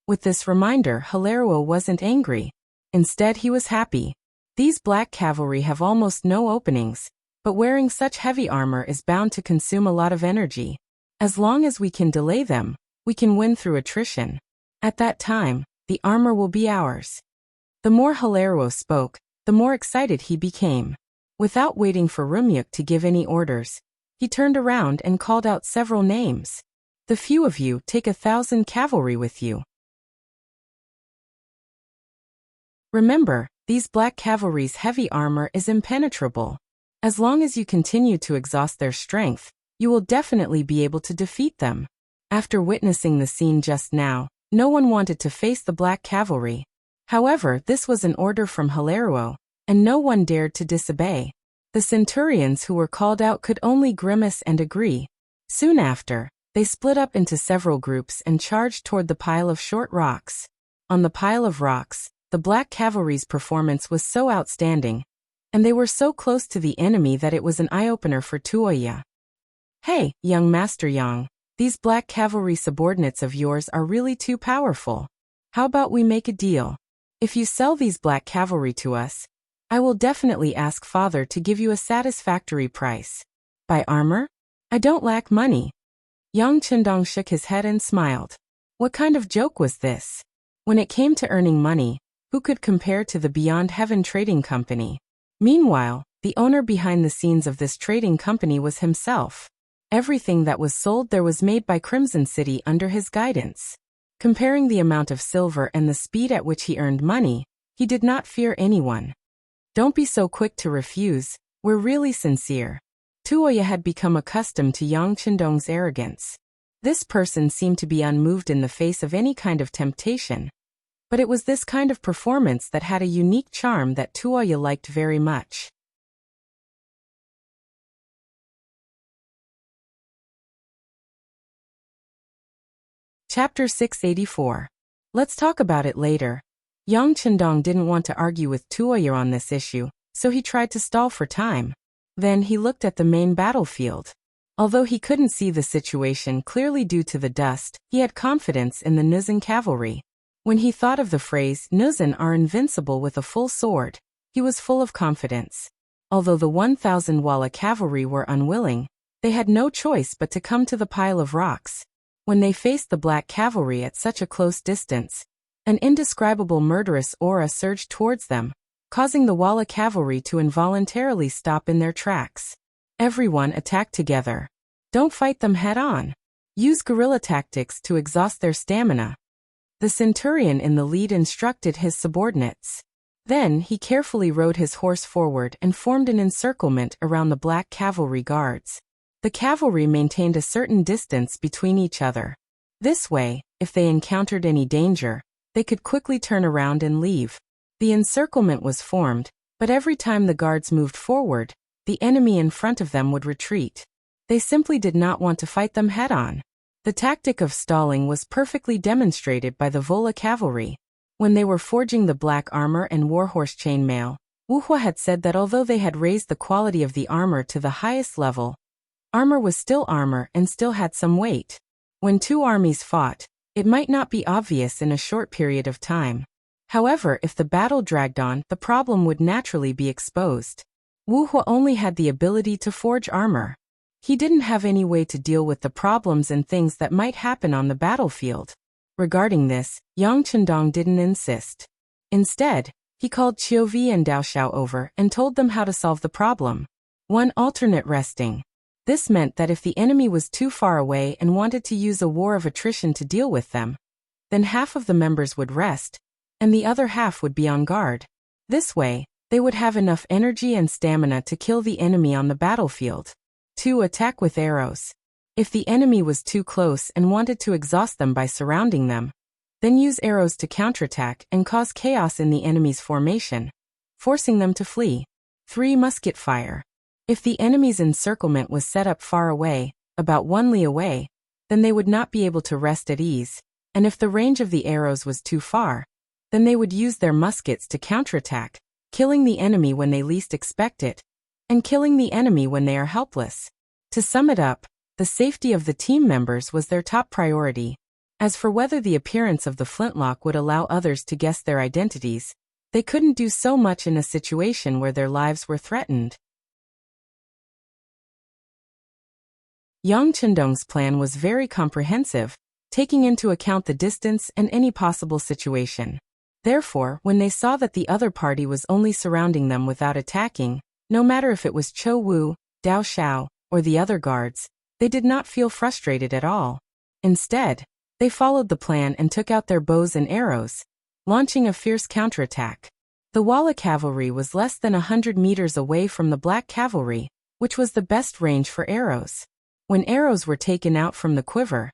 With this reminder, Hilario wasn't angry. Instead, he was happy. These Black cavalry have almost no openings, but wearing such heavy armor is bound to consume a lot of energy. As long as we can delay them, we can win through attrition. At that time, the armor will be ours. The more Hilario spoke, the more excited he became. Without waiting for Rumyuk to give any orders, He turned around and called out several names. The few of you take 1,000 cavalry with you. Remember, these black cavalry's heavy armor is impenetrable. As long as you continue to exhaust their strength, you will definitely be able to defeat them. After witnessing the scene just now, no one wanted to face the black cavalry. However, this was an order from Hilarion, and no one dared to disobey. The centurions who were called out could only grimace and agree. Soon after, they split up into several groups and charged toward the pile of short rocks. On the pile of rocks, the black cavalry's performance was so outstanding, and they were so close to the enemy that it was an eye-opener for Tuoya. Hey, young Master Yang, these black cavalry subordinates of yours are really too powerful. How about we make a deal? If you sell these black cavalry to us, I will definitely ask Father to give you a satisfactory price. Buy armor? I don't lack money. Yang Chendong shook his head and smiled. What kind of joke was this? When it came to earning money, who could compare to the Beyond Heaven Trading Company? Meanwhile, the owner behind the scenes of this trading company was himself. Everything that was sold there was made by Crimson City under his guidance. Comparing the amount of silver and the speed at which he earned money, he did not fear anyone. Don't be so quick to refuse, we're really sincere. Tuoya had become accustomed to Yang Chendong's arrogance. This person seemed to be unmoved in the face of any kind of temptation. But it was this kind of performance that had a unique charm that Tuoya liked very much. Chapter 684. Let's talk about it later. Yang Chendong didn't want to argue with Tuoya on this issue, so he tried to stall for time. Then he looked at the main battlefield. Although he couldn't see the situation clearly due to the dust, he had confidence in the Nuzan cavalry. When he thought of the phrase, Nuzan are invincible with a full sword, he was full of confidence. Although the 1,000 Walla cavalry were unwilling, they had no choice but to come to the pile of rocks. When they faced the black cavalry at such a close distance, an indescribable murderous aura surged towards them, causing the Walla cavalry to involuntarily stop in their tracks. Everyone attacked together. Don't fight them head-on. Use guerrilla tactics to exhaust their stamina. The centurion in the lead instructed his subordinates. Then he carefully rode his horse forward and formed an encirclement around the black cavalry guards. The cavalry maintained a certain distance between each other. This way, if they encountered any danger, they could quickly turn around and leave. The encirclement was formed, but every time the guards moved forward, the enemy in front of them would retreat. They simply did not want to fight them head-on. The tactic of stalling was perfectly demonstrated by the Vola cavalry. When they were forging the black armor and warhorse chainmail, Wu Hua had said that although they had raised the quality of the armor to the highest level, armor was still armor and still had some weight. When two armies fought, it might not be obvious in a short period of time. However, if the battle dragged on, the problem would naturally be exposed. Wu Hua only had the ability to forge armor. He didn't have any way to deal with the problems and things that might happen on the battlefield. Regarding this, Yang Chendong didn't insist. Instead, he called Qiuvi and Dao Xiao over and told them how to solve the problem. 1. Alternate resting. This meant that if the enemy was too far away and wanted to use a war of attrition to deal with them, then half of the members would rest, and the other half would be on guard. This way, they would have enough energy and stamina to kill the enemy on the battlefield. 2. Attack with arrows. If the enemy was too close and wanted to exhaust them by surrounding them, then use arrows to counterattack and cause chaos in the enemy's formation, forcing them to flee. 3. Musket fire. If the enemy's encirclement was set up far away, about 1 li away, then they would not be able to rest at ease, and if the range of the arrows was too far, then they would use their muskets to counterattack, killing the enemy when they least expect it, and killing the enemy when they are helpless. To sum it up, the safety of the team members was their top priority. As for whether the appearance of the flintlock would allow others to guess their identities, they couldn't do so much in a situation where their lives were threatened. Yang Chendong's plan was very comprehensive, taking into account the distance and any possible situation. Therefore, when they saw that the other party was only surrounding them without attacking, no matter if it was Chou Wu, Dao Xiao, or the other guards, they did not feel frustrated at all. Instead, they followed the plan and took out their bows and arrows, launching a fierce counterattack. The Walla cavalry was less than 100 meters away from the Black cavalry, which was the best range for arrows. When arrows were taken out from the quiver,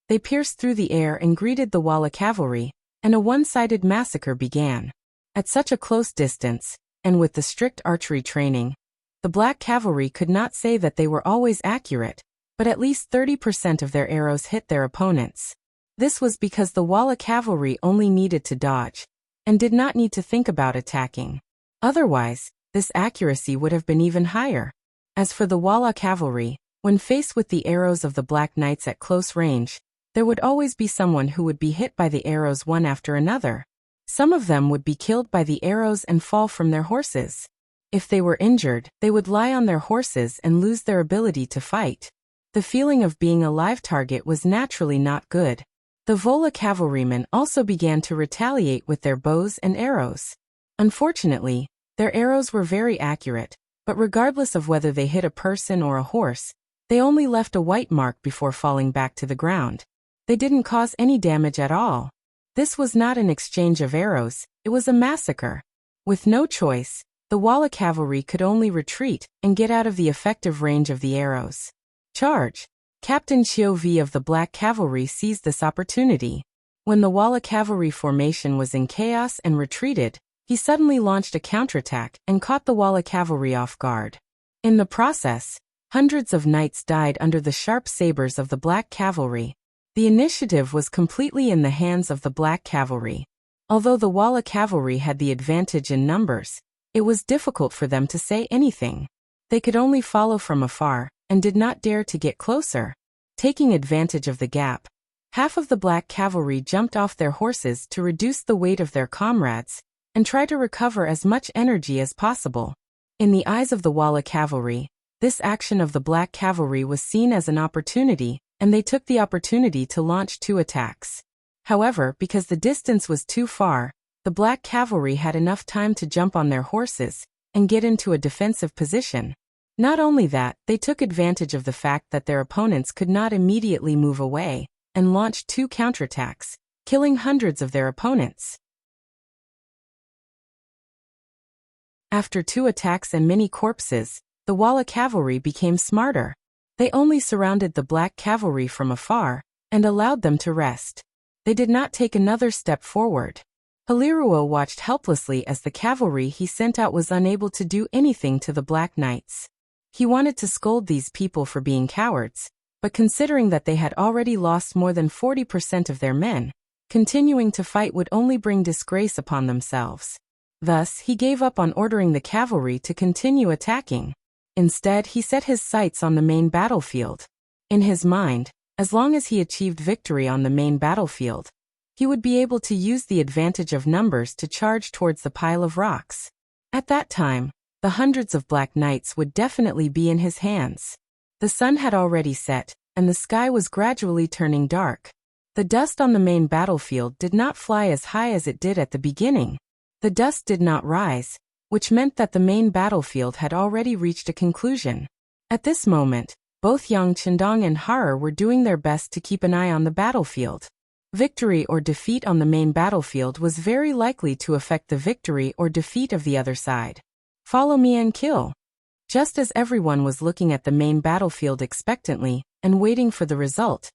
they pierced through the air and greeted the Walla cavalry, and a one-sided massacre began. At such a close distance, and with the strict archery training, the Black cavalry could not say that they were always accurate, but at least 30% of their arrows hit their opponents. This was because the Walla cavalry only needed to dodge, and did not need to think about attacking. Otherwise, this accuracy would have been even higher. As for the Walla cavalry, when faced with the arrows of the Black Knights at close range, there would always be someone who would be hit by the arrows one after another. Some of them would be killed by the arrows and fall from their horses. If they were injured, they would lie on their horses and lose their ability to fight. The feeling of being a live target was naturally not good. The Vola cavalrymen also began to retaliate with their bows and arrows. Unfortunately, their arrows were very accurate, but regardless of whether they hit a person or a horse, they only left a white mark before falling back to the ground. They didn't cause any damage at all. This was not an exchange of arrows, it was a massacre. With no choice, the Walla cavalry could only retreat and get out of the effective range of the arrows. Charge! Captain Chiu V of the Black Cavalry seized this opportunity. When the Walla cavalry formation was in chaos and retreated, he suddenly launched a counterattack and caught the Walla cavalry off guard. In the process, hundreds of knights died under the sharp sabers of the Black cavalry. The initiative was completely in the hands of the Black cavalry. Although the Walla cavalry had the advantage in numbers, it was difficult for them to say anything. They could only follow from afar, and did not dare to get closer. Taking advantage of the gap, half of the Black cavalry jumped off their horses to reduce the weight of their comrades, and try to recover as much energy as possible. In the eyes of the Walla cavalry, this action of the Black cavalry was seen as an opportunity, and they took the opportunity to launch 2 attacks. However, because the distance was too far, the Black cavalry had enough time to jump on their horses and get into a defensive position. Not only that, they took advantage of the fact that their opponents could not immediately move away, and launched 2 counterattacks, killing hundreds of their opponents. After 2 attacks and many corpses, the Walla cavalry became smarter. They only surrounded the Black cavalry from afar, and allowed them to rest. They did not take another step forward. Haliruo watched helplessly as the cavalry he sent out was unable to do anything to the Black Knights. He wanted to scold these people for being cowards, but considering that they had already lost more than 40% of their men, continuing to fight would only bring disgrace upon themselves. Thus, he gave up on ordering the cavalry to continue attacking. Instead, he set his sights on the main battlefield. In his mind, as long as he achieved victory on the main battlefield, he would be able to use the advantage of numbers to charge towards the pile of rocks. At that time, the hundreds of Black Knights would definitely be in his hands. The sun had already set, and the sky was gradually turning dark. The dust on the main battlefield did not fly as high as it did at the beginning. The dust did not rise, which meant that the main battlefield had already reached a conclusion. At this moment, both Yang Chendong and Har were doing their best to keep an eye on the battlefield. Victory or defeat on the main battlefield was very likely to affect the victory or defeat of the other side. Follow me and kill. Just as everyone was looking at the main battlefield expectantly and waiting for the result,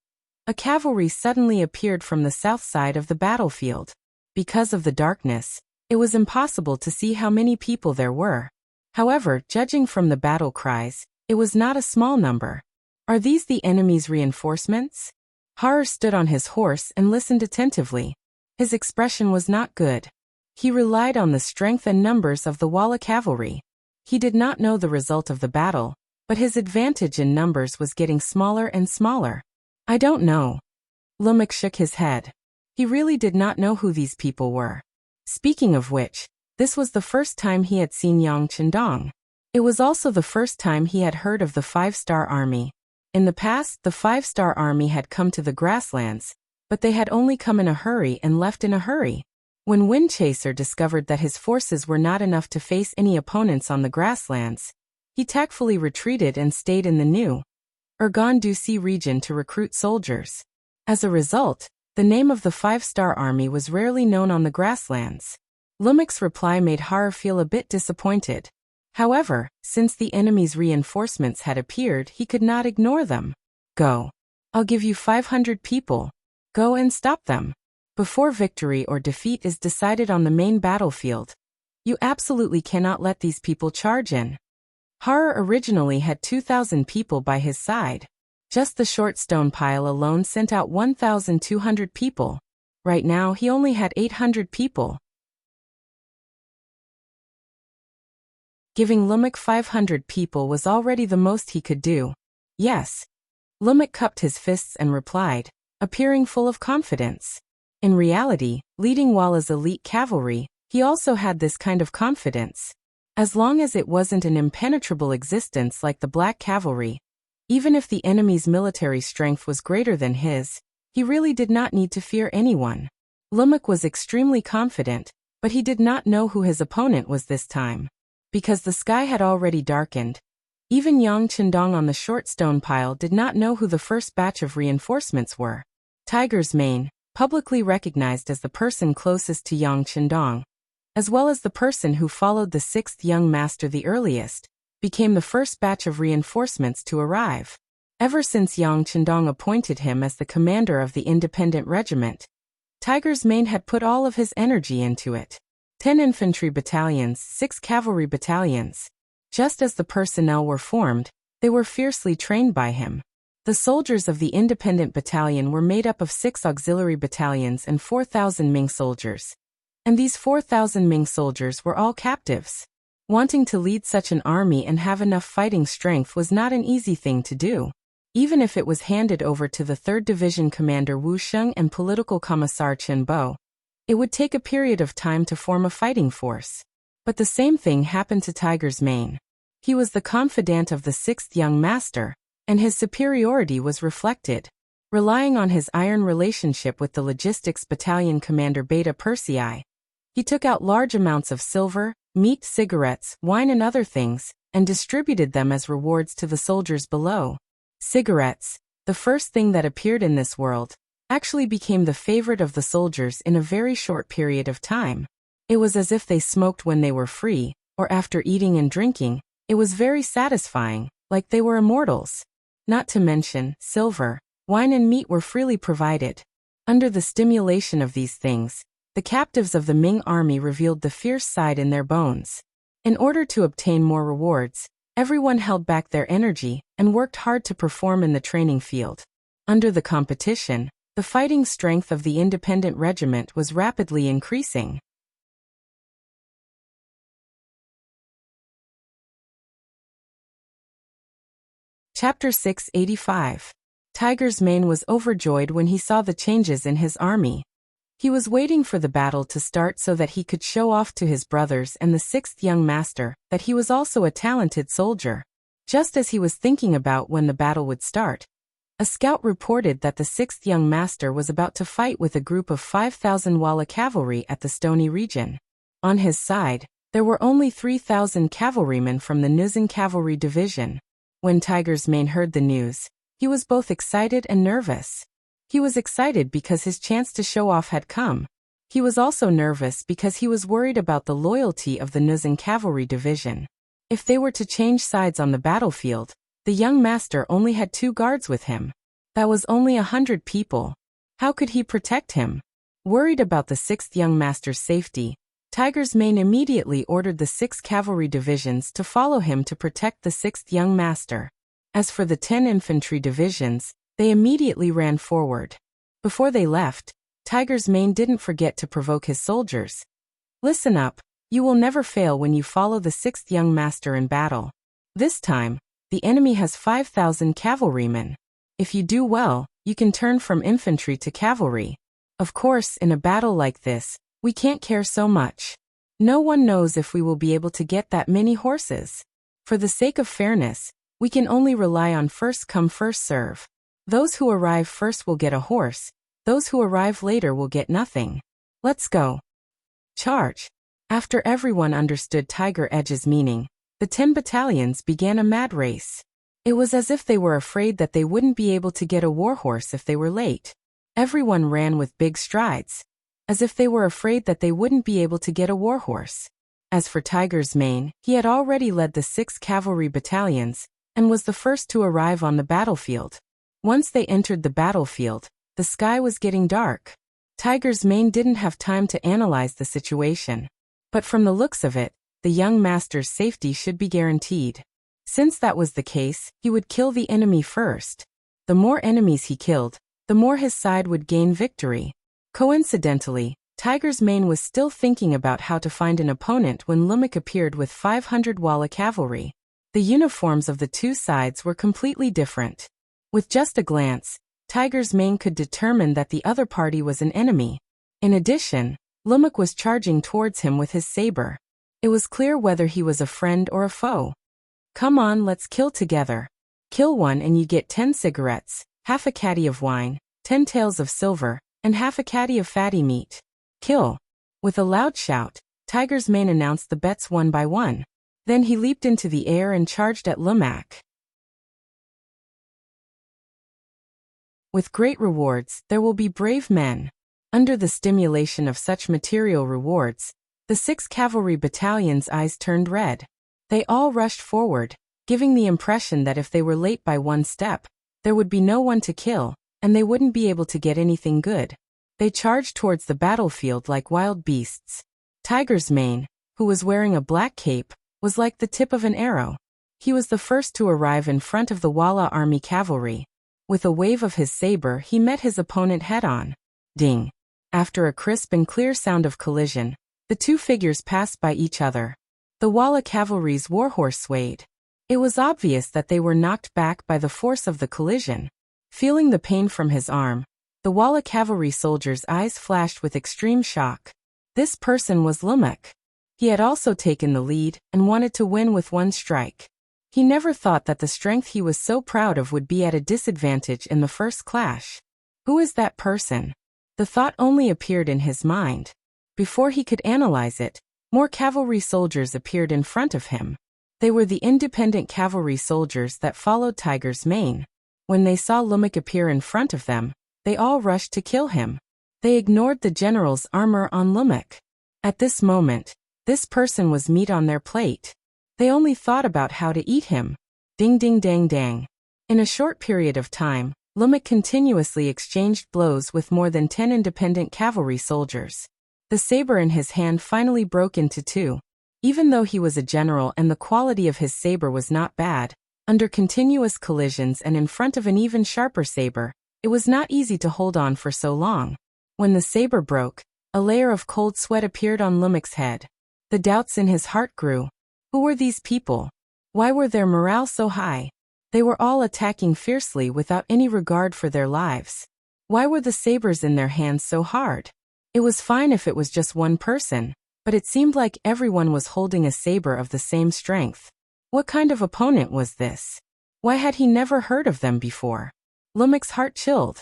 a cavalry suddenly appeared from the south side of the battlefield. Because of the darkness, it was impossible to see how many people there were. However, judging from the battle cries, it was not a small number. Are these the enemy's reinforcements? Har stood on his horse and listened attentively. His expression was not good. He relied on the strength and numbers of the Walla cavalry. He did not know the result of the battle, but his advantage in numbers was getting smaller and smaller. I don't know. Lumak shook his head. He really did not know who these people were. Speaking of which, this was the first time he had seen Yang Chendong. It was also the first time he had heard of the 5-star army. In the past, the 5-star army had come to the grasslands, but they had only come in a hurry and left in a hurry. When Windchaser discovered that his forces were not enough to face any opponents on the grasslands, he tactfully retreated and stayed in the new Urgan-Dusi region to recruit soldiers. As a result, the name of the five-star army was rarely known on the grasslands. Lumek's reply made Har feel a bit disappointed. However, since the enemy's reinforcements had appeared, he could not ignore them. Go. I'll give you 500 people. Go and stop them. Before victory or defeat is decided on the main battlefield, you absolutely cannot let these people charge in. Har originally had 2,000 people by his side. Just the short stone pile alone sent out 1,200 people. Right now he only had 800 people. Giving Lumek 500 people was already the most he could do. Yes. Lumek cupped his fists and replied, appearing full of confidence. In reality, leading Walla's elite cavalry, he also had this kind of confidence. As long as it wasn't an impenetrable existence like the Black Cavalry, even if the enemy's military strength was greater than his, he really did not need to fear anyone. Lumek was extremely confident, but he did not know who his opponent was this time. Because the sky had already darkened, even Yang Chendong on the short stone pile did not know who the first batch of reinforcements were. Tiger's Mane, publicly recognized as the person closest to Yang Chendong, as well as the person who followed the sixth young master the earliest, became the first batch of reinforcements to arrive. Ever since Yang Chendong appointed him as the commander of the independent regiment, Tiger's Mane had put all of his energy into it. 10 infantry battalions, 6 cavalry battalions. Just as the personnel were formed, they were fiercely trained by him. The soldiers of the independent battalion were made up of 6 auxiliary battalions and 4,000 Ming soldiers. And these 4,000 Ming soldiers were all captives. Wanting to lead such an army and have enough fighting strength was not an easy thing to do. Even if it was handed over to the 3rd Division Commander Wu Sheng and Political Commissar Chen Bo, it would take a period of time to form a fighting force. But the same thing happened to Tiger's Mane. He was the confidant of the 6th young master, and his superiority was reflected. Relying on his iron relationship with the logistics battalion commander Beta Persei, he took out large amounts of silver, meat, cigarettes, wine and other things, and distributed them as rewards to the soldiers below. Cigarettes, the first thing that appeared in this world, actually became the favorite of the soldiers in a very short period of time. It was as if they smoked when they were free, or after eating and drinking, it was very satisfying, like they were immortals. Not to mention, silver, wine and meat were freely provided. Under the stimulation of these things, the captives of the Ming army revealed the fierce side in their bones. In order to obtain more rewards, everyone held back their energy and worked hard to perform in the training field. Under the competition, the fighting strength of the independent regiment was rapidly increasing. Chapter 685. Tiger's Mane was overjoyed when he saw the changes in his army. He was waiting for the battle to start so that he could show off to his brothers and the 6th young master that he was also a talented soldier. Just as he was thinking about when the battle would start, a scout reported that the 6th young master was about to fight with a group of 5,000 Walla cavalry at the Stony region. On his side, there were only 3,000 cavalrymen from the Nuzan cavalry division. When Tiger's Mane heard the news, he was both excited and nervous. He was excited because his chance to show off had come. He was also nervous because he was worried about the loyalty of the Nuzan cavalry division. If they were to change sides on the battlefield, the young master only had 2 guards with him. That was only 100 people. How could he protect him? Worried about the 6th young master's safety, Tiger's Mane immediately ordered the 6 cavalry divisions to follow him to protect the 6th young master. As for the 10 infantry divisions, they immediately ran forward. Before they left, Tiger's Mane didn't forget to provoke his soldiers. Listen up, you will never fail when you follow the 6th young master in battle. This time, the enemy has 5,000 cavalrymen. If you do well, you can turn from infantry to cavalry. Of course, in a battle like this, we can't care so much. No one knows if we will be able to get that many horses. For the sake of fairness, we can only rely on first come first serve. Those who arrive first will get a horse, those who arrive later will get nothing. Let's go. Charge. After everyone understood Tiger Edge's meaning, the 10 battalions began a mad race. It was as if they were afraid that they wouldn't be able to get a warhorse if they were late. Everyone ran with big strides, as if they were afraid that they wouldn't be able to get a warhorse. As for Tiger's Mane, he had already led the 6 cavalry battalions, and was the first to arrive on the battlefield. Once they entered the battlefield, the sky was getting dark. Tiger's Mane didn't have time to analyze the situation. But from the looks of it, the young master's safety should be guaranteed. Since that was the case, he would kill the enemy first. The more enemies he killed, the more his side would gain victory. Coincidentally, Tiger's Mane was still thinking about how to find an opponent when Lumak appeared with 500 Walla cavalry. The uniforms of the two sides were completely different. With just a glance, Tiger's Mane could determine that the other party was an enemy. In addition, Lumak was charging towards him with his saber. It was clear whether he was a friend or a foe. Come on, let's kill together. Kill one and you get 10 cigarettes, half a caddy of wine, 10 taels of silver, and half a caddy of fatty meat. Kill. With a loud shout, Tiger's Mane announced the bets one by one. Then he leaped into the air and charged at Lumak. With great rewards, there will be brave men. Under the stimulation of such material rewards, the 6 cavalry battalions' eyes turned red. They all rushed forward, giving the impression that if they were late by one step, there would be no one to kill, and they wouldn't be able to get anything good. They charged towards the battlefield like wild beasts. Tiger's Mane, who was wearing a black cape, was like the tip of an arrow. He was the first to arrive in front of the Walla army cavalry. With a wave of his saber, he met his opponent head-on. Ding! After a crisp and clear sound of collision, the two figures passed by each other. The Walla cavalry's warhorse swayed. It was obvious that they were knocked back by the force of the collision. Feeling the pain from his arm, the Walla cavalry soldier's eyes flashed with extreme shock. This person was Lumak. He had also taken the lead and wanted to win with one strike. He never thought that the strength he was so proud of would be at a disadvantage in the first clash. Who is that person? The thought only appeared in his mind. Before he could analyze it, more cavalry soldiers appeared in front of him. They were the independent cavalry soldiers that followed Tiger's Mane. When they saw Lumak appear in front of them, they all rushed to kill him. They ignored the general's armor on Lumak. At this moment, this person was meat on their plate. They only thought about how to eat him. Ding ding dang dang. In a short period of time, Lumak continuously exchanged blows with more than 10 independent cavalry soldiers. The saber in his hand finally broke into two. Even though he was a general and the quality of his saber was not bad, under continuous collisions and in front of an even sharper saber, it was not easy to hold on for so long. When the saber broke, a layer of cold sweat appeared on Lumak's head. The doubts in his heart grew. Who were these people? Why were their morale so high? They were all attacking fiercely without any regard for their lives. Why were the sabers in their hands so hard? It was fine if it was just one person, but it seemed like everyone was holding a saber of the same strength. What kind of opponent was this? Why had he never heard of them before? Lumak's heart chilled.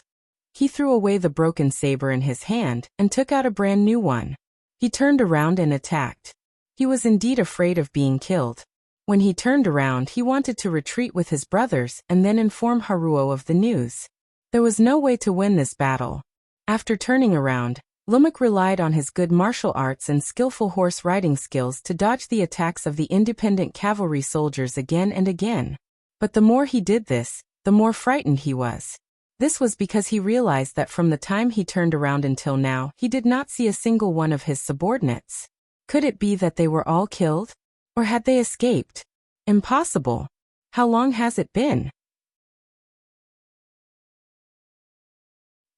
He threw away the broken saber in his hand and took out a brand new one. He turned around and attacked. He was indeed afraid of being killed. When he turned around, he wanted to retreat with his brothers and then inform Haruo of the news. There was no way to win this battle. After turning around, Lumak relied on his good martial arts and skillful horse riding skills to dodge the attacks of the independent cavalry soldiers again and again. But the more he did this, the more frightened he was. This was because he realized that from the time he turned around until now, he did not see a single one of his subordinates. Could it be that they were all killed? Or had they escaped? Impossible. How long has it been?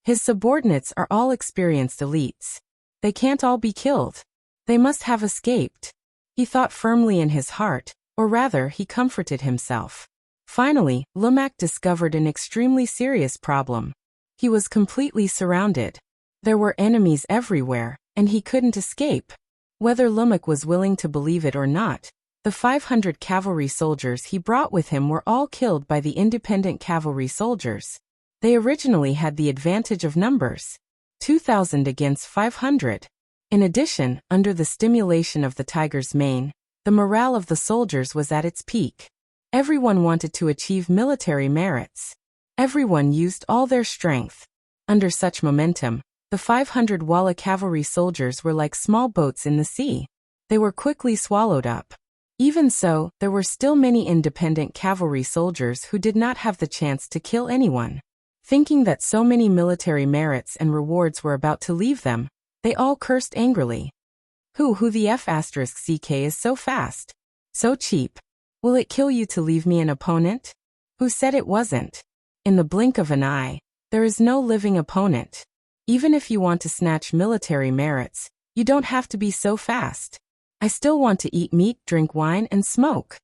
His subordinates are all experienced elites. They can't all be killed. They must have escaped. He thought firmly in his heart, or rather, he comforted himself. Finally, Lumak discovered an extremely serious problem. He was completely surrounded. There were enemies everywhere, and he couldn't escape. Whether Lumak was willing to believe it or not, the 500 cavalry soldiers he brought with him were all killed by the independent cavalry soldiers. They originally had the advantage of numbers, 2,000 against 500. In addition, under the stimulation of the Tiger's Mane, The morale of the soldiers was at its peak. Everyone wanted to achieve military merits. Everyone used all their strength. Under such momentum, the 500 Walla cavalry soldiers were like small boats in the sea. They were quickly swallowed up. Even so, there were still many independent cavalry soldiers who did not have the chance to kill anyone. Thinking that so many military merits and rewards were about to leave them, they all cursed angrily. Who the F***ck is so fast? So cheap. Will it kill you to leave me an opponent? Who said it wasn't? In the blink of an eye, there is no living opponent. Even if you want to snatch military merits, you don't have to be so fast. I still want to eat meat, drink wine, and smoke.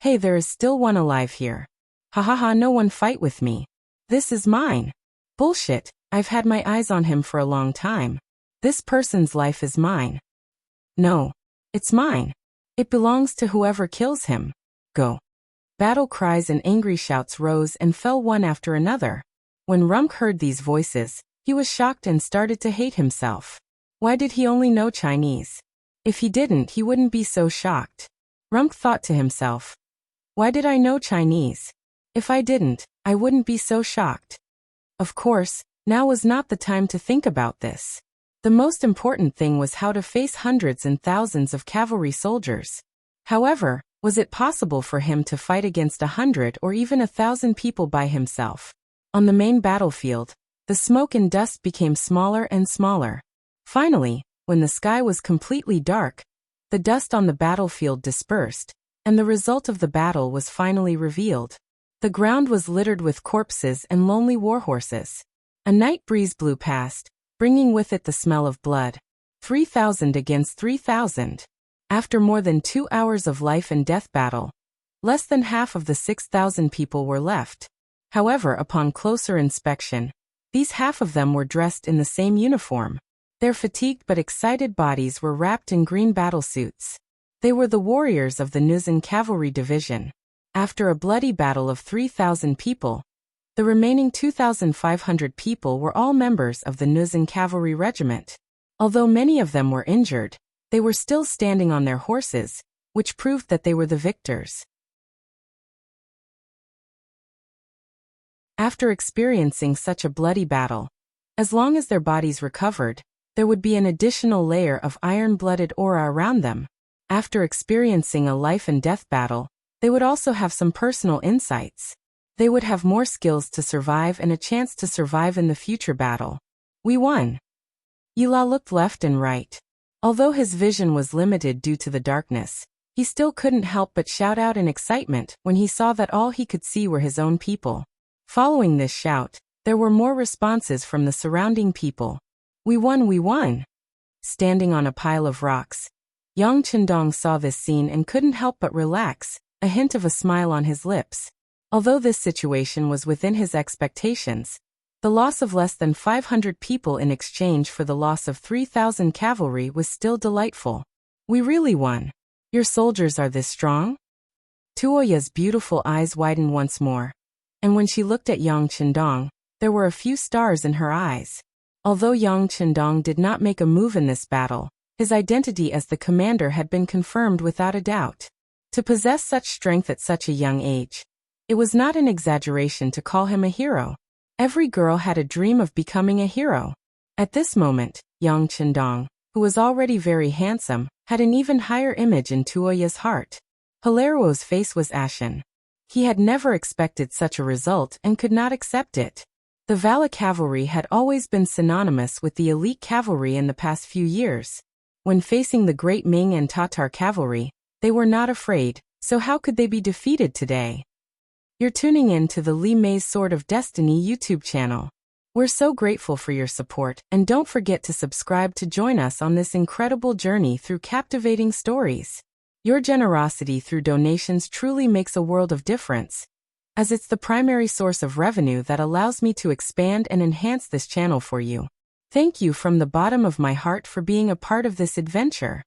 Hey, there is still one alive here. Ha ha ha, no one fight with me. This is mine. Bullshit, I've had my eyes on him for a long time. This person's life is mine. No. It's mine. It belongs to whoever kills him. Go. Battle cries and angry shouts rose and fell one after another. When Rumk heard these voices, he was shocked and started to hate himself. Why did he only know Chinese? If he didn't, he wouldn't be so shocked. Rumk thought to himself. Why did I know Chinese? If I didn't, I wouldn't be so shocked. Of course, now was not the time to think about this. The most important thing was how to face hundreds and thousands of cavalry soldiers. However, was it possible for him to fight against 100 or even 1,000 people by himself? On the main battlefield, the smoke and dust became smaller and smaller. Finally, when the sky was completely dark, the dust on the battlefield dispersed, and the result of the battle was finally revealed. The ground was littered with corpses and lonely warhorses. A night breeze blew past, bringing with it the smell of blood. 3,000 against 3,000. After more than 2 hours of life and death battle, less than half of the 6,000 people were left. However, upon closer inspection, these half of them were dressed in the same uniform. Their fatigued but excited bodies were wrapped in green battlesuits. They were the warriors of the Nuzan Cavalry Division. After a bloody battle of 3,000 people, the remaining 2,500 people were all members of the Nuzan Cavalry Regiment. Although many of them were injured, they were still standing on their horses, which proved that they were the victors. After experiencing such a bloody battle, as long as their bodies recovered, there would be an additional layer of iron-blooded aura around them. After experiencing a life and death battle, they would also have some personal insights. They would have more skills to survive and a chance to survive in the future battle. We won. Yila looked left and right. Although his vision was limited due to the darkness, he still couldn't help but shout out in excitement when he saw that all he could see were his own people. Following this shout, there were more responses from the surrounding people. We won, we won! Standing on a pile of rocks, Yang Chendong saw this scene and couldn't help but relax, a hint of a smile on his lips. Although this situation was within his expectations, the loss of less than 500 people in exchange for the loss of 3,000 cavalry was still delightful. We really won. Your soldiers are this strong? Tuoya's beautiful eyes widened once more, and when she looked at Yang Chendong, there were a few stars in her eyes. Although Yang Chendong did not make a move in this battle, his identity as the commander had been confirmed without a doubt. To possess such strength at such a young age, it was not an exaggeration to call him a hero. Every girl had a dream of becoming a hero. At this moment, Yang Chendong, who was already very handsome, had an even higher image in Tuoya's heart. Hilaruo's face was ashen. He had never expected such a result and could not accept it. The Vala cavalry had always been synonymous with the elite cavalry in the past few years. When facing the great Ming and Tatar cavalry, they were not afraid, so how could they be defeated today? You're tuning in to the Li Mei's Sword of Destiny YouTube channel. We're so grateful for your support, and don't forget to subscribe to join us on this incredible journey through captivating stories. Your generosity through donations truly makes a world of difference, as it's the primary source of revenue that allows me to expand and enhance this channel for you. Thank you from the bottom of my heart for being a part of this adventure.